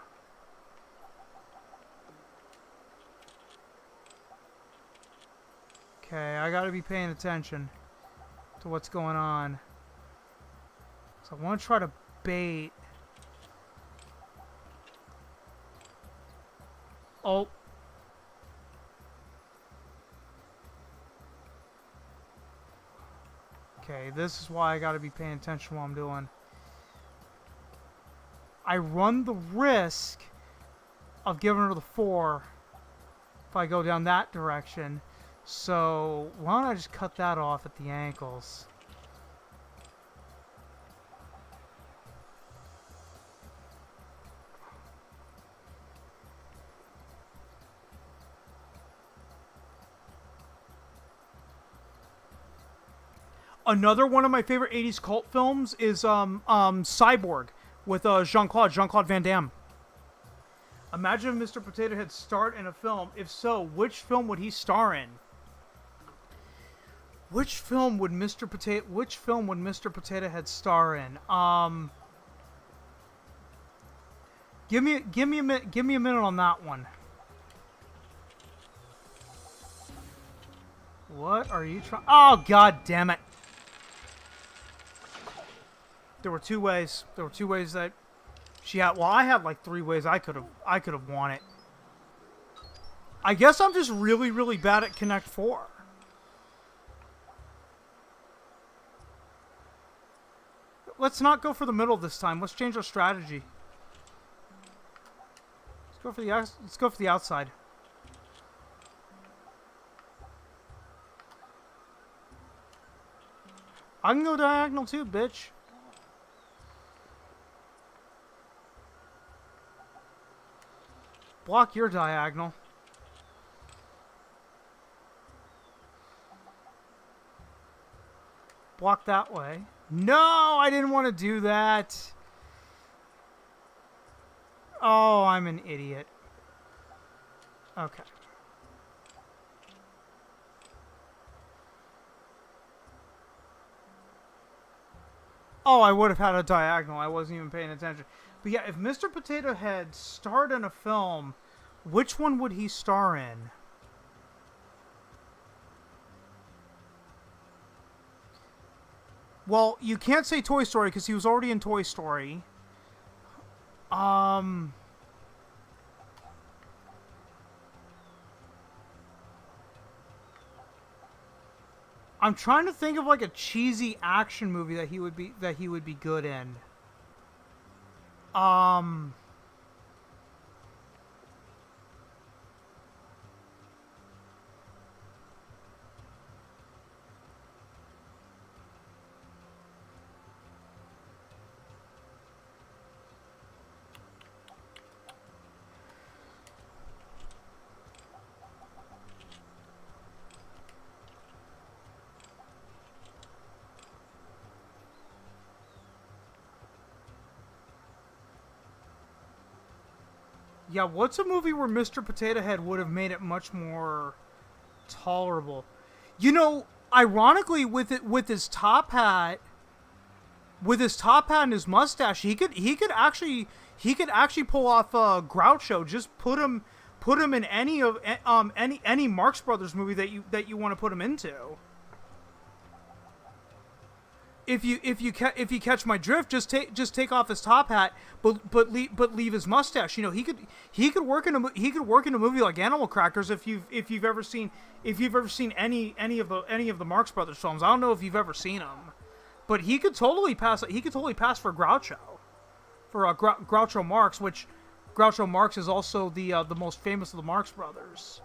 Okay, I gotta be paying attention to what's going on. So I want to try to bait. Oh. Okay, this is why I gotta be paying attention to what I'm doing. I run the risk of giving her the 4 if I go down that direction. So, why don't I just cut that off at the ankles? Another one of my favorite 80s cult films is Cyborg with Jean-Claude Van Damme. Imagine if Mr. Potato Head starred in a film. If so, which film would he star in? Which film would Mr. Potato Head star in? Give me a minute on that one. What are you trying? Oh, god damn it. There were two ways. That she had. Well, I had like 3 ways I could have won it. I guess I'm just really, really bad at Connect 4. Let's not go for the middle this time. Let's change our strategy. Let's go for the outside. I can go diagonal too, bitch. Block your diagonal. Block that way. No, I didn't want to do that. Oh, I'm an idiot. Okay. Oh, I would have had a diagonal. I wasn't even paying attention. But yeah, if Mr. Potato Head starred in a film, which one would he star in? Well, you can't say Toy Story because he was already in Toy Story. I'm trying to think of like a cheesy action movie that he would be good in. Yeah, what's a movie where Mr. Potato Head would have made it much more tolerable? You know, ironically, with his top hat, and his mustache, he could actually pull off Groucho. Just put him in any Marx Brothers movie that you want to put him into. If you catch my drift, just take off his top hat, but leave his mustache. You know, he could work in a movie like Animal Crackers if you've ever seen any of the Marx Brothers films. I don't know if you've ever seen them, but he could totally pass for Groucho, Groucho Marx, which Groucho Marx is also the most famous of the Marx Brothers.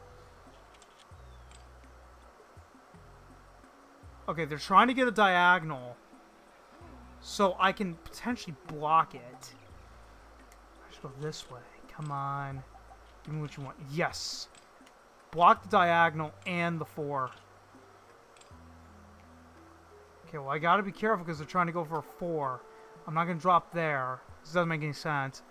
Okay, they're trying to get a diagonal. So I can potentially block it. I should go this way. Come on. Give me what you want. Yes. Block the diagonal and the 4. Okay, well I gotta be careful because they're trying to go for a 4. I'm not gonna drop there. This doesn't make any sense.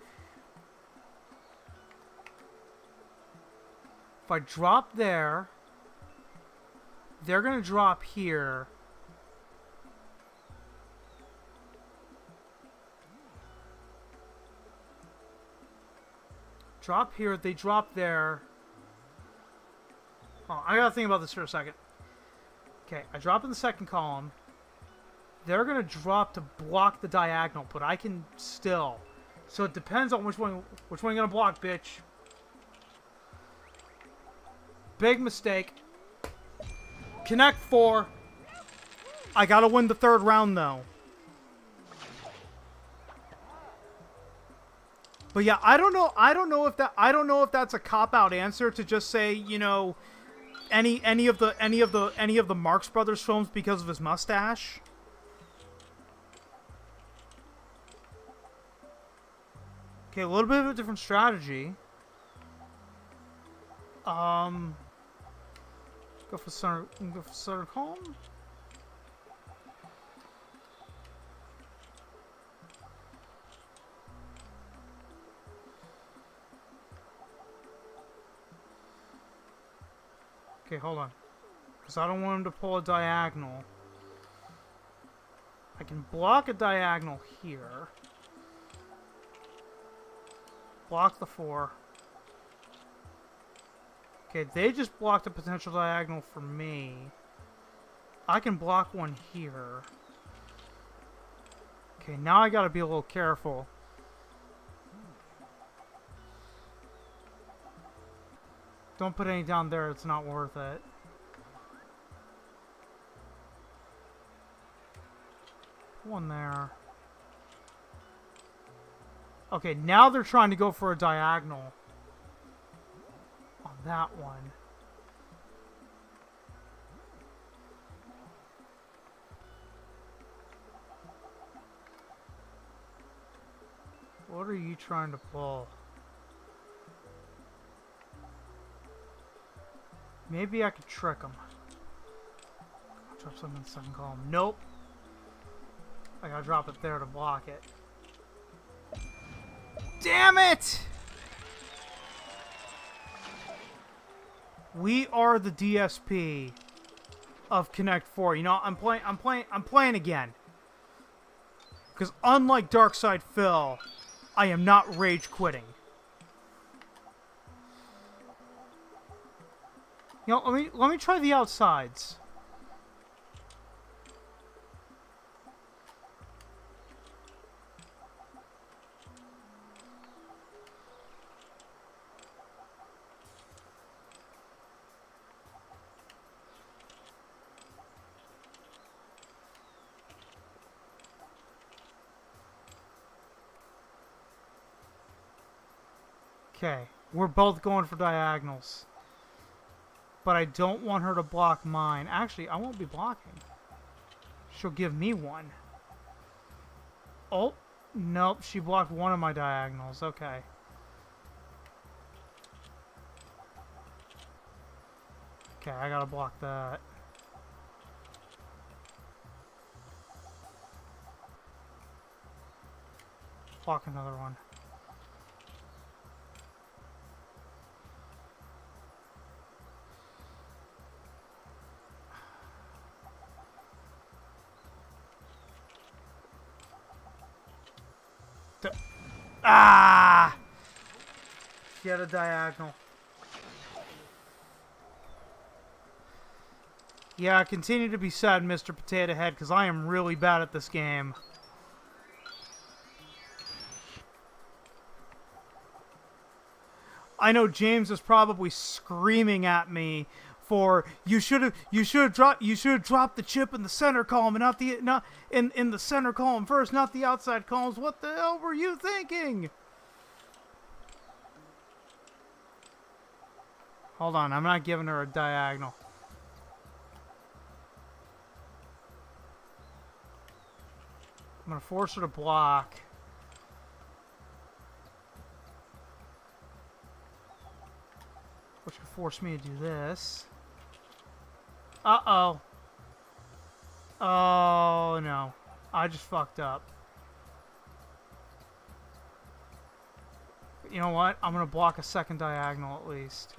If I drop there, they're gonna drop here. Drop here, they drop there. Oh, I gotta think about this for a second. Okay, I drop in the second column. They're gonna drop to block the diagonal, but I can still. So it depends on which one you're gonna block, bitch. Big mistake. Connect 4. I gotta win the 3rd round though. But yeah, I don't know if that's a cop-out answer to just say, you know, any of the Marx Brothers films because of his mustache. Okay, a little bit of a different strategy. Go for center column. Okay, hold on. Because I don't want him to pull a diagonal. I can block a diagonal here. Block the 4. Okay, they just blocked a potential diagonal for me. I can block one here. Okay, now I gotta be a little careful. Don't put any down there. It's not worth it. One there. Okay, now they're trying to go for a diagonal on that one. What are you trying to pull? Maybe I could trick them. Drop something in the second column. Nope. I gotta drop it there to block it. Damn it! We are the DSP of Connect 4. You know, I'm playing again. Because unlike Darkside Phil, I am not rage quitting. You know, let me try the outsides. Okay, we're both going for diagonals. But I don't want her to block mine. Actually, I won't be blocking. She'll give me one. Oh, nope, she blocked one of my diagonals. Okay. Okay, I gotta block that. Block another one. Ah! She had a diagonal. Yeah, continue to be sad, Mr. Potato Head, because I am really bad at this game. I know James is probably screaming at me for you should have dropped the chip in the center column and not in the center column first, not the outside columns. What the hell were you thinking? Hold on, I'm not giving her a diagonal. I'm gonna force her to block. Which would force me to do this. Uh-oh. Oh, no. I just fucked up. You know what? I'm going to block a second diagonal at least.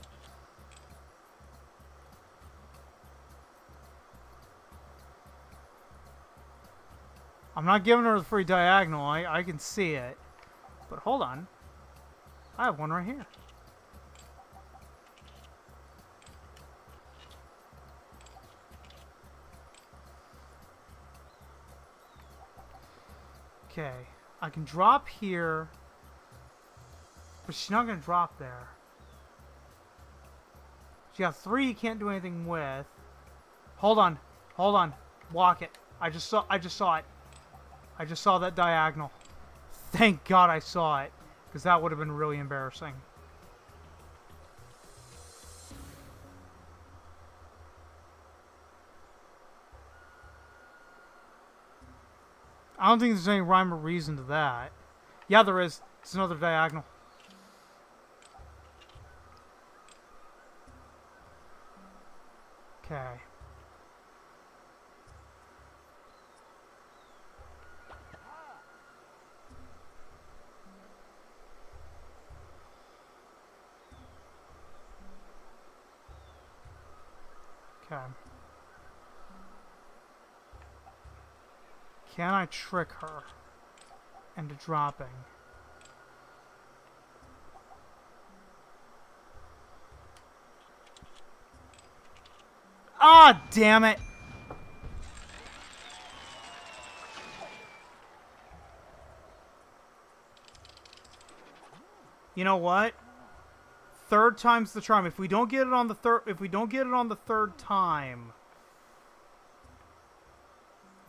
I'm not giving her the free diagonal. I can see it. But hold on. I have one right here. Okay, I can drop here, but she's not going to drop there. She got 3 you can't do anything with. Hold on, block it. I just saw it. I just saw that diagonal. Thank God I saw it, because that would have been really embarrassing. I don't think there's any rhyme or reason to that. Yeah, there is. It's another diagonal. Okay. Okay. Can I trick her into dropping? Ah, damn it! You know what? third time's the charm. If we don't get it on the third time,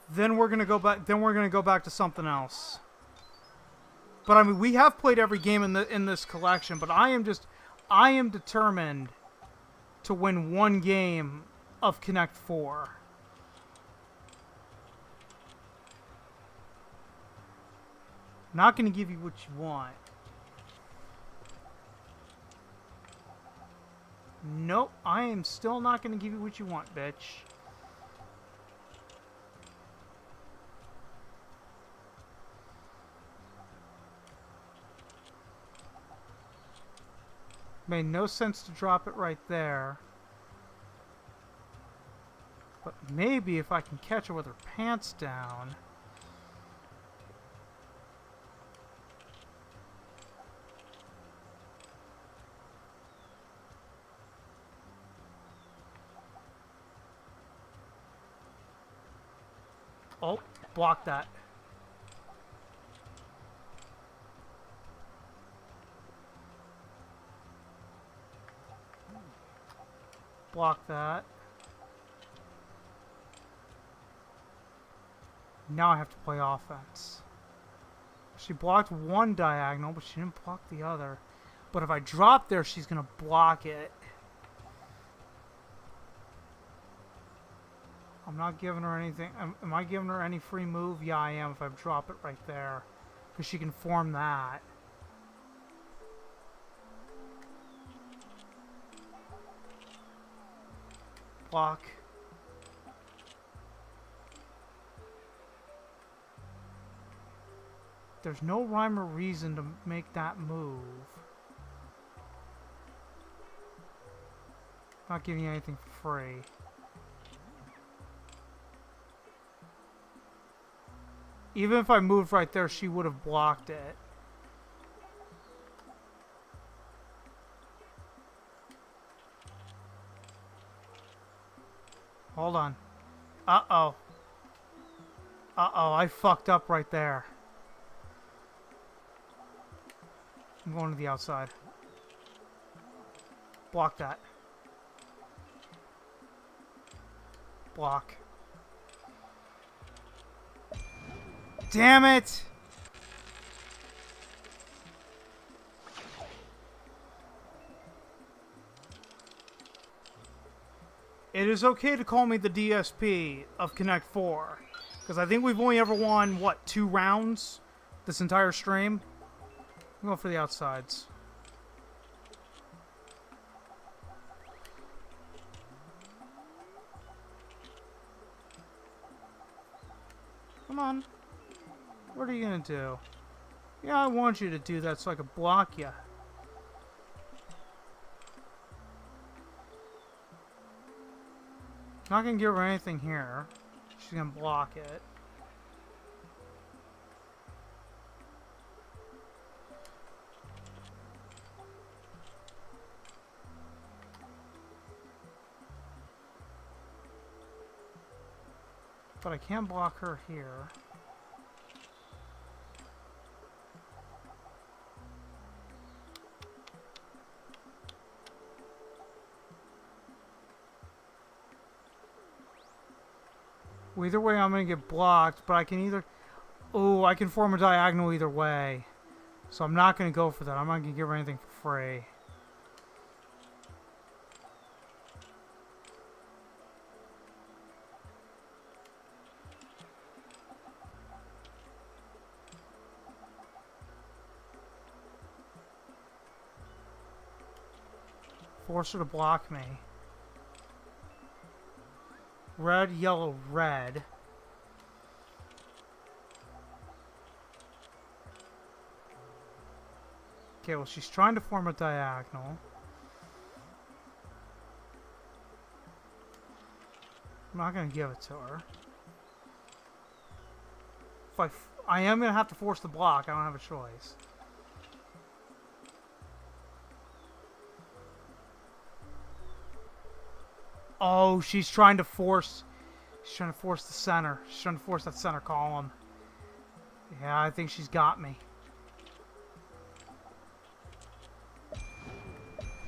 then we're gonna go back. Then we're gonna go back to something else. But I mean, we have played every game in this collection. But I am determined to win one game of Connect 4. Not gonna give you what you want. Nope, I am still not gonna give you what you want, bitch. Made no sense to drop it right there. But maybe if I can catch her with her pants down. Oh, block that. Block that. Now I have to play offense. She blocked one diagonal, but she didn't block the other. But if I drop there, she's going to block it. I'm not giving her anything. Am I giving her any free move? Yeah, I am if I drop it right there. Because she can form that. Block. There's no rhyme or reason to make that move. Not giving you anything for free. Even if I moved right there, she would have blocked it. Hold on. Uh-oh. Uh-oh, I fucked up right there. I'm going to the outside. Block that. Block. Damn it! It is okay to call me the DSP of Connect 4. Because I think we've only ever won, what, 2 rounds this entire stream? I'm going for the outsides. Come on. What are you going to do? Yeah, I want you to do that so I can block you. Not going to give her anything here. She's going to block it. But I can't block her here. Well, either way, I'm going to get blocked, but I can either... Oh, I can form a diagonal either way. So I'm not going to go for that. I'm not going to give her anything for free. Force her to block me. Red, yellow, red. Okay, well, she's trying to form a diagonal. I'm not going to give it to her. If I am going to have to force the block. I don't have a choice. Oh, she's trying to force... She's trying to force the center. She's trying to force that center column. Yeah, I think she's got me.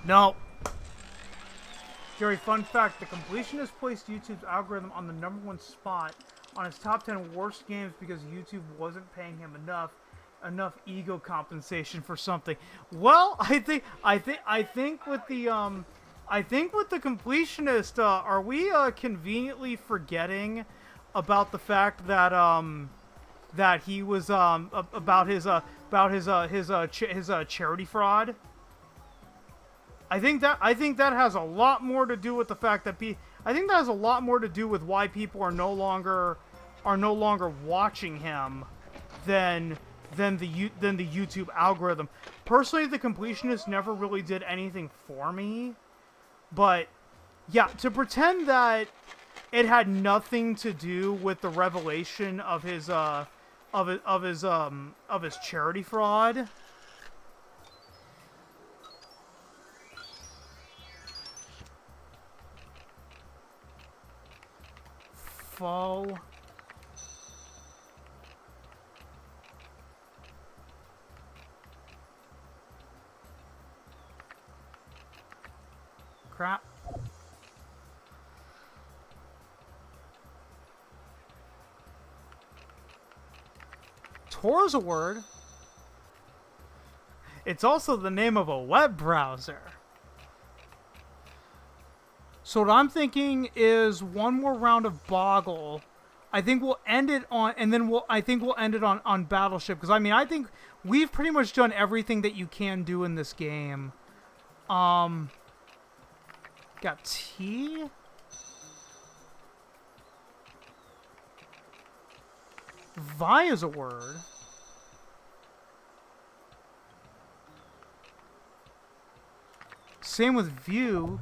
No. Jerry, fun fact, the completionist placed YouTube's algorithm on the #1 spot on his top 10 worst games because YouTube wasn't paying him enough ego compensation for something. Well, I think with the completionist, are we conveniently forgetting about the fact that that he was about his charity fraud? I think that has a lot more to do with the fact that I think that has a lot more to do with why people are no longer watching him than the YouTube algorithm. Personally, the completionist never really did anything for me, but yeah, to pretend that it had nothing to do with the revelation of his charity fraud. Faux. Crap. Tor is a word. It's also the name of a web browser. So what I'm thinking is one more round of Boggle. I think we'll end it on, and then we'll end it on Battleship, because I mean I think we've pretty much done everything that you can do in this game. Got T. Vi is a word. Same with view.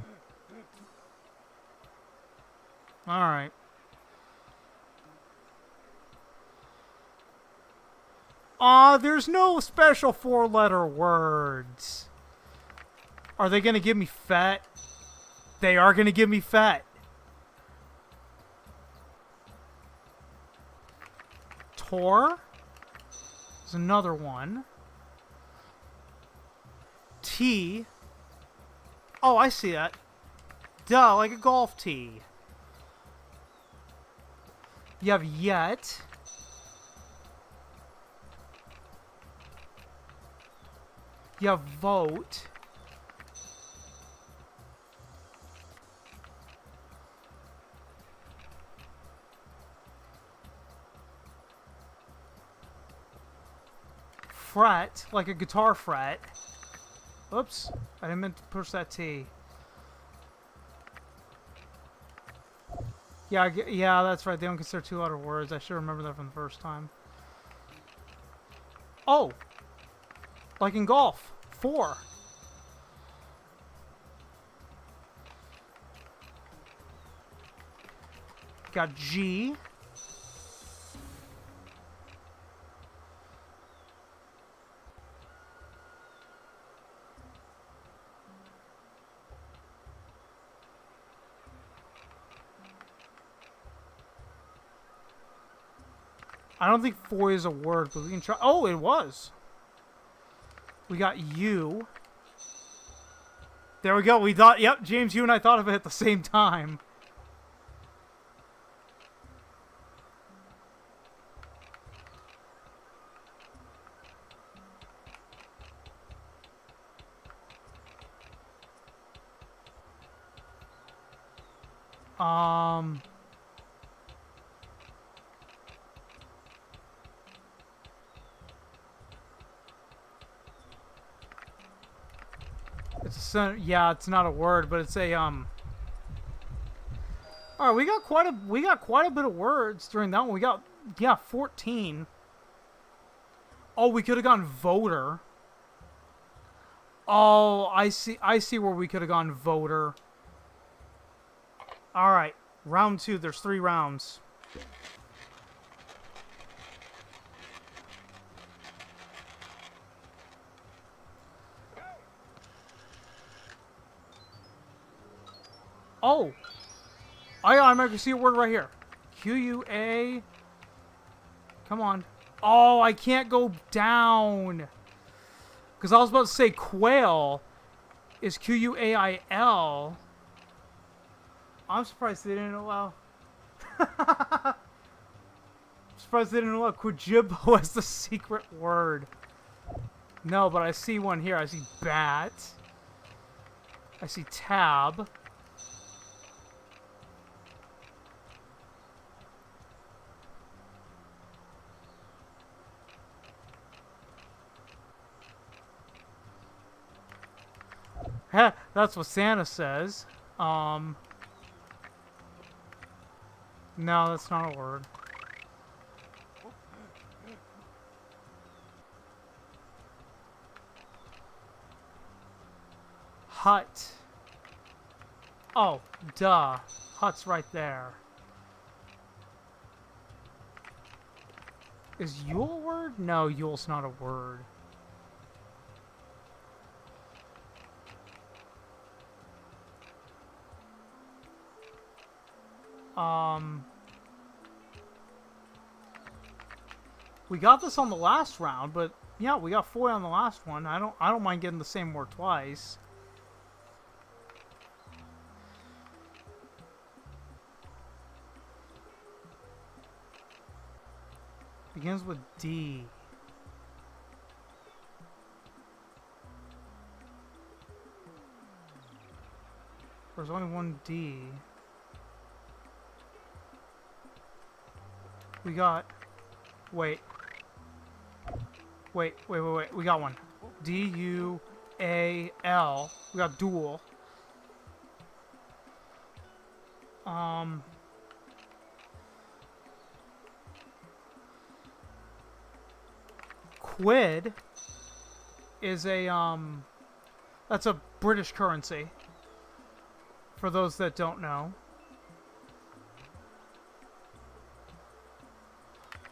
Alright. There's no special 4-letter words. Are they gonna give me fet? They are gonna give me fet. Tor is another one. T. Oh, I see that. Duh, like a golf tee. You have yet. You have vote. Fret, like a guitar fret. Oops, I didn't mean to push that T. Yeah, that's right. They don't consider 2-letter words. I should remember that from the first time. Oh! Like in golf. 4. Got G. I don't think 4 is a word, but we can try. Oh, it was. We got U. There we go. We thought, yep, James, you and I thought of it at the same time. Yeah, it's not a word, but it's a All right, we got quite a bit of words during that one. We got 14. Oh, we could have gone voter. Oh, I see where we could have gone voter. All right, round 2. There's 3 rounds. Oh! I'm going to see a word right here. Q-U-A. Come on. Oh, I can't go down. Because I was about to say quail. is Quail. I'm surprised they didn't allow... I'm surprised they didn't allow Quajibbo as the secret word. No, but I see one here. I see bat. I see tab. Heh, that's what Santa says. No, that's not a word. Hut. Oh, duh. Hut's right there. Is Yule a word? No, Yule's not a word. We got this on the last round, but yeah, we got 4 on the last one. I don't mind getting the same word twice. Begins with D. There's only one D. We got... Wait. We got one. D-U-A-L. We got dual. Quid is a, that's a British currency. For those that don't know.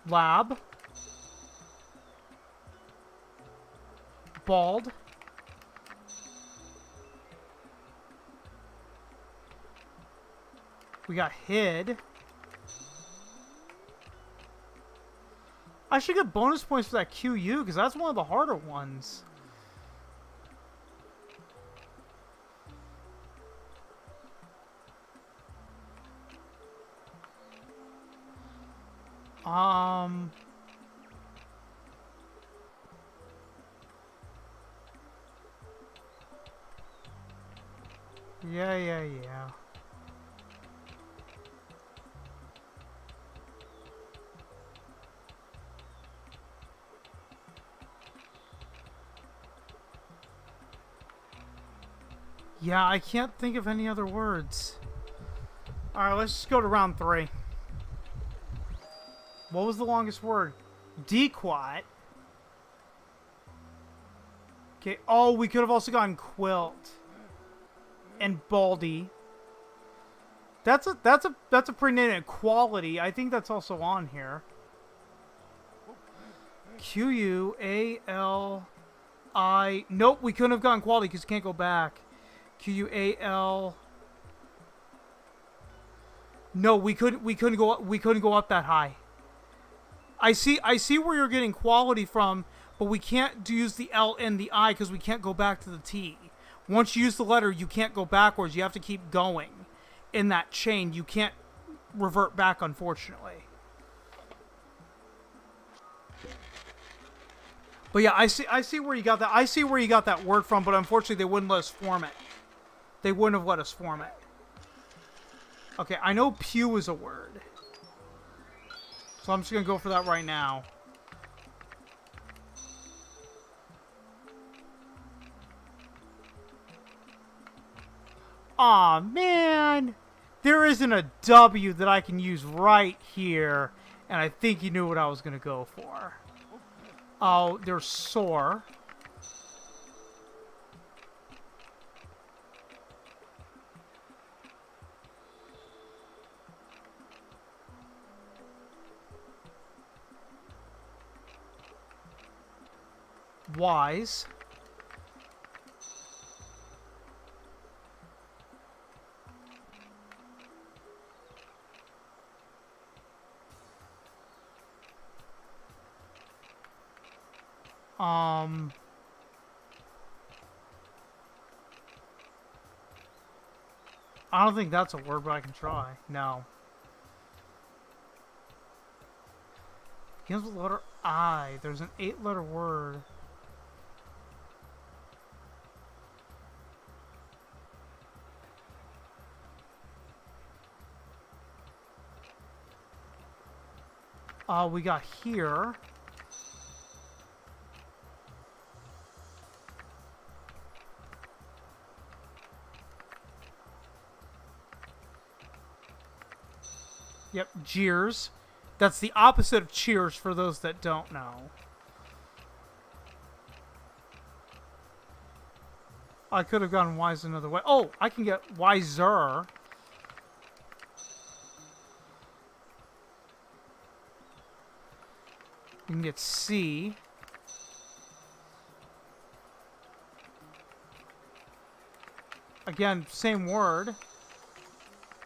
Lab. Bald. We got hid. I should get bonus points for that QU, because that's one of the harder ones. Yeah. Yeah, I can't think of any other words. Alright, let's just go to round 3. What was the longest word? Dequat. Okay, oh, we could have also gotten quilt. And baldy. That's a pretty name. Quality. I think that's also on here. Q-U-A-L-I. Nope, we couldn't have gotten quality because you can't go back. Q-U-A-L. No, we couldn't go up that high. I see where you're getting quality from, but we can't use the L and the I because we can't go back to the T. Once you use the letter, you can't go backwards. You have to keep going in that chain. You can't revert back, unfortunately. But yeah, I see where you got that. I see where you got that word from, but unfortunately they wouldn't let us form it. They wouldn't have let us form it. Okay, I know pew is a word. So I'm just going to go for that right now. Aw, man. There isn't a W that I can use right here. And I think you knew what I was going to go for. Oh, there's sore. Wise. I don't think that's a word, but I can try. No. Begins with the letter I. There's an 8-letter word. We got here. Yep, jeers. That's the opposite of cheers for those that don't know. I could have gone wise another way. Oh, I can get wiser. You can get C. Again, same word. You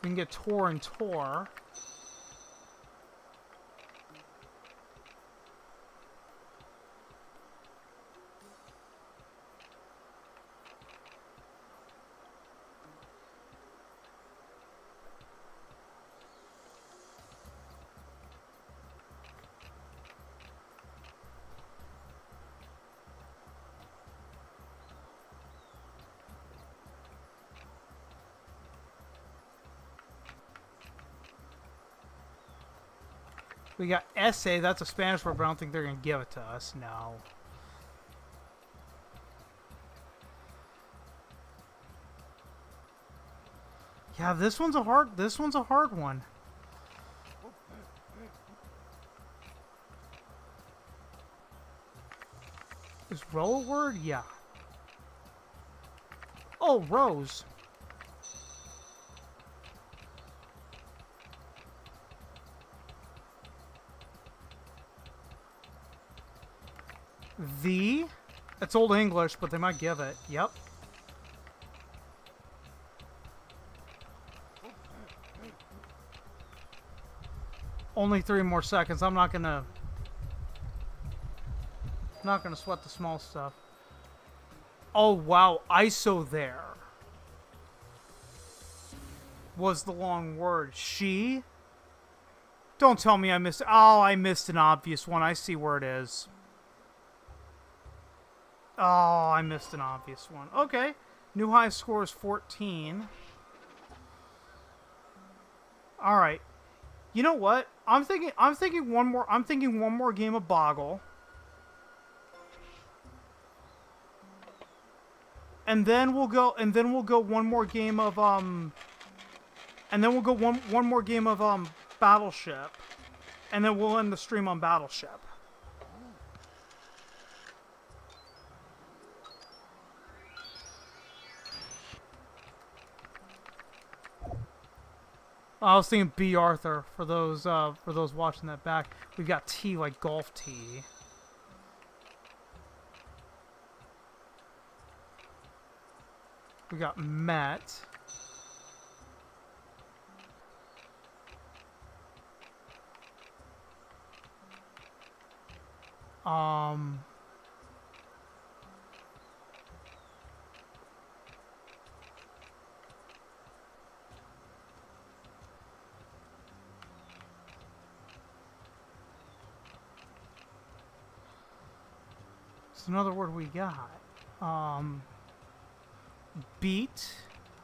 can get Tor and Tor. We got essay. That's a Spanish word, but I don't think they're going to give it to us. No. Yeah, this one's a hard one. Is roll a word? Yeah. Oh, rose. The? It's Old English, but they might give it. Yep. Only 3 more seconds. I'm not gonna sweat the small stuff. Oh wow, ISO there was the long word. She? Don't tell me I missed. Oh, I missed an obvious one. I see where it is. Oh, I missed an obvious one. Okay. New highest score is 14. All right. You know what? I'm thinking one more game of Boggle. And then we'll go one more game of one more game of Battleship. And then we'll end the stream on Battleship. I was thinking B. Arthur for those watching that back. We've got T like golf tee. We got Met. It's another word we got. Beat.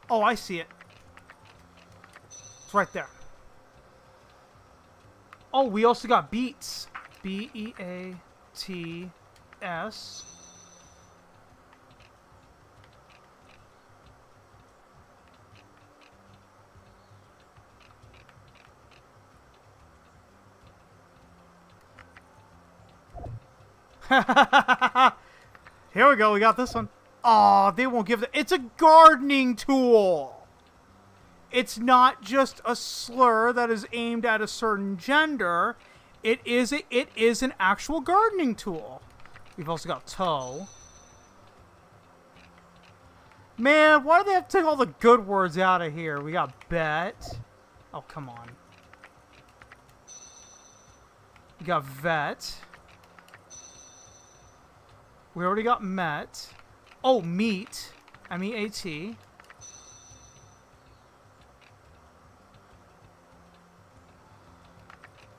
Oh, I see it. It's right there. Oh, we also got beats. B-E-A-T-S. Here we go. We got this one. Oh, they won't give it. It's a gardening tool. It's not just a slur that is aimed at a certain gender. It is an actual gardening tool. We've also got toe. Man, why do they have to take all the good words out of here? We got bet. Oh, come on. We got vet. We already got met. Oh, meat. M-E-A-T.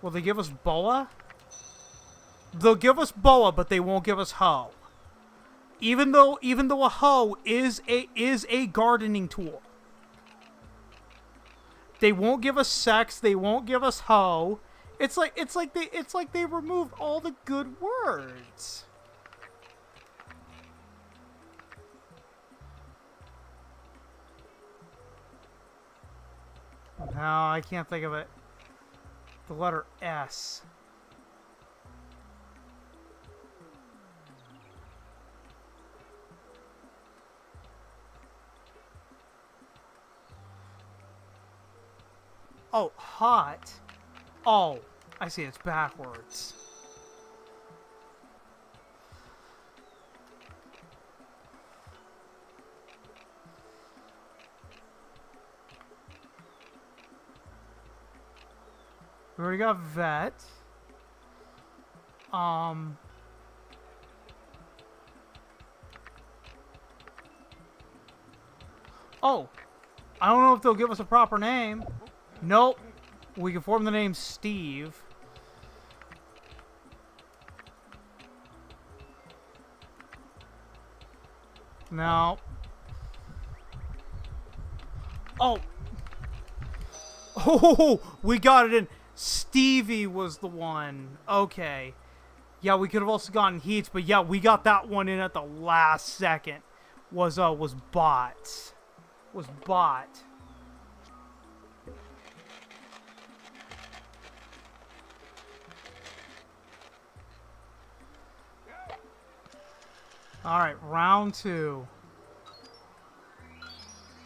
Will they give us boa? They'll give us boa, but they won't give us hoe. Even though a hoe is a gardening tool. They won't give us sex, they won't give us hoe. It's like they removed all the good words. No, I can't think of it. The letter S. Oh, hot. Oh, I see. It's backwards. We already got vet. Oh, I don't know if they'll give us a proper name. Nope. We can form the name Steve. No. Oh. Oh, we got it in. Stevie was the one. Okay. Yeah, we could have also gotten Heats, but yeah, we got that one in at the last second. Was bots. Was bot. Alright, round 2.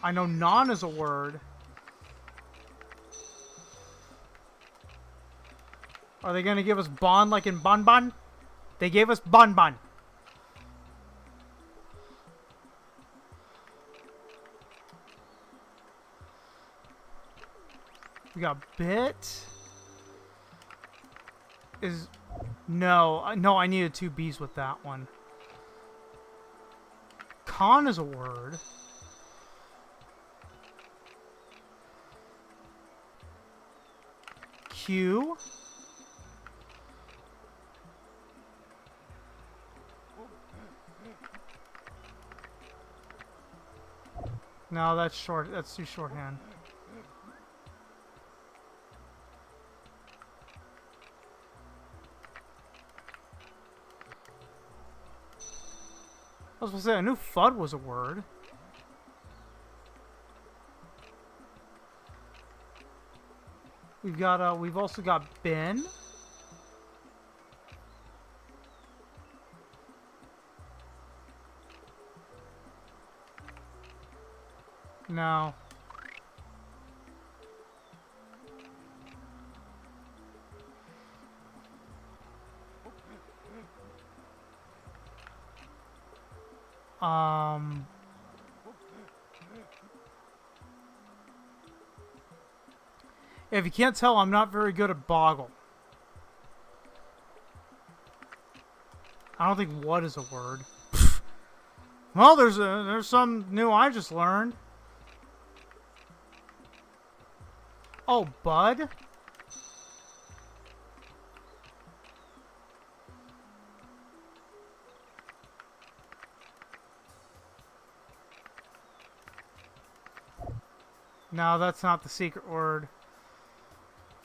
I know non is a word. Are they gonna give us bon like in bonbon? They gave us bonbon. We got bit. No, I needed 2 B's with that one. Con is a word. Q. No, that's short. That's too shorthand. I was supposed to say, I knew FUD was a word. We've also got bin. No. If you can't tell, I'm not very good at Boggle. I don't think what is a word. Well, there's some new I just learned. Oh, bud? No, that's not the secret word.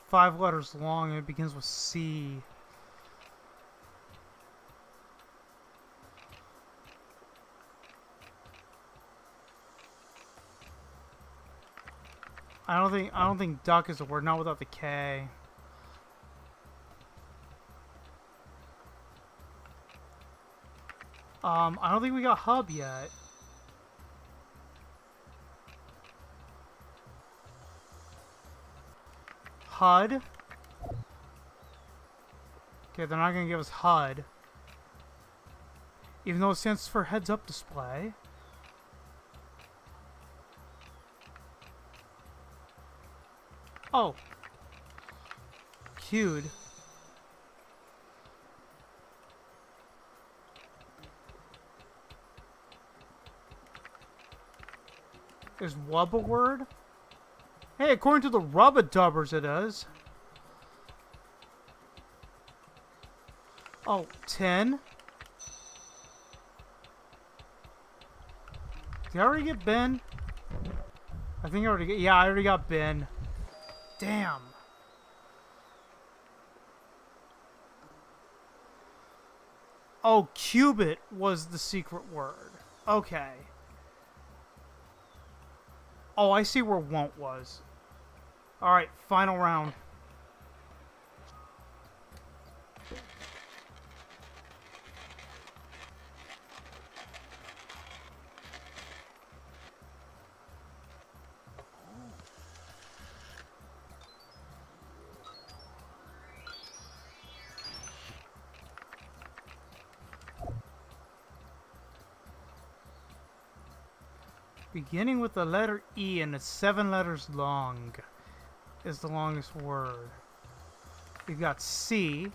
5 letters long and it begins with C. I don't think duck is a word, not without the K. I don't think we got hub yet. HUD. Okay, they're not gonna give us HUD. Even though it stands for heads up display. Oh. Queued. Is wub a word? Hey, according to the Rubba-Dubbers, it is. Oh, 10? Did I already get Ben? I think I already got... Yeah, I already got Ben. Damn. Oh, Cubit was the secret word. Okay. Oh, I see where won't was. Alright, final round. Beginning with the letter E and it's 7 letters long is the longest word. We've got C.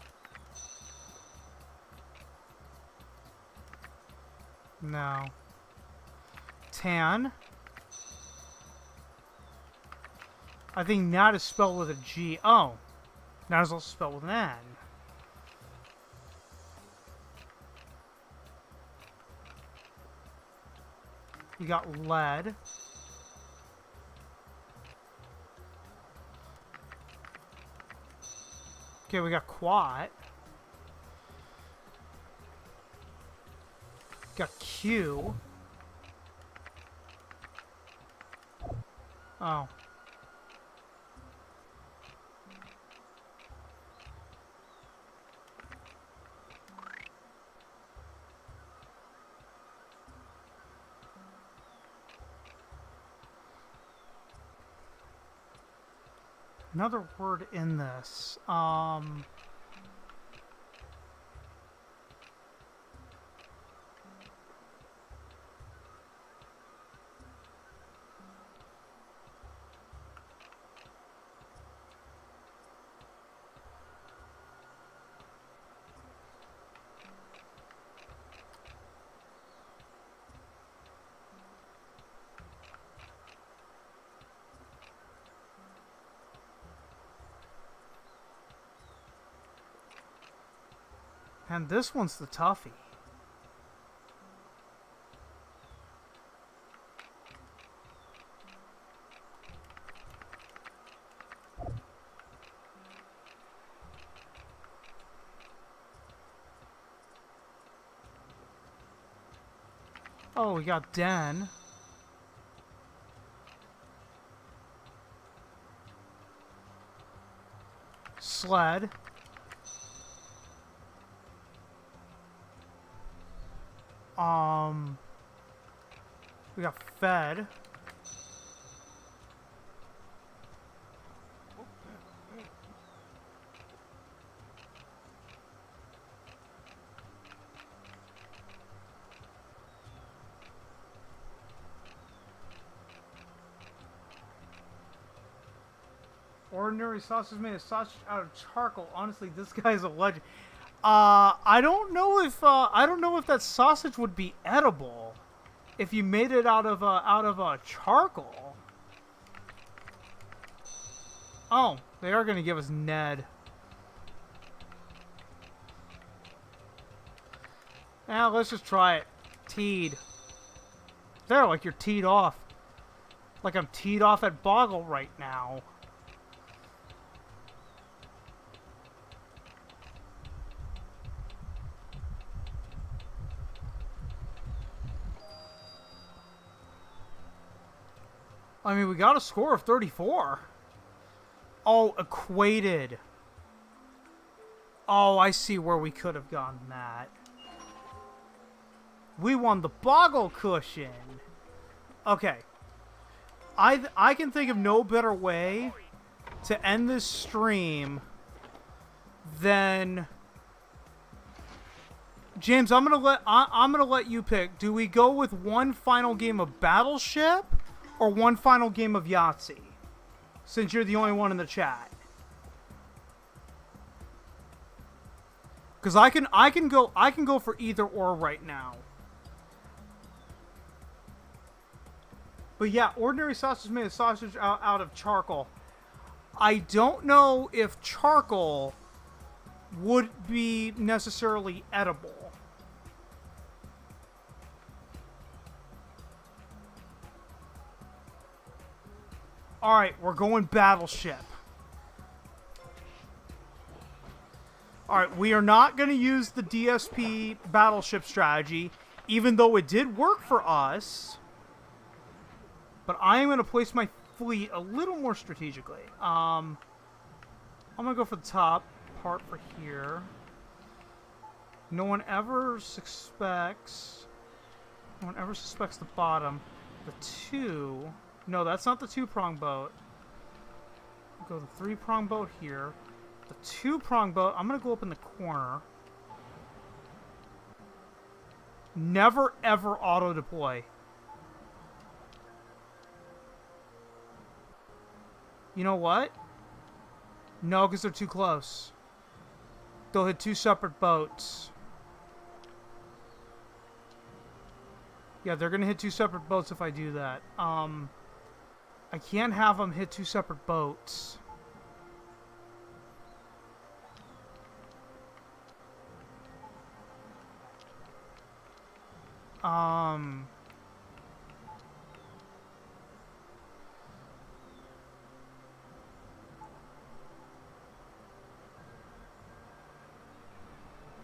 No. Tan. I think Nat is spelled with a G. Oh. Nat is also spelled with an N. We got lead. Okay, we got quat. Got Q. Oh. Another word in this. And this one's the toughie. Oh, we got Den. Sled. We got fed. Ordinary sausage made of sausage out of charcoal. Honestly, this guy's a legend. I don't know if that sausage would be edible if you made it out of charcoal. Oh, they are gonna give us Ned. Now let's just try it. Teed. There, like you're teed off. Like I'm teed off at Boggle right now. I mean, we got a score of 34. Oh, equated. Oh, I see where we could have gotten that. We won the Boggle cushion. Okay. I can think of no better way to end this stream than... James, I'm gonna let you pick. Do we go with one final game of Battleship or one final game of Yahtzee? Since you're the only one in the chat. Cuz I can go for either or right now. But yeah, ordinary sausage made of sausage out of charcoal. I don't know if charcoal would be necessarily edible. Alright, we're going Battleship. Alright, we are not going to use the DSP Battleship strategy, even though it did work for us. But I am going to place my fleet a little more strategically. I'm going to go for the top part for here. No one ever suspects the bottom. The 2... No, that's not the 2-prong boat. Go the 3-prong boat here. The 2-prong boat, I'm going to go up in the corner. Never, ever auto-deploy. You know what? No, because they're too close. They'll hit 2 separate boats. Yeah, they're going to hit 2 separate boats if I do that. I can't have them hit 2 separate boats.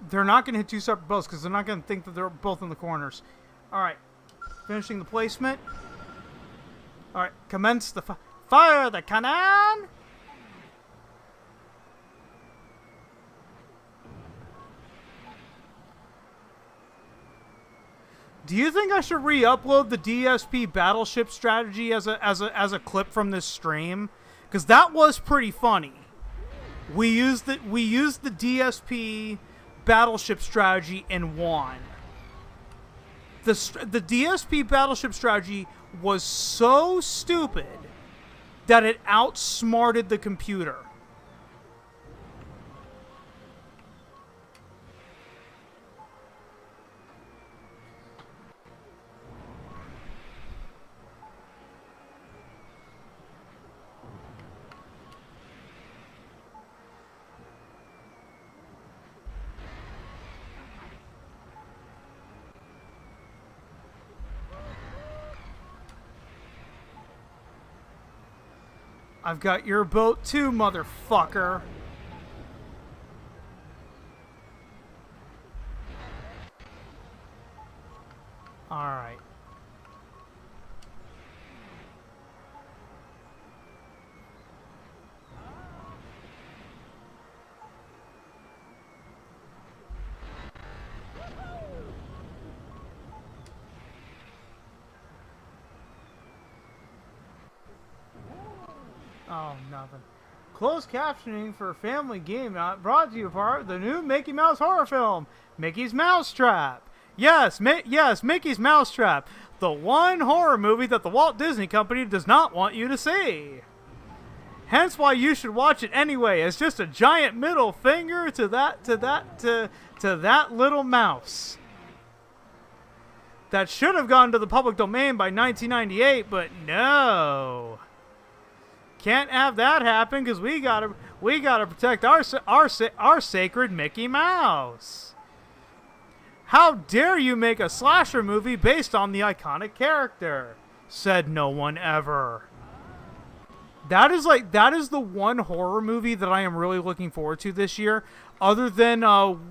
They're not going to hit 2 separate boats because they're not going to think that they're both in the corners. Alright. Finishing the placement. Alright. Commence the fire the cannon! Do you think I should re-upload the DSP Battleship strategy as a clip from this stream? Because that was pretty funny. We used the DSP Battleship strategy and won. The DSP Battleship strategy was so stupid that it outsmarted the computer. I've got your boat too, motherfucker. Alright. Oh, nothing. Closed captioning for Family Game Night brought to you by the new Mickey Mouse horror film, Mickey's Mousetrap. Yes, yes, Mickey's Mousetrap. The one horror movie that the Walt Disney Company does not want you to see. Hence why you should watch it anyway, as just a giant middle finger to that little mouse. That should have gone to the public domain by 1998, but no. Can't have that happen because we gotta protect our sacred Mickey Mouse. How dare you make a slasher movie based on the iconic character? Said no one ever. That is the one horror movie that I am really looking forward to this year. Other than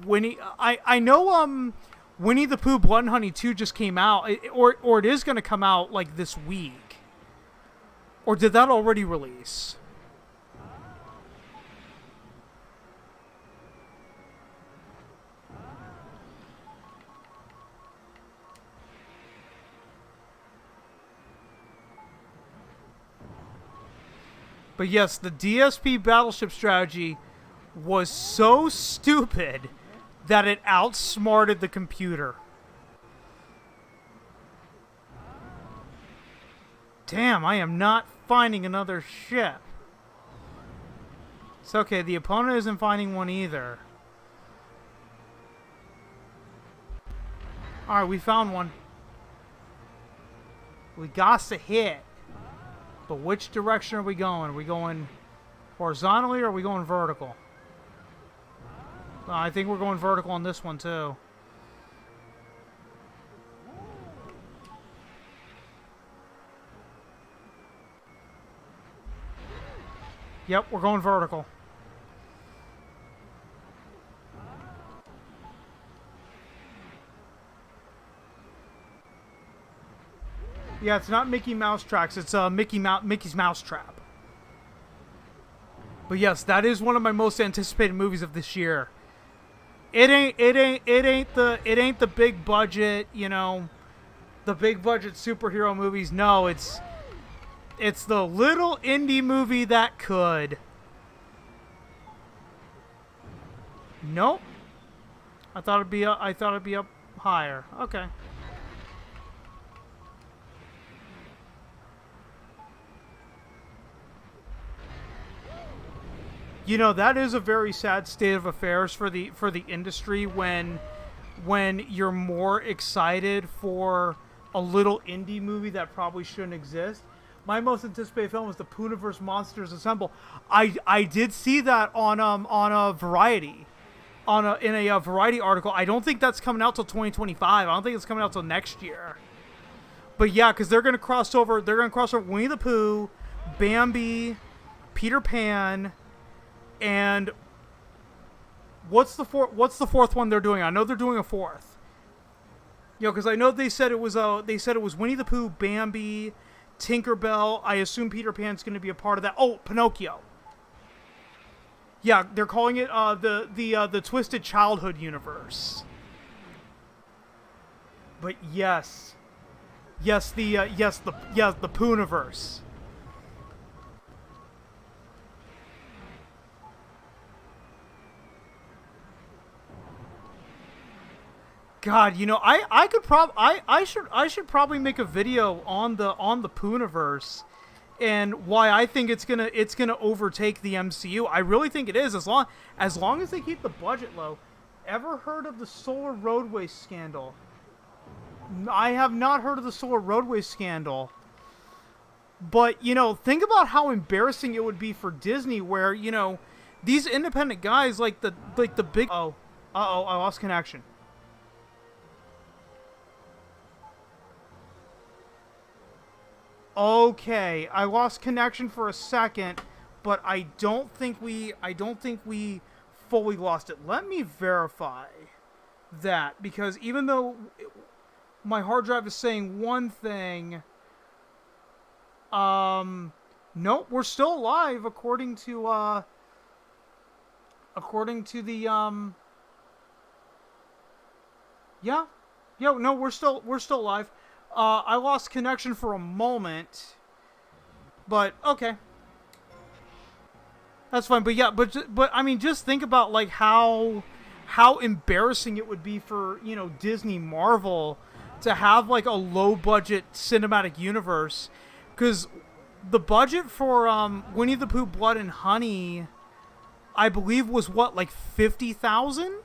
Winnie, I know Winnie the Pooh Blood and Honey 2 just came out, or it is going to come out like this week. Or did that already release? But yes, the DSP Battleship strategy was so stupid that it outsmarted the computer. Damn, I am not finding another ship. It's okay, the opponent isn't finding one either. Alright, we found one. We got to hit. But which direction are we going? Are we going horizontally or are we going vertical? I think we're going vertical on this one, too. Yep, we're going vertical. Yeah, it's not Mickey Mouse Tracks. It's Mickey's Mouse Trap. But yes, that is one of my most anticipated movies of this year. It ain't the big budget, you know, the big budget superhero movies. No, it's the little indie movie that could. Nope. I thought it'd be up higher. Okay. You know, that is a very sad state of affairs for the industry when you're more excited for a little indie movie that probably shouldn't exist. My most anticipated film was the Pooniverse Monsters Assemble. I did see that on a Variety, in a Variety article. I don't think that's coming out till 2025. I don't think it's coming out till next year. But yeah, because they're gonna cross over. They're gonna cross over Winnie the Pooh, Bambi, Peter Pan, and what's the fourth one they're doing? I know they're doing a fourth. You know, because I know they said it was Winnie the Pooh, Bambi, Tinkerbell. I assume Peter Pan's going to be a part of that. Oh, Pinocchio. Yeah, they're calling it the Twisted Childhood universe. But the Pooniverse. God, you know, I should probably make a video on the Pooniverse and why I think it's gonna overtake the MCU. I really think it is, as long as they keep the budget low. Ever heard of the Solar Roadway scandal? I have not heard of the Solar Roadway scandal. But, you know, think about how embarrassing it would be for Disney, where, you know, these independent guys like the big I lost connection. Okay, I lost connection for a second, but I don't think we fully lost it. Let me verify that, because even though my hard drive is saying one thing, nope, we're still alive according to the no, we're still alive. I lost connection for a moment, but okay, that's fine. But yeah, but I mean, just think about like how embarrassing it would be for, you know, Disney Marvel to have like a low budget cinematic universe, because the budget for Winnie the Pooh Blood and Honey, I believe, was what, like 50,000.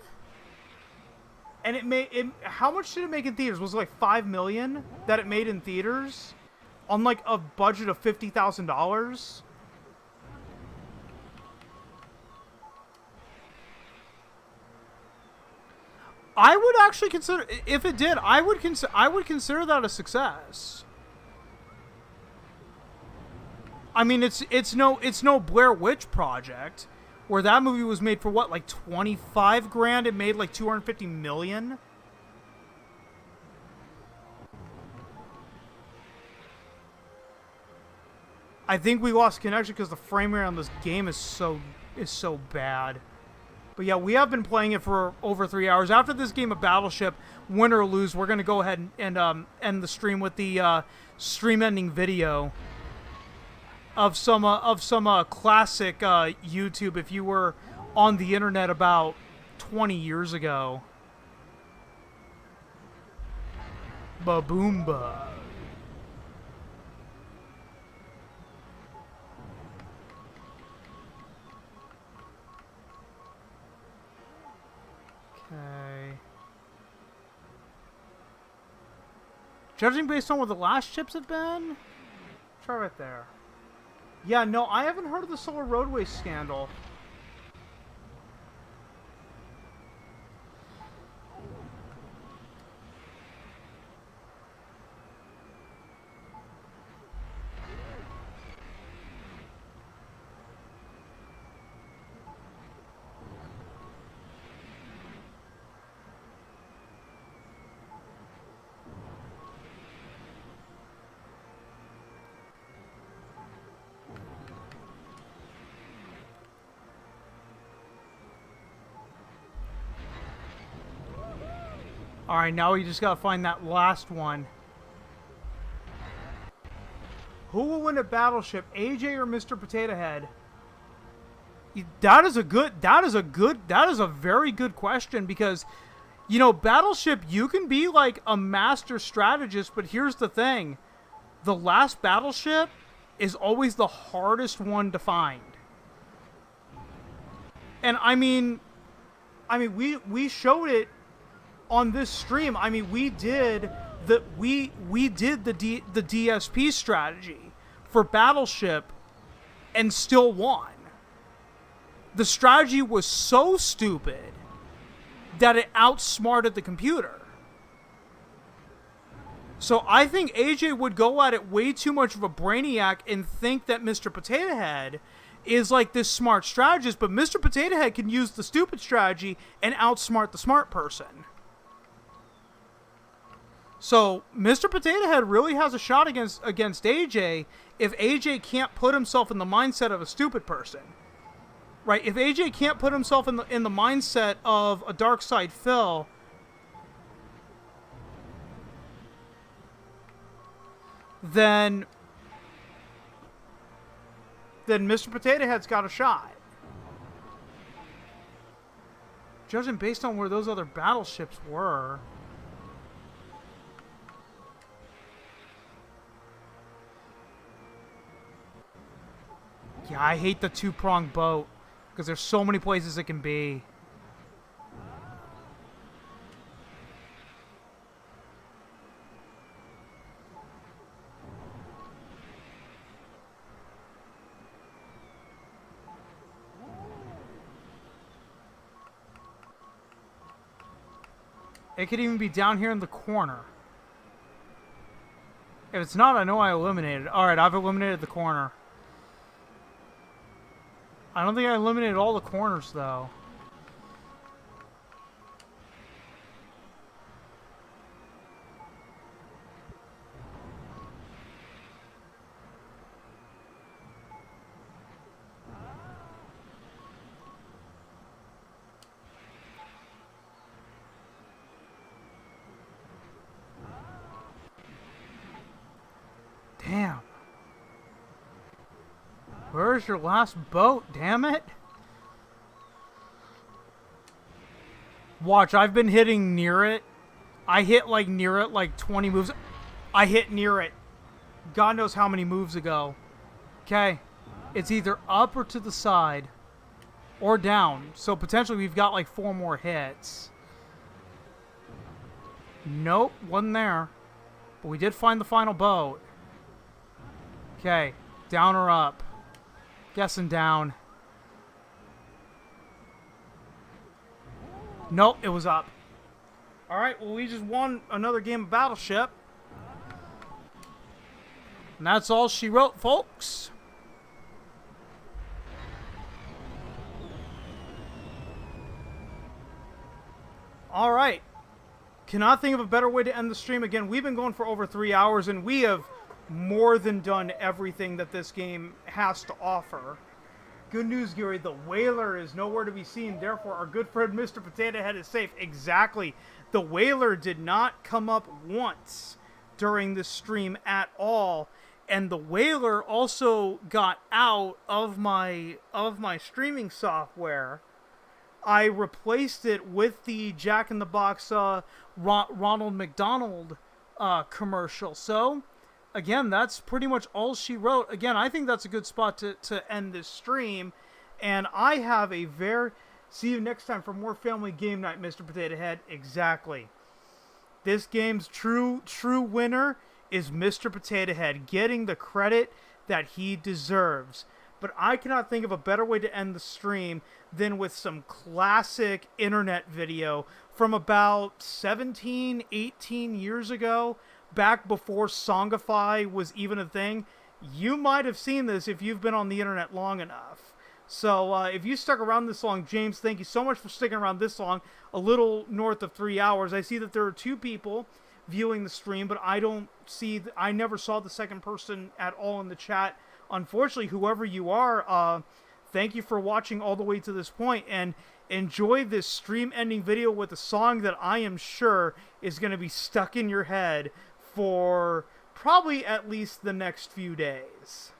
And how much did it make in theaters? Was it like $5 million that it made in theaters on like a budget of $50,000? I would actually consider, if it did, I would consider that a success. I mean, it's no Blair Witch Project, where that movie was made for what, like 25 grand? It made like 250 million. I think we lost connection because the frame rate on this game is so bad. But yeah, we have been playing it for over 3 hours. After this game of Battleship, win or lose, we're gonna go ahead and end the stream with the stream ending video of some classic YouTube, if you were on the internet about 20 years ago. Ba-boomba. Okay. Judging based on what the last chips have been? Try right there. Yeah, no, I haven't heard of the Solar Roadway scandal. Alright, now we just gotta find that last one. Who will win at Battleship, AJ or Mr. Potato Head? That is a very good question, because, you know, Battleship, you can be like a master strategist, but here's the thing. The last Battleship is always the hardest one to find. And I mean, we showed it on this stream. I mean, we did the DSP strategy for Battleship and still won. The strategy was so stupid that it outsmarted the computer. So I think AJ would go at it way too much of a brainiac and think that Mr. Potato Head is like this smart strategist, but Mr. Potato Head can use the stupid strategy and outsmart the smart person. So Mr. Potato Head really has a shot against AJ if AJ can't put himself in the mindset of a stupid person. Right? If AJ can't put himself in the mindset of a Dark Side Phil, then Mr. Potato Head's got a shot. Judging based on where those other battleships were. Yeah, I hate the two-pronged boat, because there's so many places it can be. It could even be down here in the corner. If it's not, I know I eliminated it. Alright, I've eliminated the corner. I don't think I eliminated all the corners, though. Damn. Where's your last boat, damn it? Watch, I've been hitting near it. I hit like near it like 20 moves. I hit near it. God knows how many moves ago. Okay. It's either up or to the side. Or down. So potentially we've got like 4 more hits. Nope, wasn't there. But we did find the final boat. Okay, down or up? Guessing down. Nope, it was up. Alright, well, we just won another game of Battleship. And that's all she wrote, folks. Alright. Cannot think of a better way to end the stream. Again, we've been going for over 3 hours, and we have more than done everything that this game has to offer. Good news, Gary. The Whaler is nowhere to be seen. Therefore, our good friend Mr. Potato Head is safe. Exactly. The Whaler did not come up once during the stream at all. And the Whaler also got out of my streaming software. I replaced it with the Jack in the Box Ronald McDonald commercial. So again, that's pretty much all she wrote. Again, I think that's a good spot to end this stream. And I have a very... See you next time for more Family Game Night, Mr. Potato Head. Exactly. This game's true winner is Mr. Potato Head, getting the credit that he deserves. But I cannot think of a better way to end the stream than with some classic internet video from about 17, 18 years ago. Back before Songify was even a thing. You might have seen this if you've been on the internet long enough. So if you stuck around this long, James, thank you so much for sticking around this long. A little north of 3 hours. I see that there are 2 people viewing the stream, but I never saw the second person at all in the chat. Unfortunately, whoever you are, thank you for watching all the way to this point. And enjoy this stream ending video with a song that I am sure is going to be stuck in your head for probably at least the next few days.